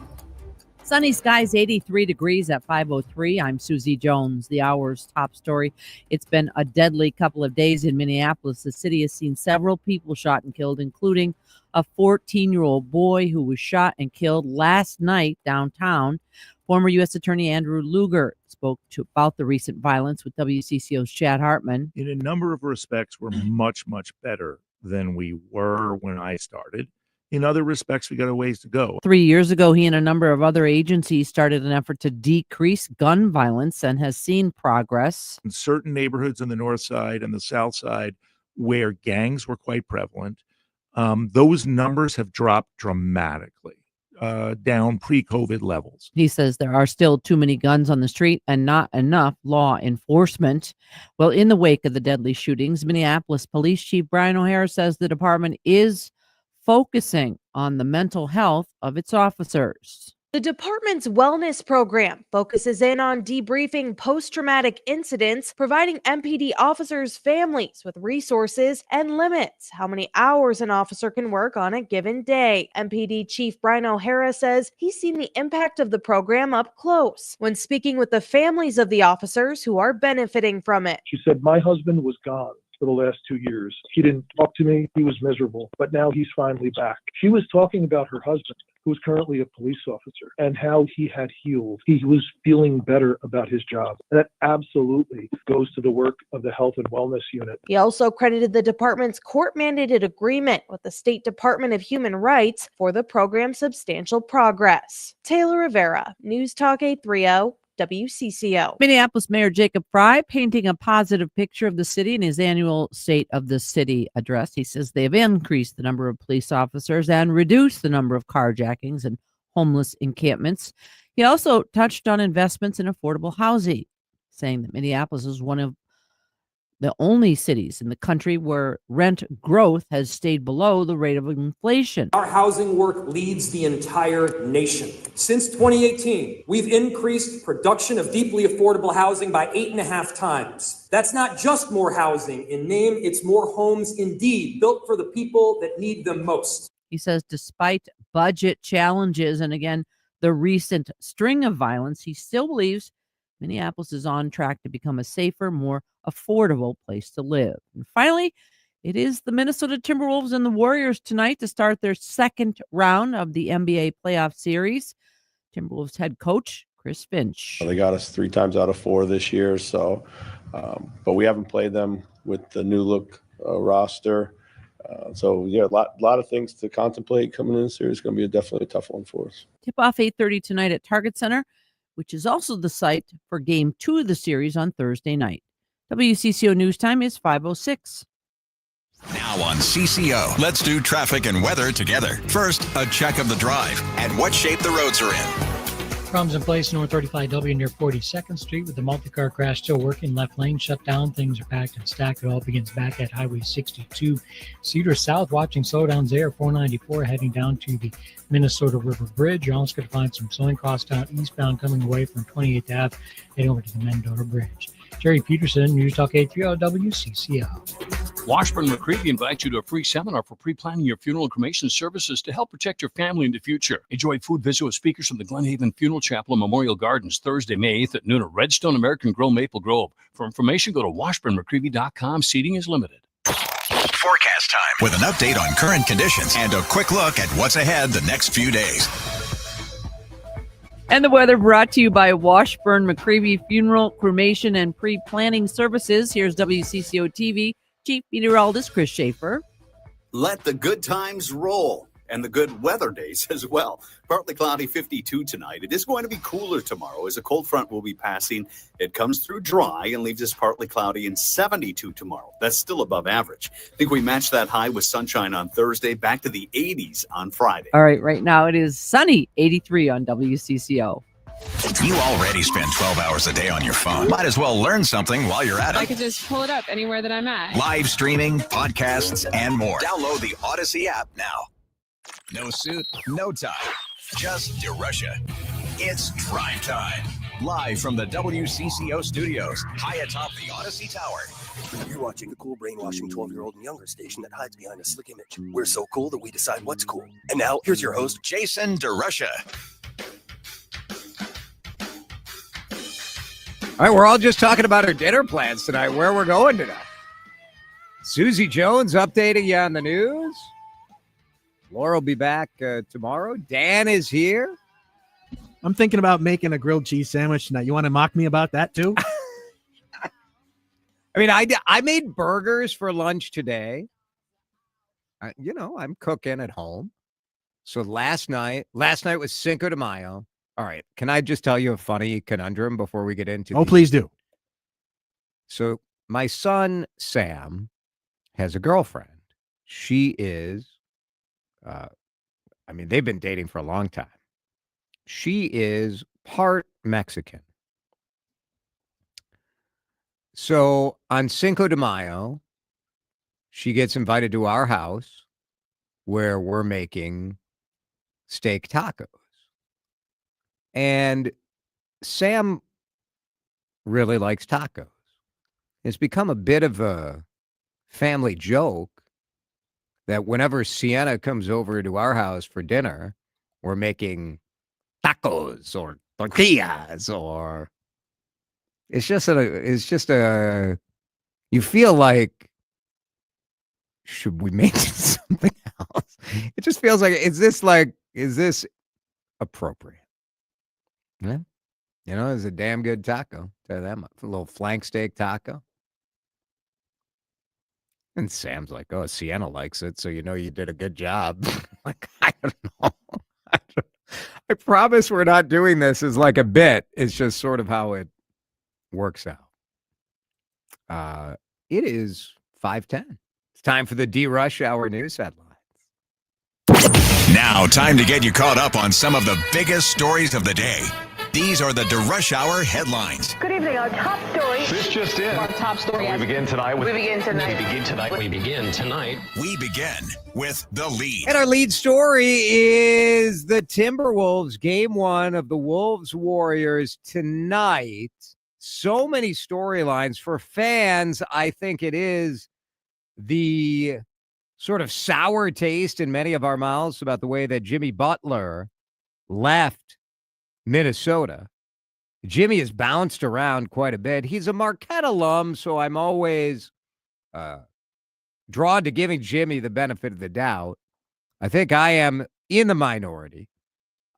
Sunny skies, 83 degrees at 5:03. I'm Susie Jones. The hour's top story. It's been a deadly couple of days in Minneapolis. The city has seen several people shot and killed, including a 14-year-old boy who was shot and killed last night downtown. Former U.S. Attorney Andrew Lugar spoke about the recent violence with WCCO's Chad Hartman. In a number of respects, we're much, much better than we were when I started. In other respects, we got a ways to go. 3 years ago, he and a number of other agencies started an effort to decrease gun violence and has seen progress. In certain neighborhoods on the north side and the south side where gangs were quite prevalent, those numbers have dropped dramatically, down pre-COVID levels. He says there are still too many guns on the street and not enough law enforcement. Well, in the wake of the deadly shootings, Minneapolis Police Chief Brian O'Hara says the department is focusing on the mental health of its officers. The department's wellness program focuses in on debriefing post-traumatic incidents, providing MPD officers' families with resources, and limits how many hours an officer can work on a given day. MPD Chief Brian O'Hara says he's seen the impact of the program up close when speaking with the families of the officers who are benefiting from it. She said, my husband was gone for the last 2 years. He didn't talk to me. He was miserable, but now he's finally back. She was talking about her husband, who is currently a police officer, and how he had healed. He was feeling better about his job. And that absolutely goes to the work of the Health and Wellness Unit. He also credited the department's court-mandated agreement with the State Department of Human Rights for the program's substantial progress. Taylor Rivera, News Talk 830. WCCO. Minneapolis Mayor Jacob Fry painting a positive picture of the city in his annual State of the City address. He says they have increased the number of police officers and reduced the number of carjackings and homeless encampments. He also touched on investments in affordable housing, saying that Minneapolis is one of the only cities in the country where rent growth has stayed below the rate of inflation. Our housing work leads the entire nation. Since 2018, we've increased production of deeply affordable housing by 8.5 times. That's not just more housing. In name, it's more homes indeed, built for the people that need them most. He says despite budget challenges and again, the recent string of violence, he still believes Minneapolis is on track to become a safer, more affordable place to live. And finally, it is the Minnesota Timberwolves and the Warriors tonight to start their second round of the NBA playoff series. Timberwolves head coach Chris Finch. They got us 3 times out of 4 this year, so but we haven't played them with the new look roster. So yeah, a lot of things to contemplate coming in the series. It's going to be definitely a tough one for us. Tip off 8:30 tonight at Target Center, which is also the site for Game 2 of the series on Thursday night. WCCO News Time is 5:06. Now on CCO, let's do traffic and weather together. First, a check of the drive and what shape the roads are in. Problems in place north 35W near 42nd Street with the multi-car crash still working. Left lane shut down. Things are packed and stacked. It all begins back at Highway 62. Cedar South watching slowdowns there. 494 heading down to the Minnesota River Bridge. You're also going to find some slowing costs down eastbound coming away from 28th Ave heading over to the Mendota Bridge. Jerry Peterson, News Talk 830 WCCO. Washburn McCreevy invites you to a free seminar for pre-planning your funeral and cremation services to help protect your family in the future. Enjoy food visit with speakers from the Glenhaven Funeral Chapel and Memorial Gardens Thursday, May 8th at noon at Redstone American Grill, Maple Grove. For information, go to washburnmccreevy.com. Seating is limited. Forecast time with an update on current conditions and a quick look at what's ahead the next few days. And the weather brought to you by Washburn McCreevy Funeral, Cremation, and Pre-Planning Services. Here's WCCO TV Chief Meteorologist Chris Schaefer. Let the good times roll and the good weather days as well. Partly cloudy, 52 tonight. It is going to be cooler tomorrow as a cold front will be passing. It comes through dry and leaves us partly cloudy and 72 tomorrow. That's still above average. I think we matched that high with sunshine on Thursday, back to the 80s on Friday. All right, right now it is sunny, 83 on WCCO. You already spend 12 hours a day on your phone. Might as well learn something while you're at I it. could just pull it up anywhere that I'm at. Live streaming, podcasts, and more. Download the Odyssey app now. No suit, no tie. Just DeRUSHA. It's drive time. Live from the WCCO studios, high atop the Odyssey Tower. You're watching the cool brainwashing 12-year-old and younger station that hides behind a slick image. We're so cool that we decide what's cool. And now, here's your host, Jason DeRUSHA. All right, we're all just talking about our dinner plans tonight, where we're going tonight. Susie Jones updating you on the news. Laura will be back tomorrow. Dan is here. I'm thinking about making a grilled cheese sandwich tonight. You want to mock me about that too? I mean, I made burgers for lunch today. I'm cooking at home. So last night was Cinco de Mayo. All right. Can I just tell you a funny conundrum before we get into Oh, please do. So my son, Sam, has a girlfriend. She is, they've been dating for a long time. She is part Mexican. So on Cinco de Mayo, she gets invited to our house where we're making steak tacos. And Sam really likes tacos. It's become a bit of a family joke that whenever Sienna comes over to our house for dinner, we're making tacos or tortillas, or it's just a you feel like, should we make something else? It just feels like, is this appropriate? Yeah. It's a damn good taco. Tell you that much. A little flank steak taco. And Sam's like, oh, Sienna likes it, so you did a good job. Like, I don't know. I promise we're not doing this as like a bit. It's just sort of how it works out. It is 5:10. It's time for the DeRUSH Hour news headline. Now, time to get you caught up on some of the biggest stories of the day. These are the DeRUSH Hour headlines. Good evening. Our top story. This just in. Our top story. We begin tonight. We begin tonight. We begin tonight. We begin with the lead. And our lead story is the Timberwolves, game one of the Wolves Warriors tonight. So many storylines for fans. I think it is the sort of sour taste in many of our mouths about the way that Jimmy Butler left Minnesota. Jimmy has bounced around quite a bit. He's a Marquette alum, so I'm always drawn to giving Jimmy the benefit of the doubt. I think I am in the minority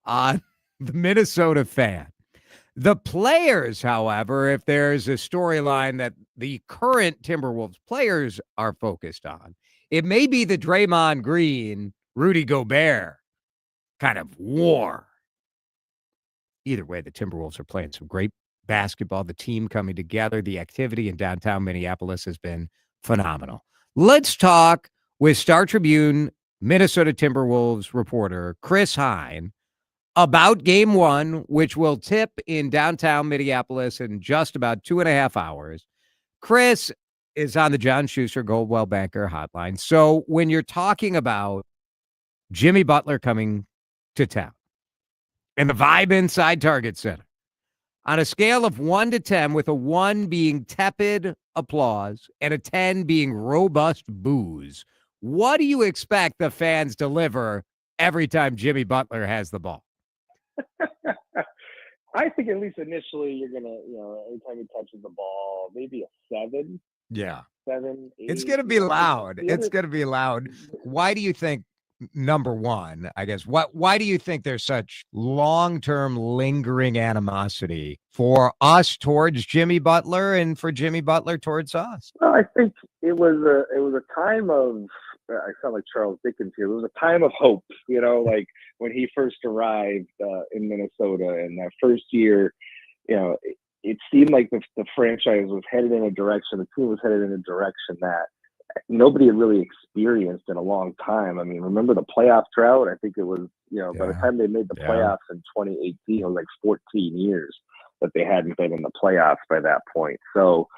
on the Minnesota fan. The players, however, if there's a storyline that the current Timberwolves players are focused on, it may be the Draymond Green, Rudy Gobert kind of war. Either way, the Timberwolves are playing some great basketball. The team coming together, the activity in downtown Minneapolis has been phenomenal. Let's talk with Star Tribune Minnesota Timberwolves reporter Chris Hine about game one, which will tip in downtown Minneapolis in just about 2.5 hours. Chris is on the John Schuster Goldwell Banker hotline. So when you're talking about Jimmy Butler coming to town, and the vibe inside Target Center, on a scale of 1 to 10, with a 1 being tepid applause and a 10 being robust boos, what do you expect the fans deliver every time Jimmy Butler has the ball? I think at least initially you're going to, every time he touches the ball, maybe a 7. Yeah. 7, 8. It's going to be loud. It's going to be loud. Why do you think, number one, I guess, why do you think there's such long-term lingering animosity for us towards Jimmy Butler and for Jimmy Butler towards us? Well, I think it was a time of I sound like Charles Dickens here. There was a time of hope, like when he first arrived in Minnesota, and that first year, it seemed like the franchise was headed in a direction, the team was headed in a direction that nobody had really experienced in a long time. I mean, remember the playoff drought? I think it was, by the time they made the playoffs in 2018, it was like 14 years that they hadn't been in the playoffs by that point. So,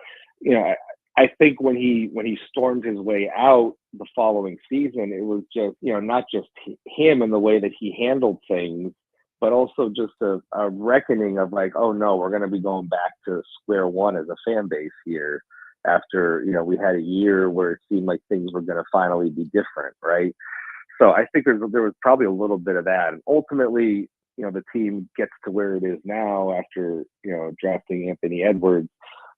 I think when he stormed his way out the following season, it was just, not just him and the way that he handled things, but also just a reckoning of like, oh no, we're going to be going back to square one as a fan base here after, we had a year where it seemed like things were going to finally be different, right? So I think there was probably a little bit of that. And ultimately, the team gets to where it is now after, drafting Anthony Edwards.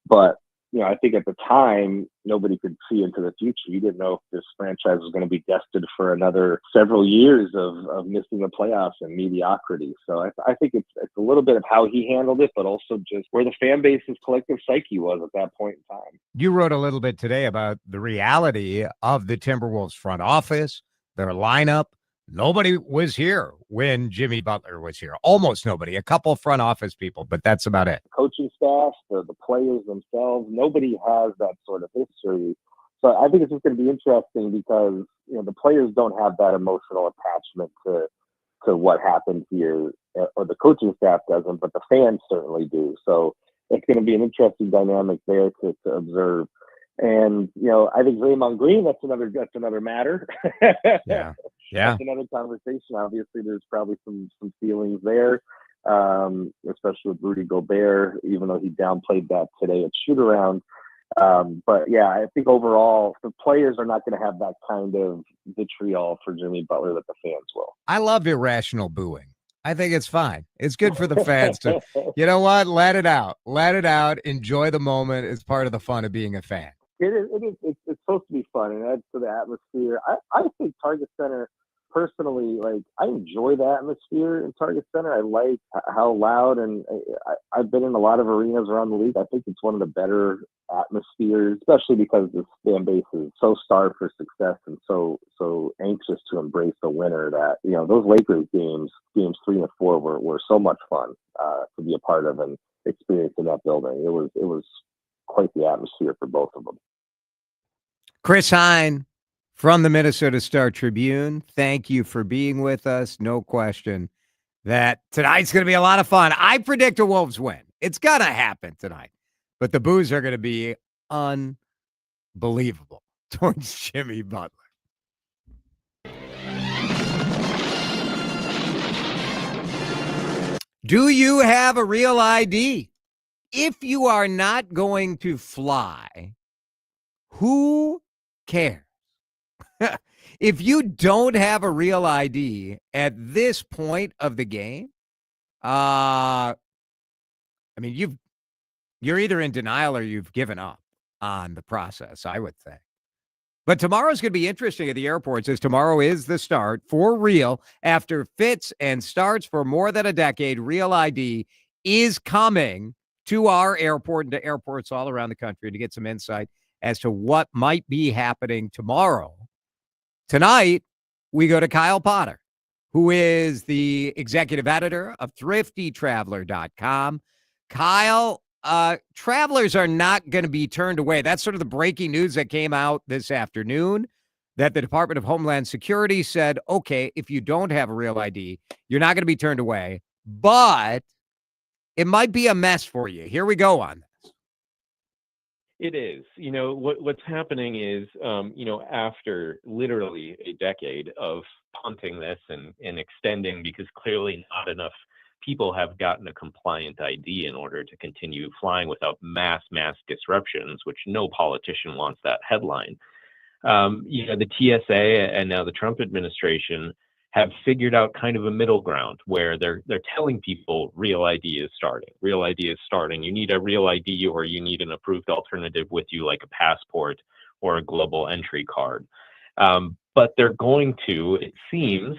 But, I think at the time, nobody could see into the future. You didn't know if this franchise was going to be destined for another several years of missing the playoffs and mediocrity. So I think it's a little bit of how he handled it, but also just where the fan base's collective psyche was at that point in time. You wrote a little bit today about the reality of the Timberwolves front office, their lineup. Nobody was here when Jimmy Butler was here. Almost nobody. A couple front office people, but that's about it. Coaching staff, the players themselves, nobody has that sort of history. So I think it's just going to be interesting because, the players don't have that emotional attachment to what happened here, or the coaching staff doesn't, but the fans certainly do. So it's going to be an interesting dynamic there to observe. And, I think Draymond Green, that's another matter. Yeah. That's another conversation. Obviously, there's probably some feelings there, especially with Rudy Gobert, even though he downplayed that today at shoot-around. But, yeah, I think overall, the players are not going to have that kind of vitriol for Jimmy Butler that the fans will. I love irrational booing. I think it's fine. It's good for the fans to, you know what, let it out. Let it out. Enjoy the moment. It's part of the fun of being a fan. It's supposed to be fun, and adds to the atmosphere. I think Target Center, personally, like, I enjoy the atmosphere in Target Center. I like how loud, and I've been in a lot of arenas around the league. I think it's one of the better atmospheres, especially because this fan base is so starved for success and so anxious to embrace the winner that, those Lakers games 3 and 4 were so much fun to be a part of and experience in that building. It was quite the atmosphere for both of them. Chris Hine from the Minnesota Star-Tribune, thank you for being with us. No question that tonight's going to be a lot of fun. I predict a Wolves win. It's going to happen tonight. But the boos are going to be unbelievable towards Jimmy Butler. Do you have a real ID? If you are not going to fly, who cares? If you don't have a real ID at this point of the game, I mean, you're either in denial or you've given up on the process, I would think. But tomorrow's going to be interesting at the airports, as tomorrow is the start for real. After fits and starts for more than a decade, Real ID is coming to our airport and to airports all around the country to get some insight as to what might be happening tomorrow. Tonight, we go to Kyle Potter, who is the executive editor of thriftytraveler.com. Kyle, travelers are not going to be turned away. That's sort of the breaking news that came out this afternoon, that the Department of Homeland Security said, okay, if you don't have a real ID, you're not going to be turned away, but it might be a mess for you. Here we go on this. It is. What's happening is, after literally a decade of punting this and extending, because clearly not enough people have gotten a compliant ID in order to continue flying without mass disruptions, which no politician wants that headline. The TSA and now the Trump administration have figured out kind of a middle ground where they're telling people Real ID is starting. Real ID is starting. You need a Real ID or you need an approved alternative with you, like a passport or a global entry card. But they're going to, it seems,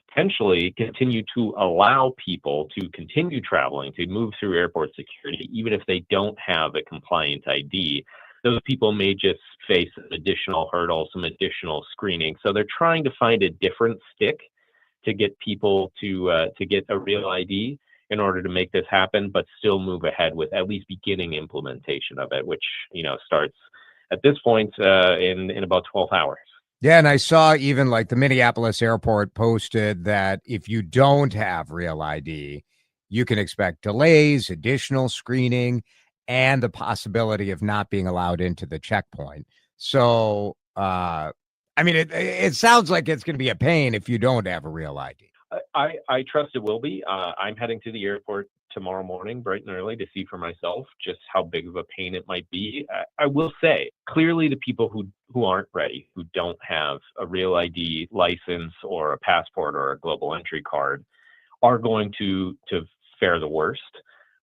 potentially continue to allow people to continue traveling, to move through airport security, even if they don't have a compliant ID. those people may just face an additional hurdle, some additional screening. So they're trying to find a different stick to get people to get a real ID in order to make this happen, but still move ahead with at least beginning implementation of it, which, starts at this point in about 12 hours. Yeah, and I saw even like the Minneapolis airport posted that if you don't have real ID, you can expect delays, additional screening, and the possibility of not being allowed into the checkpoint. So, it sounds like it's going to be a pain if you don't have a real ID. I trust it will be. I'm heading to the airport tomorrow morning, bright and early, to see for myself just how big of a pain it might be. I will say, clearly the people who aren't ready, who don't have a real ID license or a passport or a global entry card, are going to fare the worst.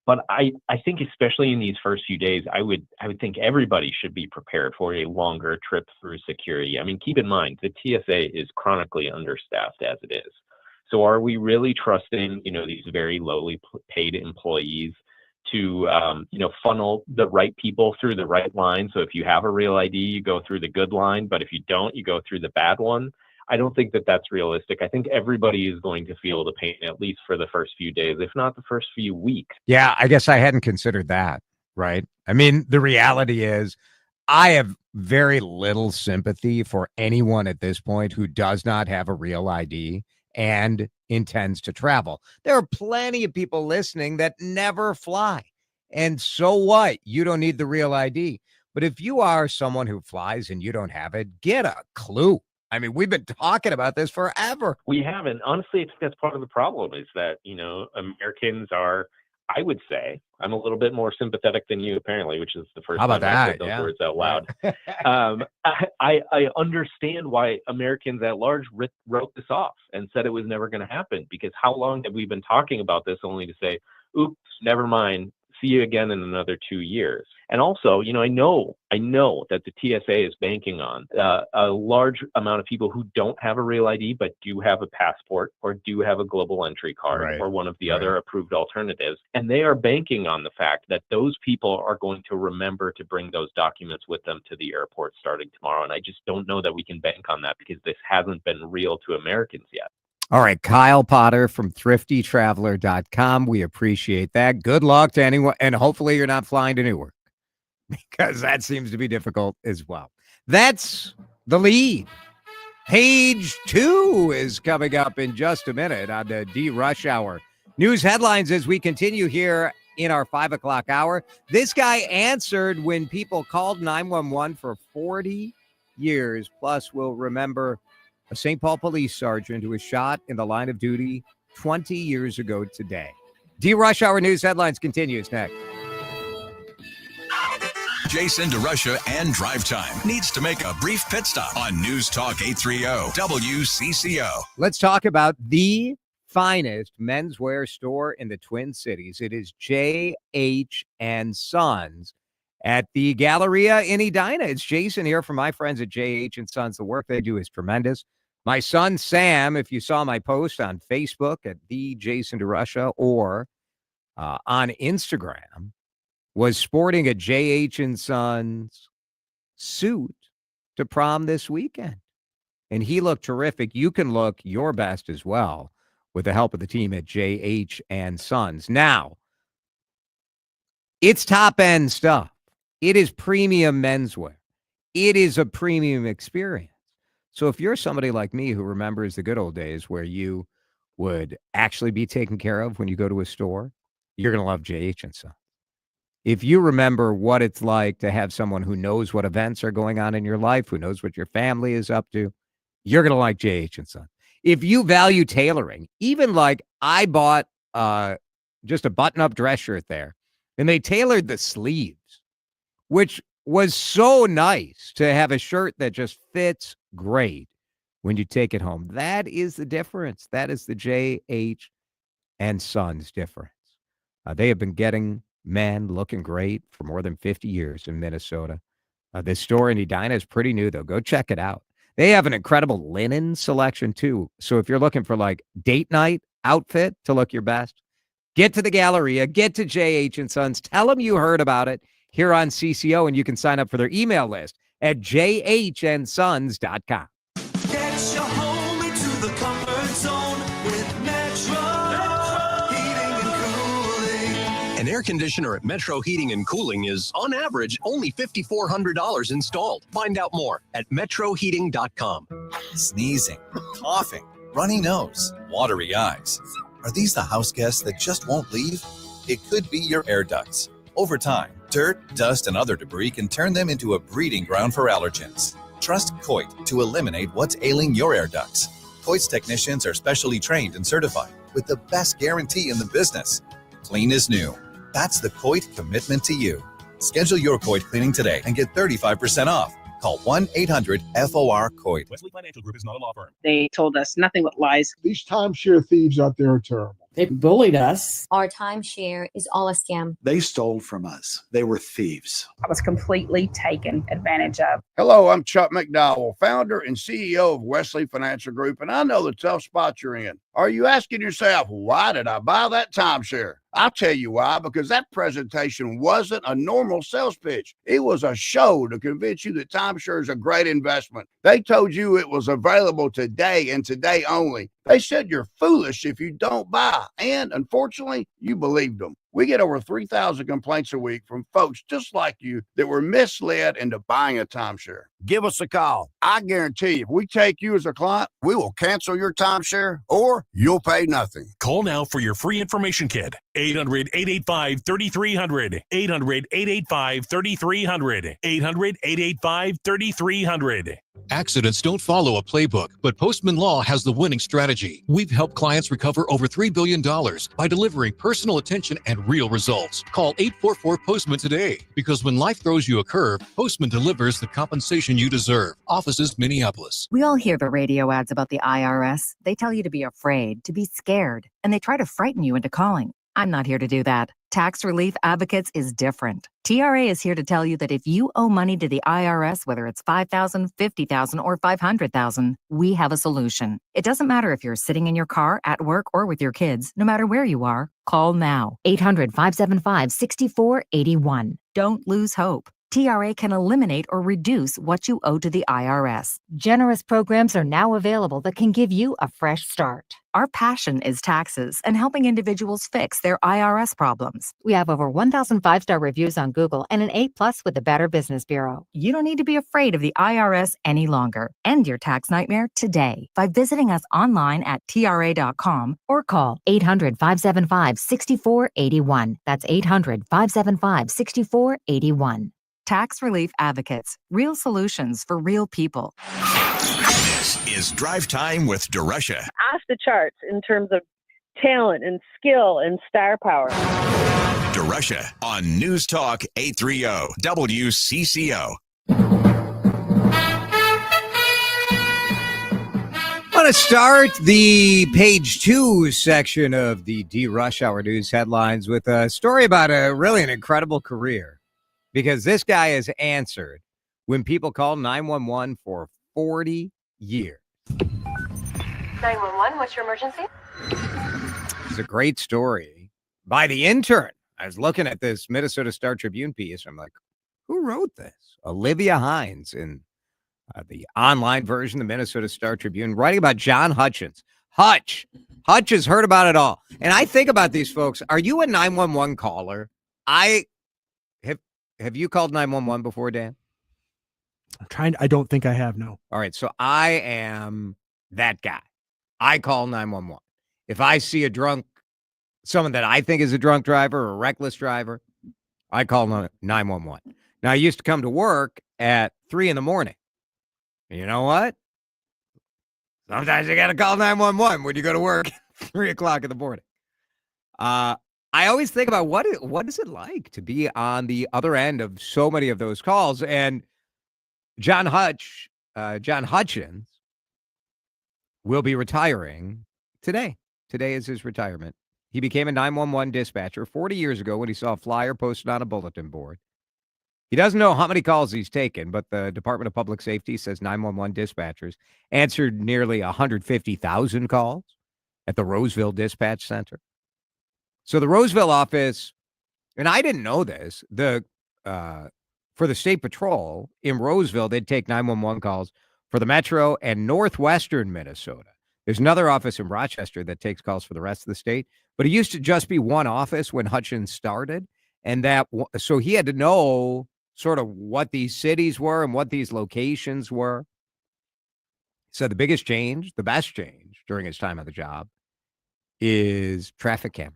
But I think especially in these first few days, I would think everybody should be prepared for a longer trip through security. I mean, keep in mind, the TSA is chronically understaffed as it is. So are we really trusting, these very lowly paid employees to, funnel the right people through the right line? So if you have a real ID, you go through the good line, but if you don't, you go through the bad one. I don't think that that's realistic. I think everybody is going to feel the pain, at least for the first few days, if not the first few weeks. Yeah, I guess I hadn't considered that, right? I mean, the reality is I have very little sympathy for anyone at this point who does not have a real ID and intends to travel. There are plenty of people listening that never fly. And so what? You don't need the real ID. But if you are someone who flies and you don't have it, get a clue. I mean, we've been talking about this forever. We haven't. Honestly, I think that's part of the problem is that, Americans are, I would say, I'm a little bit more sympathetic than you, apparently, which is the first time I said those words out loud. I understand why Americans at large wrote this off and said it was never going to happen, because how long have we been talking about this only to say, oops, never mind, see you again in another 2 years? And also, I know that the TSA is banking on a large amount of people who don't have a real ID, but do have a passport or do have a global entry card or one of the other approved alternatives. And they are banking on the fact that those people are going to remember to bring those documents with them to the airport starting tomorrow. And I just don't know that we can bank on that because this hasn't been real to Americans yet. All right, Kyle Potter from thriftytraveler.com. We appreciate that. Good luck to anyone. And hopefully you're not flying to Newark, because that seems to be difficult as well. That's the lead. Page 2 is coming up in just a minute on the DRUSH Hour. News headlines as we continue here in our 5 o'clock hour. This guy answered when people called 911 for 40 years. Plus, we'll remember a St. Paul police sergeant who was shot in the line of duty 20 years ago today. DRUSH Hour News headlines continues next. Jason DeRUSHA and Drive Time needs to make a brief pit stop on News Talk 830 WCCO. Let's talk about the finest menswear store in the Twin Cities. It is J.H. and Sons at the Galleria in Edina. It's Jason here from my friends at J.H. and Sons. The work they do is tremendous. My son, Sam, if you saw my post on Facebook at the Jason DeRUSHA or on Instagram, was sporting a J.H. and Sons suit to prom this weekend. And he looked terrific. You can look your best as well with the help of the team at J.H. and Sons. Now, it's top-end stuff. It is premium menswear. It is a premium experience. So if you're somebody like me who remembers the good old days where you would actually be taken care of when you go to a store, you're going to love J.H. and Sons. If you remember what it's like to have someone who knows what events are going on in your life, who knows what your family is up to, you're going to like J.H. and Sons. If you value tailoring, even like I bought just a button-up dress shirt there, and they tailored the sleeves, which was so nice to have a shirt that just fits great when you take it home. That is the difference. That is the J.H. and Sons difference. They have been getting men looking great for more than 50 years in Minnesota. This store in Edina is pretty new, though. Go check it out. They have an incredible linen selection, too. So if you're looking for like date night outfit to look your best, get to the Galleria, get to J.H. and Sons. Tell them you heard about it here on CCO, and you can sign up for their email list at jhnSons.com. Get your home into the comfort zone with Metro Heating and Cooling. An air conditioner at Metro Heating and Cooling is, on average, only $5,400 installed. Find out more at metroheating.com. Sneezing, coughing, runny nose, watery eyes. Are these the house guests that just won't leave? It could be your air ducts. Over time, dirt, dust, and other debris can turn them into a breeding ground for allergens. Trust Coit to eliminate what's ailing your air ducts. Coit's technicians are specially trained and certified with the best guarantee in the business. Clean is new. That's the Coit commitment to you. Schedule your Coit cleaning today and get 35% off. Call 1-800-FOR-COIT. Wesley Financial Group is not a law firm. They told us nothing but lies. These timeshare thieves out there are terrible. They bullied us. Our timeshare is all a scam. They stole from us. They were thieves. I was completely taken advantage of. Hello, I'm Chuck McDowell, founder and CEO of Wesley Financial Group, and I know the tough spot you're in. Are you asking yourself, why did I buy that timeshare? I'll tell you why, because that presentation wasn't a normal sales pitch. It was a show to convince you that timeshare is a great investment. They told you it was available today and today only. They said you're foolish if you don't buy, and unfortunately, you believed them. We get over 3,000 complaints a week from folks just like you that were misled into buying a timeshare. Give us a call. I guarantee if we take you as a client, we will cancel your timeshare or you'll pay nothing. Call now for your free information kit. 800-885-3300. 800-885-3300. 800-885-3300. Accidents don't follow a playbook, but Postman Law has the winning strategy. We've helped clients recover over $3 billion by delivering personal attention and real results. Call 844-POSTMAN today, because when life throws you a curve, Postman delivers the compensation you deserve. Offices, Minneapolis. We all hear the radio ads about the IRS. They tell you to be afraid, to be scared, and they try to frighten you into calling. I'm not here to do that. Tax Relief Advocates is different. TRA is here to tell you that if you owe money to the IRS, whether it's $5,000, $50,000, or $500,000, we have a solution. It doesn't matter if you're sitting in your car, at work, or with your kids. No matter where you are, call now. 800-575-6481. Don't lose hope. TRA can eliminate or reduce what you owe to the IRS. Generous programs are now available that can give you a fresh start. Our passion is taxes and helping individuals fix their IRS problems. We have over 1,000 5-star reviews on Google and an A+ with the Better Business Bureau. You don't need to be afraid of the IRS any longer. End your tax nightmare today by visiting us online at TRA.com or call 800-575-6481. That's 800-575-6481. Tax Relief Advocates. Real solutions for real people. This is Drive Time with DeRUSHA. Off the charts in terms of talent and skill and star power. DeRUSHA on News Talk 830 WCCO. I want to start the page 2 section of the DeRush Hour News headlines with a story about an incredible career. Because this guy has answered when people call 911 for 40 years. 911, what's your emergency? It's a great story by the intern. I was looking at this Minnesota Star Tribune piece. I'm like, who wrote this? Olivia Hines in the online version, the Minnesota Star Tribune, writing about John Hutchins. Hutch has heard about it all. And I think about these folks. Are you a 911 caller? Have you called 911 before, Dan? I don't think I have, no. All right, so I am that guy. I call 911. If I see someone that I think is a drunk driver or a reckless driver, I call 911. Now, I used to come to work at 3 a.m. And you know what? Sometimes you got to call 911 when you go to work at 3 o'clock in the morning. I always think about what is it like to be on the other end of so many of those calls. And John Hutchins will be retiring today. Today is his retirement. He became a 911 dispatcher 40 years ago when he saw a flyer posted on a bulletin board. He doesn't know how many calls he's taken, but the Department of Public Safety says 911 dispatchers answered nearly 150,000 calls at the Roseville Dispatch Center. So the Roseville office, and I didn't know this, the for the state patrol in Roseville, they'd take 911 calls for the Metro and Northwestern Minnesota. There's another office in Rochester that takes calls for the rest of the state, but it used to just be one office when Hutchins started. And so he had to know sort of what these cities were and what these locations were. So the biggest change, the best change during his time on the job is traffic cameras.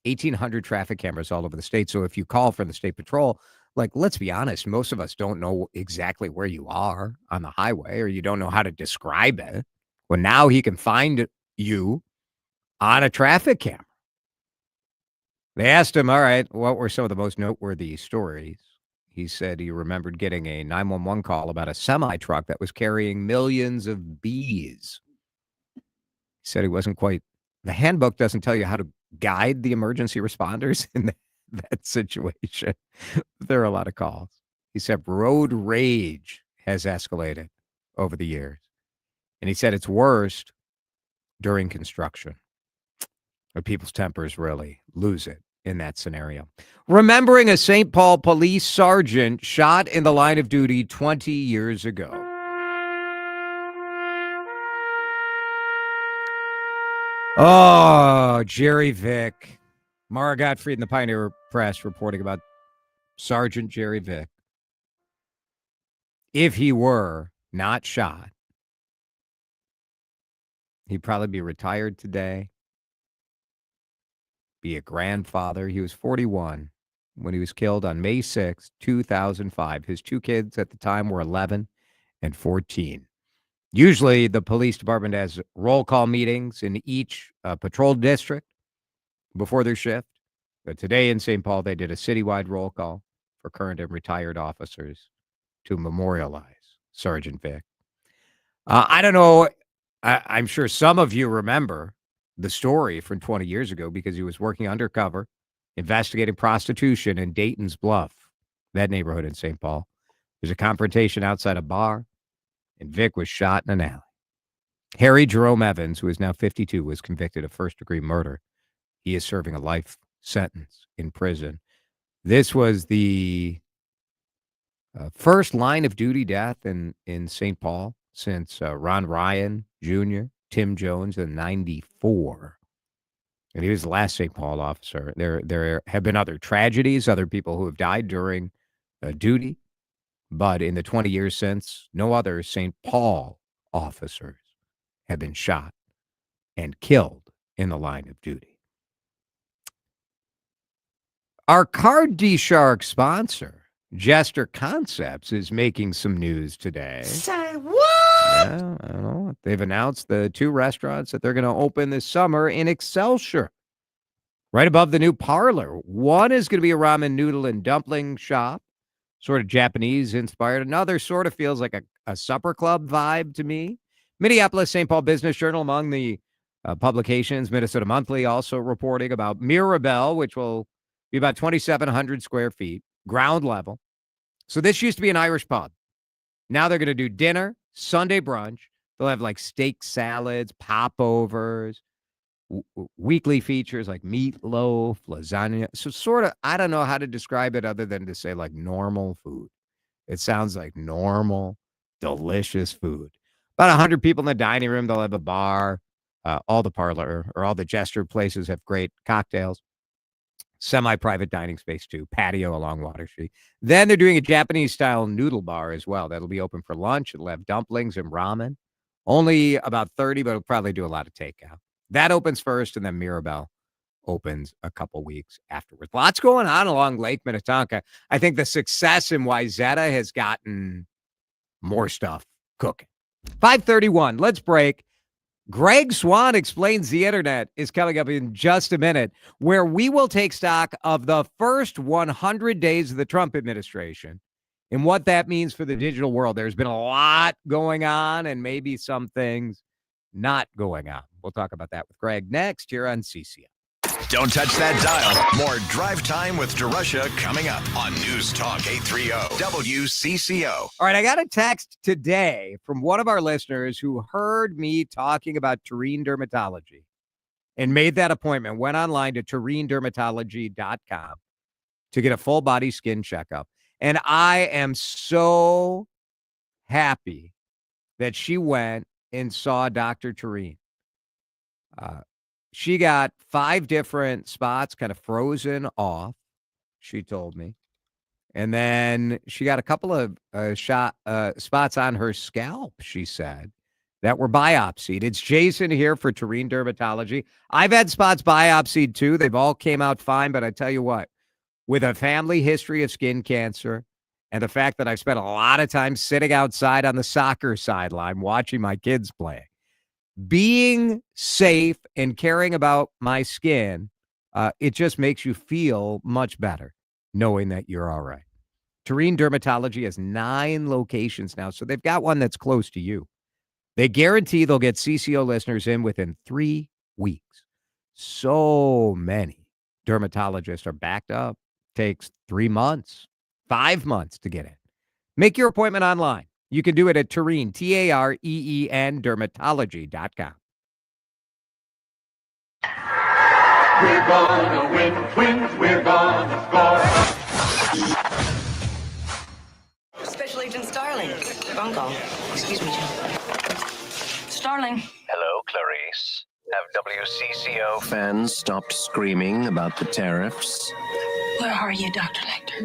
1,800 traffic cameras all over the state. So if you call from the state patrol, like, let's be honest, most of us don't know exactly where you are on the highway, or you don't know how to describe it. Well, now he can find you on a traffic camera. They asked him, all right, what were some of the most noteworthy stories? He said he remembered getting a 911 call about a semi-truck that was carrying millions of bees. He said he wasn't quite, the handbook doesn't tell you how to guide the emergency responders in that situation. There are a lot of calls. He said road rage has escalated over the years. And he said it's worst during construction, where people's tempers really lose it in that scenario. Remembering a St. Paul police sergeant shot in the line of duty 20 years ago. Oh, Jerry Vick. Mara Gottfried in the Pioneer Press reporting about Sergeant Jerry Vick. If he were not shot, he'd probably be retired today, be a grandfather. He was 41 when he was killed on May 6, 2005. His two kids at the time were 11 and 14. Usually the police department has roll call meetings in each patrol district before their shift. But today in St. Paul, they did a citywide roll call for current and retired officers to memorialize Sergeant Vick. I don't know. I'm sure some of you remember the story from 20 years ago because he was working undercover, investigating prostitution in Dayton's Bluff, that neighborhood in St. Paul. There's a confrontation outside a bar, and Vick was shot in an alley. Harry Jerome Evans, who is now 52, was convicted of first-degree murder. He is serving a life sentence in prison. This was the first line of duty death in St. Paul since Ron Ryan Jr., Tim Jones in 94. And he was the last St. Paul officer. There have been other tragedies, other people who have died during duty. But in the 20 years since, no other St. Paul officers have been shot and killed in the line of duty. Our Card D Shark sponsor, Jester Concepts, is making some news today. Say what? Yeah, I don't know. They've announced the 2 restaurants that they're going to open this summer in Excelsior, right above the new Parlor. One is going to be a ramen noodle and dumpling shop, sort of Japanese inspired. Another sort of feels like a supper club vibe to me. Minneapolis St. Paul Business Journal among the publications. Minnesota Monthly also reporting about Mirabelle, which will be about 2,700 square feet, ground level. So this used to be an Irish pub. Now they're going to do dinner, Sunday brunch. They'll have like steak salads, popovers, weekly features like meatloaf, lasagna. So sort of, I don't know how to describe it other than to say like normal food. It sounds like normal, delicious food. About 100 people in the dining room. They'll have a bar. All the Parlor or all the Jester places have great cocktails. Semi-private dining space too, patio along Water Street. Then they're doing a Japanese-style noodle bar as well. That'll be open for lunch. It'll have dumplings and ramen. Only about 30, but it'll probably do a lot of takeout. That opens first, and then Mirabelle opens a couple weeks afterwards. Lots going on along Lake Minnetonka. I think the success in Wayzata has gotten more stuff cooking. 5:31, let's break. Greg Swan Explains the Internet is coming up in just a minute, where we will take stock of the first 100 days of the Trump administration and what that means for the digital world. There's been a lot going on and maybe some things not going on. We'll talk about that with Greg next here on CCM. Don't touch that dial. More Drive Time with DeRUSHA coming up on News Talk 830 WCCO. All right, I got a text today from one of our listeners who heard me talking about Tureen Dermatology and made that appointment, went online to TureenDermatology.com to get a full body skin checkup. And I am so happy that she went and saw Dr. Tureen. She got 5 different spots kind of frozen off, she told me. And then she got a couple of spots on her scalp, she said, that were biopsied. It's Jason here for Tureen Dermatology. I've had spots biopsied too. They've all came out fine, but I tell you what, with a family history of skin cancer and the fact that I've spent a lot of time sitting outside on the soccer sideline watching my kids play, being safe and caring about my skin, it just makes you feel much better knowing that you're all right. Tureen Dermatology has 9 locations now, so they've got one that's close to you. They guarantee they'll get CCO listeners in within 3 weeks. So many dermatologists are backed up. Takes 3 months, 5 months to get in. Make your appointment online. You can do it at Tureen, Tareen, dermatology.com. We're gonna win, we're gonna score. Special Agent Starling. Phone call. Excuse me, Jim. Starling. Hello, Clarice. Have WCCO fans stopped screaming about the tariffs? Where are you, Dr. Lecter?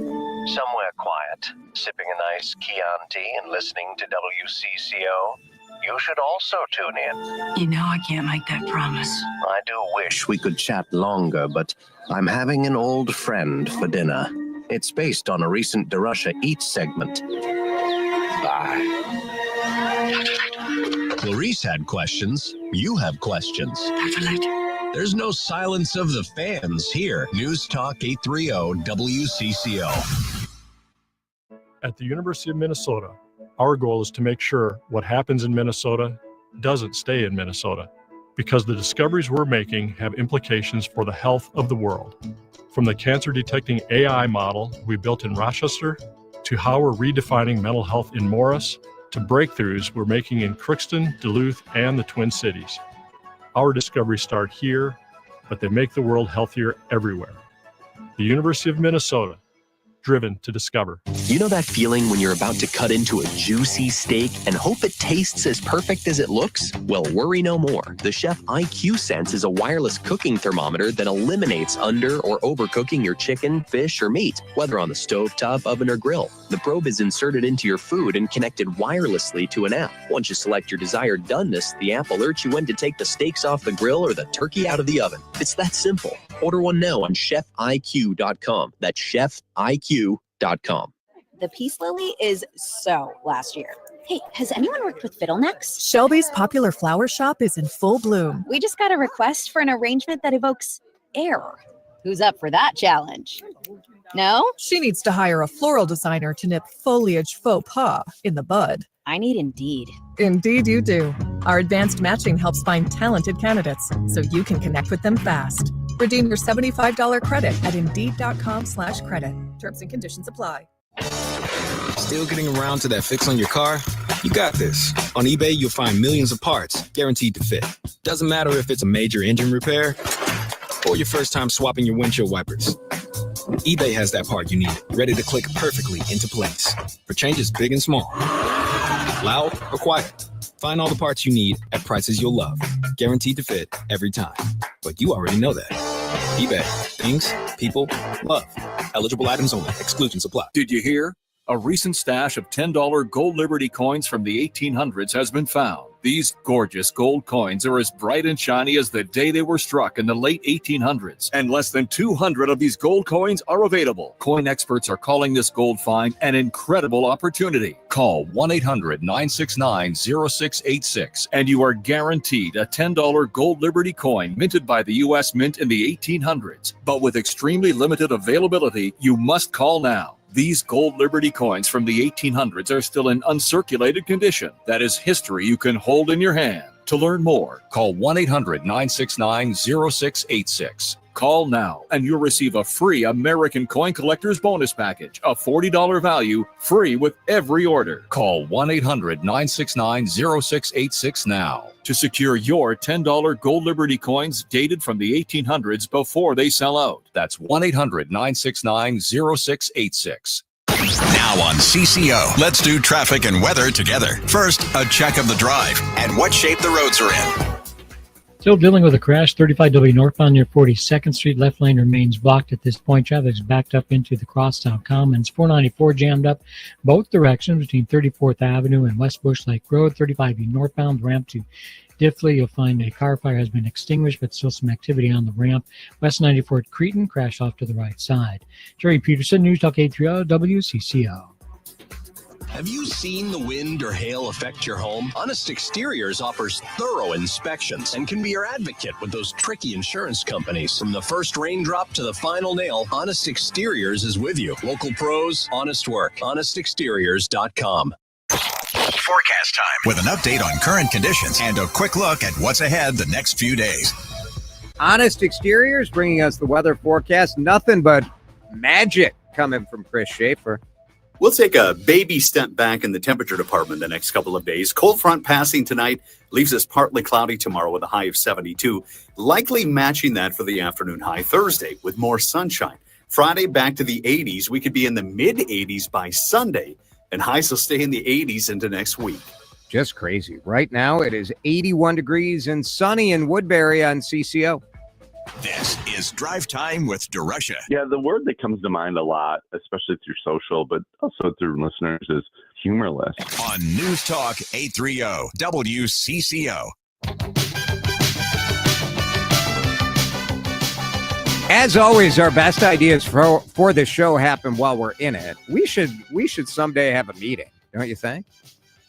Somewhere quiet, sipping a nice Chianti and listening to WCCO. You should also tune in. You know I can't make that promise. I do wish we could chat longer, but I'm having an old friend for dinner. It's based on a recent DeRUSHA Eats segment. Bye. Clarice had questions. You have questions. Dr. Lecter. There's no silence of the fans here. News Talk 830 WCCO. At the University of Minnesota, our goal is to make sure what happens in Minnesota doesn't stay in Minnesota, because the discoveries we're making have implications for the health of the world. From the cancer-detecting AI model we built in Rochester, to how we're redefining mental health in Morris, to breakthroughs we're making in Crookston, Duluth, and the Twin Cities. Our discoveries start here, but they make the world healthier everywhere. The University of Minnesota, driven to discover. You know that feeling when you're about to cut into a juicy steak and hope it tastes as perfect as it looks? Well, worry no more. The Chef IQ Sense is a wireless cooking thermometer that eliminates under or overcooking your chicken, fish, or meat, whether on the stovetop, oven, or grill. The probe is inserted into your food and connected wirelessly to an app. Once you select your desired doneness, the app alerts you when to take the steaks off the grill or the turkey out of the oven. It's that simple. Order one now on chefiq.com. That's chefiq.com. The Peace Lily is so last year. Hey, has anyone worked with fiddlenecks? Shelby's popular flower shop is in full bloom. We just got a request for an arrangement that evokes air. Who's up for that challenge? No? She needs to hire a floral designer to nip foliage faux pas in the bud. I need Indeed. Indeed you do. Our advanced matching helps find talented candidates so you can connect with them fast. Redeem your $75 credit at Indeed.com/credit. Terms and conditions apply. Still getting around to that fix on your car? You got this. On eBay, you'll find millions of parts guaranteed to fit. Doesn't matter if it's a major engine repair or your first time swapping your windshield wipers. eBay has that part you need, ready to click perfectly into place for changes big and small. Loud or quiet. Find all the parts you need at prices you'll love. Guaranteed to fit every time. But you already know that. eBay. Things, people, love. Eligible items only. Exclusions apply. Did you hear? A recent stash of $10 gold Liberty coins from the 1800s has been found. These gorgeous gold coins are as bright and shiny as the day they were struck in the late 1800s, and less than 200 of these gold coins are available. Coin experts are calling this gold find an incredible opportunity. Call 1-800-969-0686 and you are guaranteed a $10 gold Liberty coin minted by the U.S. Mint in the 1800s. But with extremely limited availability, you must call now. These gold Liberty coins from the 1800s are still in uncirculated condition. That is history you can hold in your hand. To learn more, call 1-800-969-0686. Call now and you'll receive a free American Coin Collector's Bonus Package, a $40 value, free with every order. Call 1-800-969-0686 now to secure your $10 Gold Liberty coins dated from the 1800s before they sell out. That's 1-800-969-0686. Now on CCO, let's do traffic and weather together. First, a check of the drive and what shape the roads are in. Still dealing with a crash, 35W northbound near 42nd Street. Left lane remains blocked at this point. Traffic is backed up into the Crosstown Commons. 494 jammed up both directions between 34th Avenue and West Bush Lake Road. 35U northbound, ramp to Diffley. You'll find a car fire has been extinguished, but still some activity on the ramp. West 94th Cretin, crash off to the right side. Jerry Peterson, News Talk 830 WCCO. Have you seen the wind or hail affect your home? Honest Exteriors offers thorough inspections and can be your advocate with those tricky insurance companies. From the first raindrop to the final nail, Honest Exteriors is with you. Local pros, honest work. HonestExteriors.com. Forecast time with an update on current conditions and a quick look at what's ahead the next few days. Honest Exteriors bringing us the weather forecast. Nothing but magic coming from Chris Schaefer. We'll take a baby step back in the temperature department the next couple of days. Cold front passing tonight leaves us partly cloudy tomorrow with a high of 72, likely matching that for the afternoon high Thursday with more sunshine. Friday back to the 80s. We could be in the mid 80s by Sunday, and highs will stay in the 80s into next week. Just crazy. Right now it is 81 degrees and sunny in Woodbury on CCO. This is Drive Time with DeRUSHA. Yeah, the word that comes to mind a lot, especially through social, but also through listeners, is humorless. On News Talk 830 WCCO. As always, our best ideas for the show happen while we're in it. We should someday have a meeting, don't you think?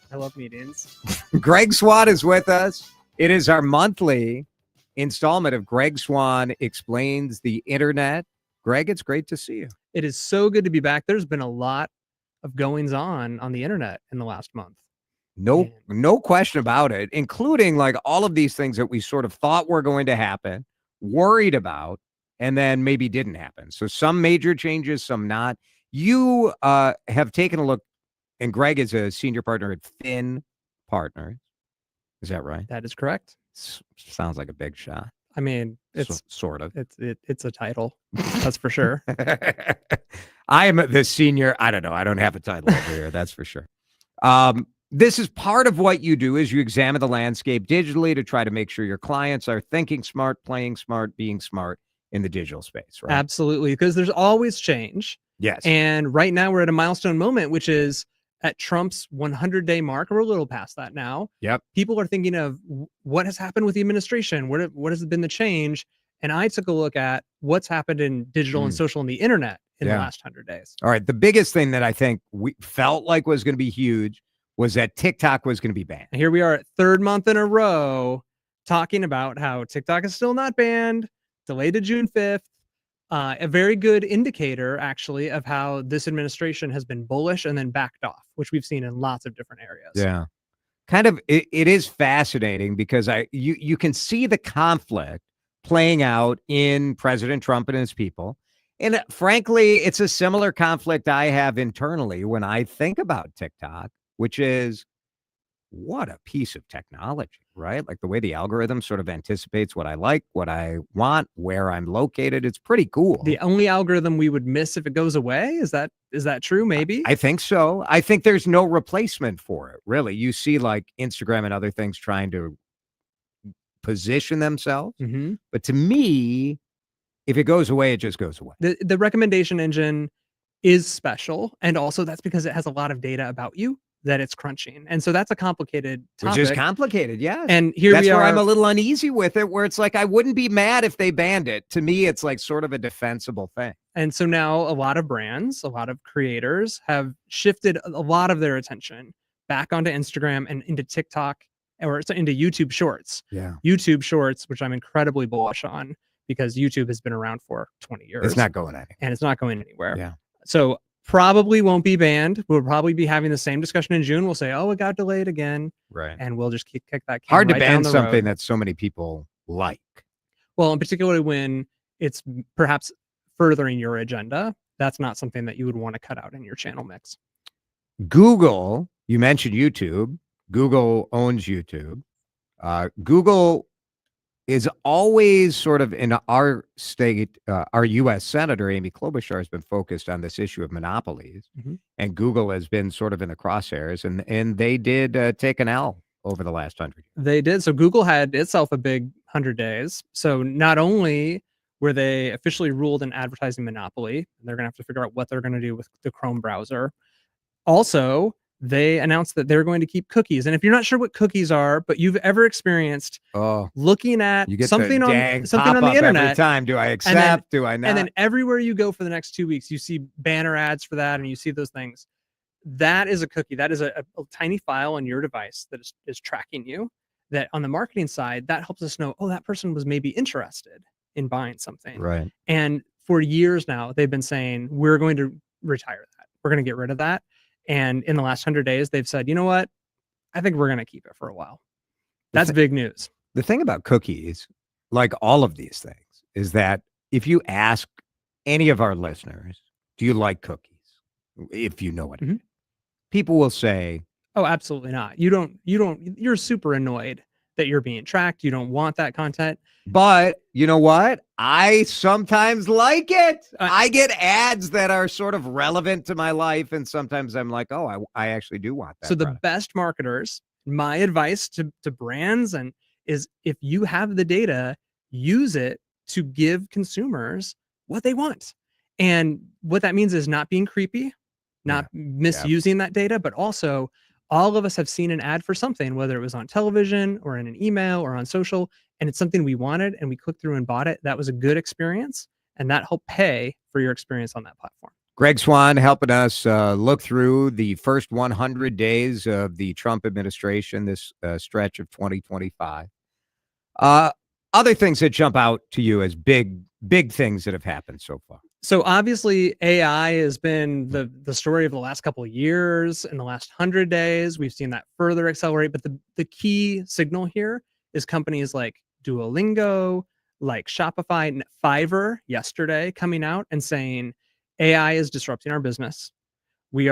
I love meetings. Greg Swan is with us. It is our monthly installment of Greg Swan Explains the Internet. Greg, it's great to see you. It is so good to be back. There's been a lot of goings on the internet in the last month. No question about it, including like all of these things that we sort of thought were going to happen, worried about, and then maybe didn't happen. So some major changes, some not. You have taken a look, and Greg is a senior partner at Finn Partners. Is that right? That is correct. Sounds like a big shot. I mean, it's sort of. It's a title, that's for sure. I am the senior. I don't know. I don't have a title over here. That's for sure. This is part of what you do is you examine the landscape digitally to try to make sure your clients are thinking smart, playing smart, being smart in the digital space, right? Absolutely, because there's always change. Yes. And right now we're at a milestone moment, which is at Trump's 100-day mark. We're a little past that now. Yep. People are thinking of what has happened with the administration. What has been the change? And I took a look at what's happened in digital and social and the internet in the last 100 days. All right. The biggest thing that I think we felt like was going to be huge was that TikTok was going to be banned. And here we are at third month in a row talking about how TikTok is still not banned, delayed to June 5th. A very good indicator, actually, of how this administration has been bullish and then backed off, which we've seen in lots of different areas. Yeah. Kind of, it is fascinating because you can see the conflict playing out in President Trump and his people. And frankly, it's a similar conflict I have internally when I think about TikTok, which is what a piece of technology, right? Like the way the algorithm sort of anticipates what I like, what I want, where I'm located. It's pretty cool. The only algorithm we would miss if it goes away, is that true? Maybe. I think so. I think there's no replacement for it, really. You see like Instagram and other things trying to position themselves. Mm-hmm. But to me, if it goes away, it just goes away. The recommendation engine is special. And also that's because it has a lot of data about you that it's crunching. And so that's a complicated topic. Which is complicated, yes. And here that's we are. Where I'm a little uneasy with it, where it's like, I wouldn't be mad if they banned it. To me, it's like sort of a defensible thing. And so now a lot of brands, a lot of creators have shifted a lot of their attention back onto Instagram and into TikTok or into YouTube Shorts. Yeah. YouTube Shorts, which I'm incredibly bullish on because YouTube has been around for 20 years. It's not going anywhere. And it's not going anywhere. Yeah. So probably won't be banned. We'll probably be having the same discussion in June. We'll say, oh, it got delayed again. Right. And we'll just kick that can hard to right ban down the something road. that so many people like. Well, and particularly when it's perhaps furthering your agenda, that's not something that you would want to cut out in your channel mix. Google, you mentioned YouTube. Google owns YouTube. Google is always sort of in our state, our U.S. Senator, Amy Klobuchar, has been focused on this issue of monopolies. And Google has been sort of in the crosshairs, and they did take an L over the last 100 years. They did. So Google had itself a big 100 days. So not only were they officially ruled an advertising monopoly, they're going to have to figure out what they're going to do with the Chrome browser. Also, they announced that they're going to keep cookies. And if you're not sure what cookies are, but you've ever experienced looking at You get something the on dang something on the pop-up internet, every time. Do I accept? Do I not? and then everywhere you go for the next 2 weeks, you see banner ads for that, and you see those things. That is a cookie. That is a tiny file on your device that is tracking you. That on the marketing side, that helps us know, oh, that person was maybe interested in buying something. Right. And for years now, they've been saying, we're going to retire that. We're going to get rid of that. And in the last 100 days, they've said, you know what? I think we're going to keep it for a while. That's big news. The thing about cookies, like all of these things, is that if you ask any of our listeners, do you like cookies? If you know what it is, people will say, oh, absolutely not. You're super annoyed that you're being tracked. You don't want that content. But you know what? I sometimes like it. I get ads that are sort of relevant to my life. And sometimes I'm like, oh, I actually do want that. So the product. best marketers, my advice to brands is if you have the data, use it to give consumers what they want. And what that means is not being creepy, not misusing that data, but also all of us have seen an ad for something, whether it was on television or in an email or on social, and it's something we wanted and we clicked through and bought it. That was a good experience, and that helped pay for your experience on that platform. Greg Swan helping us look through the first 100 days of the Trump administration, this stretch of 2025. Other things that jump out to you as big things that have happened so far. So obviously AI has been the story of the last couple of years. In the last 100 days, we've seen that further accelerate. But the key signal here is companies like Duolingo, like Shopify, and Fiverr yesterday coming out and saying AI is disrupting our business. We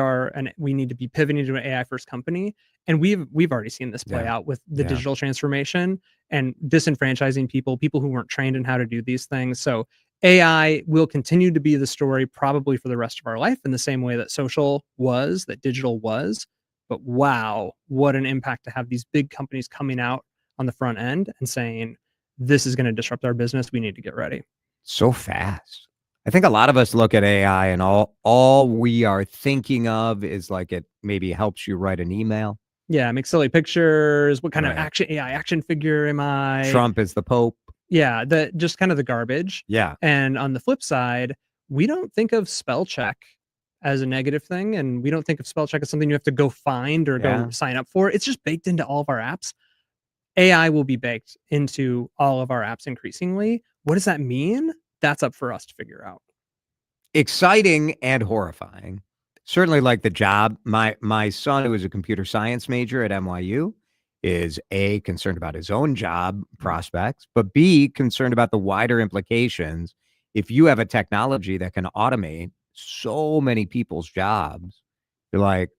need to be pivoting to an AI first company. And we've already seen this play out with the digital transformation and disenfranchising people who weren't trained in how to do these things. So AI will continue to be the story probably for the rest of our life in the same way that social was, that digital was. But wow, what an impact to have these big companies coming out on the front end and saying, this is going to disrupt our business. We need to get ready. So fast. I think a lot of us look at AI and all we are thinking of is like it maybe helps you write an email. Yeah, make silly pictures. What kind of AI action figure am I? Trump is the Pope. Yeah, just kind of the garbage. Yeah. And on the flip side, we don't think of spell check as a negative thing, and we don't think of spell check as something you have to go find or go sign up for. It's just baked into all of our apps. AI will be baked into all of our apps increasingly. What does that mean? That's up for us to figure out. Exciting and horrifying. Certainly like the job. My son, who is a computer science major at NYU, is A, concerned about his own job prospects, but B, concerned about the wider implications. If you have a technology that can automate so many people's jobs, you're like,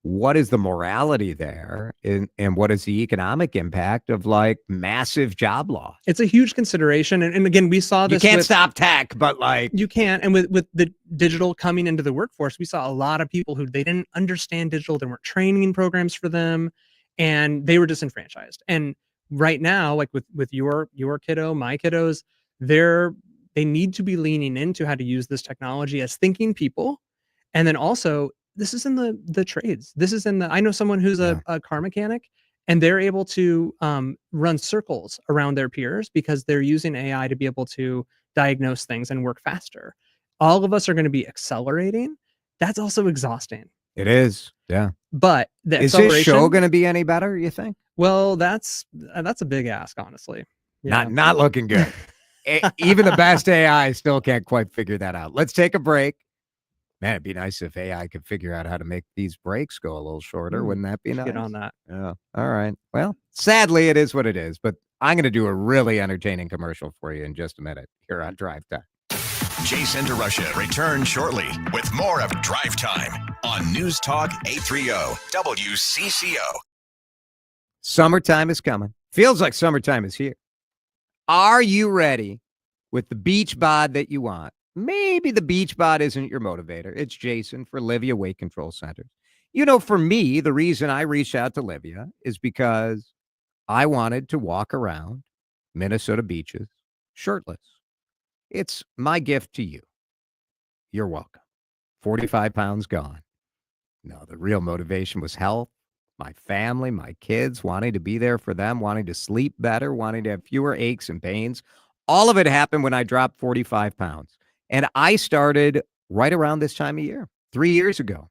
what is the morality there? And what is the economic impact of like massive job loss? It's a huge consideration. And again, we saw this. You can't stop tech, but like you can't. And with the digital coming into the workforce, we saw a lot of people who they didn't understand digital. There weren't training programs for them, and they were disenfranchised. And right now, like with your kiddo, my kiddos, they need to be leaning into how to use this technology as thinking people. And then also, this is in the trades. This is I know someone who's a car mechanic, and they're able to run circles around their peers because they're using AI to be able to diagnose things and work faster. All of us are going to be accelerating. That's also exhausting. It is. Yeah. But the is this show going to be any better, you think? Well, that's a big ask, honestly. Yeah. Not looking good. Even the best AI still can't quite figure that out. Let's take a break. Man, it'd be nice if AI could figure out how to make these breaks go a little shorter. Wouldn't that be nice? Get on that. Yeah. All right. Well, sadly, it is what it is. But I'm going to do a really entertaining commercial for you in just a minute here on Drive Time. Jason DeRUSHA returns shortly with more of Drive Time on News Talk 830 WCCO. Summertime is coming. Feels like summertime is here. Are you ready with the beach bod that you want? Maybe the beach bod isn't your motivator. It's Jason for Livia Weight Control Centers. You know, for me, the reason I reached out to Livia is because I wanted to walk around Minnesota beaches shirtless. It's my gift to you. You're welcome. 45 pounds gone. No, the real motivation was health, my family, my kids, wanting to be there for them, wanting to sleep better, wanting to have fewer aches and pains. All of it happened when I dropped 45 pounds. And I started right around this time of year, 3 years ago.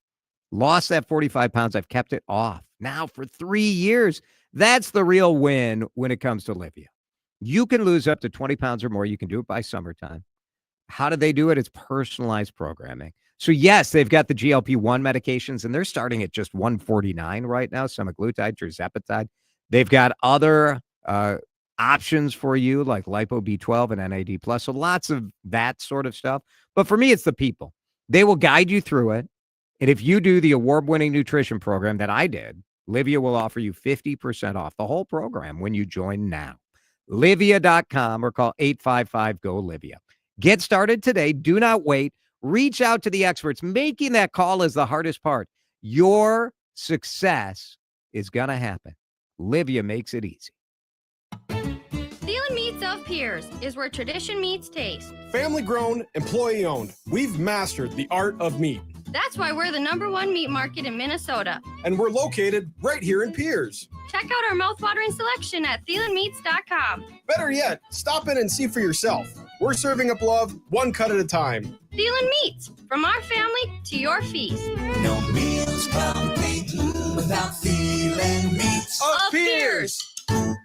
Lost that 45 pounds. I've kept it off now for 3 years. That's the real win when it comes to Livia. You can lose up to 20 pounds or more. You can do it by summertime. How do they do it? It's personalized programming. So yes, they've got the GLP-1 medications, and they're starting at just $149 right now, semaglutide, tirzepatide. They've got other options for you like Lipo B12 and NAD+. So lots of that sort of stuff. But for me, it's the people. They will guide you through it. And if you do the award-winning nutrition program that I did, Livia will offer you 50% off the whole program when you join now. Livia.com or call 855-GO-LIVIA. Get started today. Do not wait. Reach out to the experts. Making that call is the hardest part. Your success is going to happen. Livia makes it easy. Thielen Meats of Pierce is where tradition meets taste. Family grown, employee owned. We've mastered the art of meat. That's why we're the #1 meat market in Minnesota. And we're located right here in Pierce. Check out our mouthwatering selection at thielenmeats.com. Better yet, stop in and see for yourself. We're serving up love one cut at a time. Thielen Meats, from our family to your feast. No meal's complete without Thielen Meats of Pierce.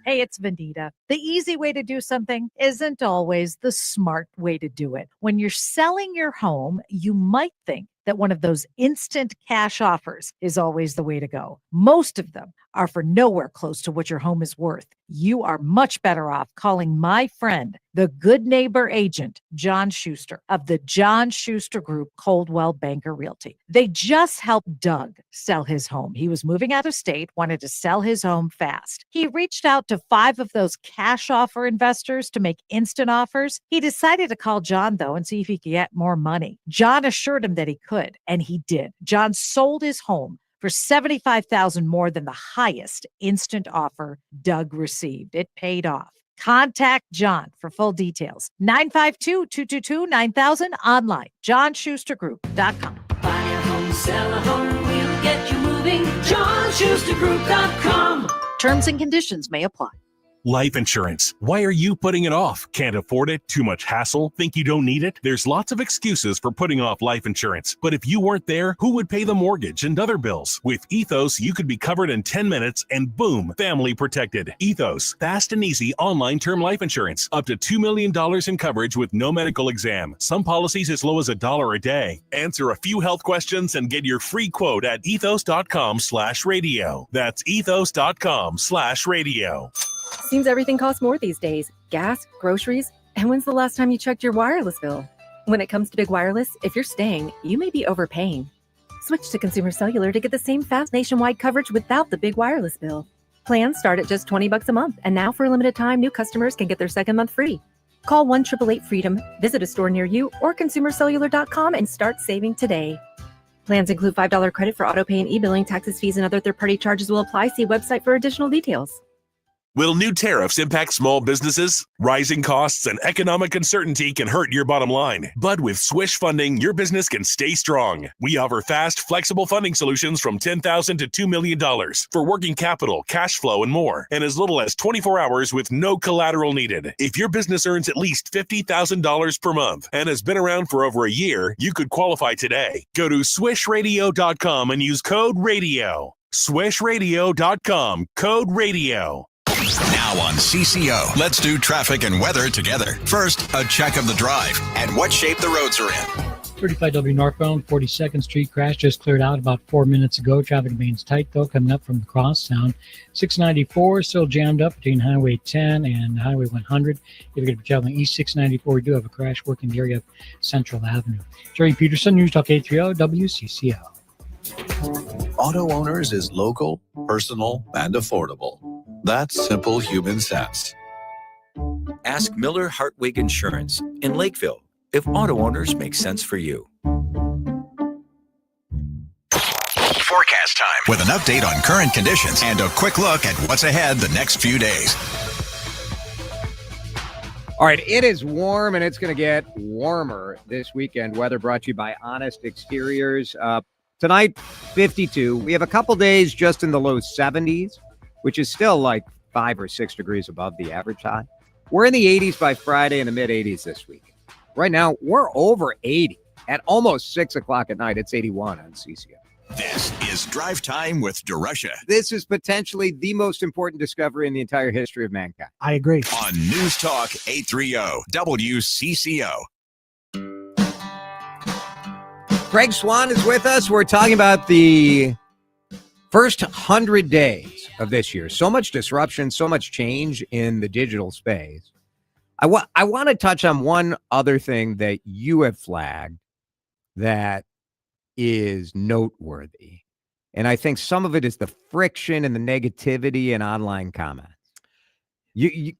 Hey, it's Vandita. The easy way to do something isn't always the smart way to do it. When you're selling your home, you might think that one of those instant cash offers is always the way to go. Most of them are for nowhere close to what your home is worth. You are much better off calling my friend, the good neighbor agent, John Schuster of the John Schuster Group, Coldwell Banker Realty. They just helped Doug sell his home. He was moving out of state, wanted to sell his home fast. He reached out to 5 of those cash offer investors to make instant offers. He decided to call John, though, and see if he could get more money. John assured him that he could, and he did. John sold his home for $75,000 more than the highest instant offer Doug received. It paid off. Contact John for full details. 952-222-9000 online, johnschustergroup.com. Buy a home, sell a home, we'll get you moving. JohnSchusterGroup.com. Terms and conditions may apply. Life insurance. Why are you putting it off? Can't afford it? Too much hassle? Think you don't need it? There's lots of excuses for putting off life insurance. But if you weren't there, who would pay the mortgage and other bills? With Ethos, you could be covered in 10 minutes and boom, family protected. Ethos, fast and easy online term life insurance. Up to $2 million in coverage with no medical exam. Some policies as low as $1 a day. Answer a few health questions and get your free quote at ethos.com/radio. That's ethos.com/radio. Seems everything costs more these days. Gas, groceries, and when's the last time you checked your wireless bill? When it comes to big wireless, if you're staying, you may be overpaying. Switch to Consumer Cellular to get the same fast nationwide coverage without the big wireless bill. Plans start at just $20 a month, and now for a limited time, new customers can get their second month free. Call 1-888-FREEDOM, visit a store near you, or consumercellular.com and start saving today. Plans include $5 credit for autopay and e-billing. Taxes, fees, and other third-party charges will apply. See website for additional details. Will new tariffs impact small businesses? Rising costs and economic uncertainty can hurt your bottom line. But with Swish Funding, your business can stay strong. We offer fast, flexible funding solutions from $10,000 to $2 million for working capital, cash flow, and more, and as little as 24 hours with no collateral needed. If your business earns at least $50,000 per month and has been around for over a year, you could qualify today. Go to swishradio.com and use code RADIO. Swishradio.com, code RADIO. Now on CCO, let's do traffic and weather together. First, a check of the drive and what shape the roads are in. 35W northbound, 42nd Street crash just cleared out about 4 minutes ago. Traffic remains tight, though, coming up from the crosstown. 694 still jammed up between Highway 10 and Highway 100. If you're going to be traveling East 694, we do have a crash working the area of Central Avenue. Jerry Peterson, News Talk 830 WCCO. Auto Owners is local, personal, and affordable. That's simple human sense. Ask Miller Hartwig Insurance in Lakeville if auto owners make sense for you. Forecast time with an update on current conditions and a quick look at what's ahead the next few days. All right, it is warm and it's going to get warmer this weekend. Weather brought to you by Honest Exteriors. Tonight, 52. We have a couple days just in the low 70s, which is still like 5 or 6 degrees above the average high. We're in the 80s by Friday and the mid 80s this week. Right now, we're over 80 at almost 6 o'clock at night. It's 81 on CCO. This is Drive Time with DeRUSHA. This is potentially the most important discovery in the entire history of mankind. I agree. On News Talk 830 WCCO. Greg Swan is with us. We're talking about the first 100 days of this year. So much disruption, so much change in the digital space. I want to touch on one other thing that you have flagged that is noteworthy. And I think some of it is the friction and the negativity in online comments.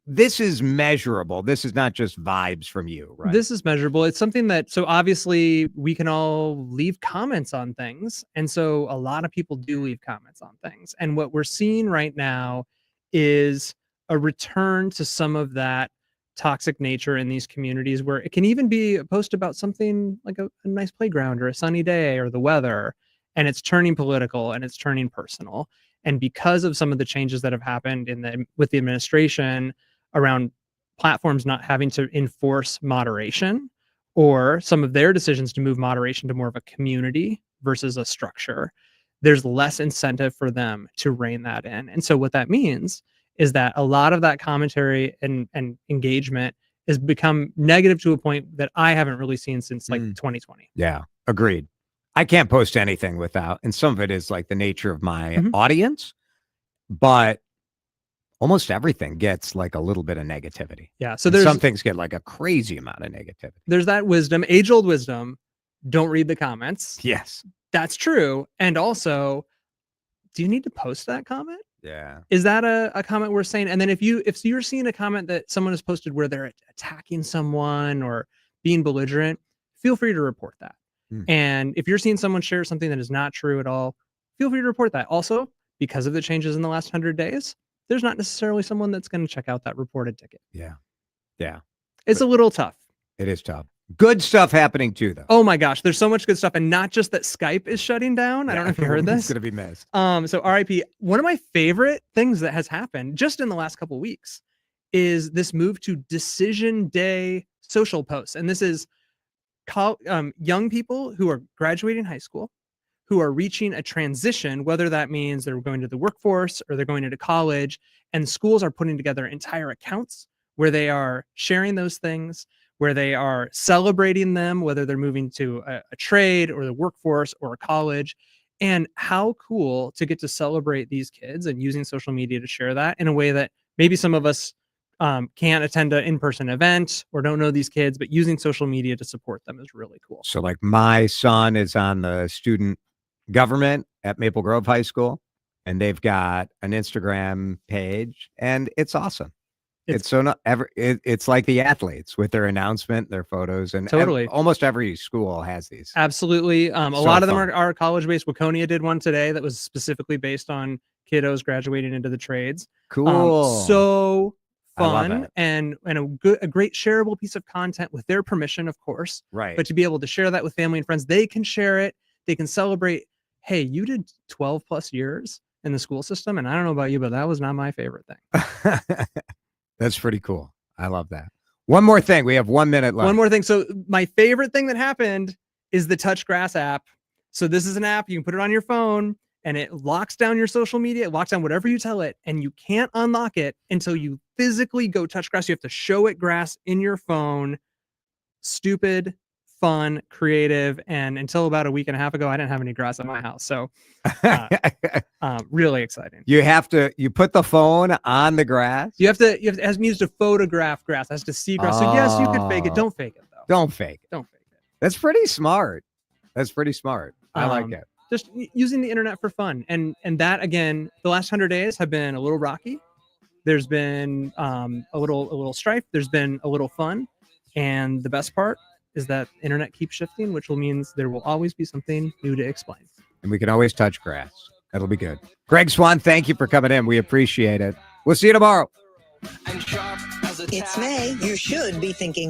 This is measurable. This is not just vibes from you, right? This is measurable. It's something that, so obviously we can all leave comments on things. And so a lot of people do leave comments on things. And what we're seeing right now is a return to some of that toxic nature in these communities, where it can even be a post about something like a nice playground or a sunny day or the weather, and it's turning political and it's turning personal. And because of some of the changes that have happened with the administration around platforms not having to enforce moderation, or some of their decisions to move moderation to more of a community versus a structure, there's less incentive for them to rein that in. And so what that means is that a lot of that commentary and engagement has become negative to a point that I haven't really seen since like 2020. Yeah, agreed. I can't post anything without, and some of it is like the nature of my audience, but almost everything gets like a little bit of negativity. Yeah. So there's some things get like a crazy amount of negativity. There's that wisdom, age-old wisdom. Don't read the comments. Yes. That's true. And also, do you need to post that comment? Yeah. Is that a comment we're saying? And then if you're seeing a comment that someone has posted where they're attacking someone or being belligerent, feel free to report that. And if you're seeing someone share something that is not true at all, feel free to report that. Also, because of the changes in the last 100 days, there's not necessarily someone that's going to check out that reported ticket. Yeah. Yeah. It's a little tough. It is tough. Good stuff happening too, though. Oh my gosh, there's so much good stuff. And not just that Skype is shutting down. I don't know if you heard this. It's going to be missed. So RIP, one of my favorite things that has happened just in the last couple of weeks is this move to decision day social posts. And this is young people who are graduating high school, who are reaching a transition, whether that means they're going to the workforce or they're going into college, and schools are putting together entire accounts where they are sharing those things, where they are celebrating them, whether they're moving to a trade or the workforce or a college. And how cool to get to celebrate these kids and using social media to share that in a way that maybe some of us can't attend an in-person event or don't know these kids, but using social media to support them is really cool. So like my son is on the student government at Maple Grove High School, and they've got an Instagram page, and it's awesome. It's so not ever. It's like the athletes with their announcement, their photos, and totally almost every school has these. Absolutely. A lot of them are college-based. Waconia did one today that was specifically based on kiddos graduating into the trades. Cool. So fun I love it. and a great shareable piece of content with their permission, of course. Right. But to be able to share that with family and friends, they can share it. They can celebrate. Hey, you did 12 plus years in the school system, and I don't know about you, but that was not my favorite thing. That's pretty cool. I love that. One more thing. We have 1 minute left. One more thing. So my favorite thing that happened is the Touch Grass app. So this is an app. You can put it on your phone and it locks down your social media. It locks down whatever you tell it, and you can't unlock it until you physically go touch grass. You have to show it grass in your phone. Stupid, fun, creative, and until about a week and a half ago, I didn't have any grass at my house. So really exciting. You put the phone on the grass? It needs to photograph grass. It has to see grass. So yes, you could fake it. Don't fake it though. Don't fake it. Don't fake it. That's pretty smart. I like it. Just using the internet for fun. And that, again, the last 100 days have been a little rocky. There's been a little strife. There's been a little fun. And the best part is that internet keeps shifting, which means there will always be something new to explain. And we can always touch grass. That'll be good. Greg Swan, thank you for coming in. We appreciate it. We'll see you tomorrow. It's May. You should be thinking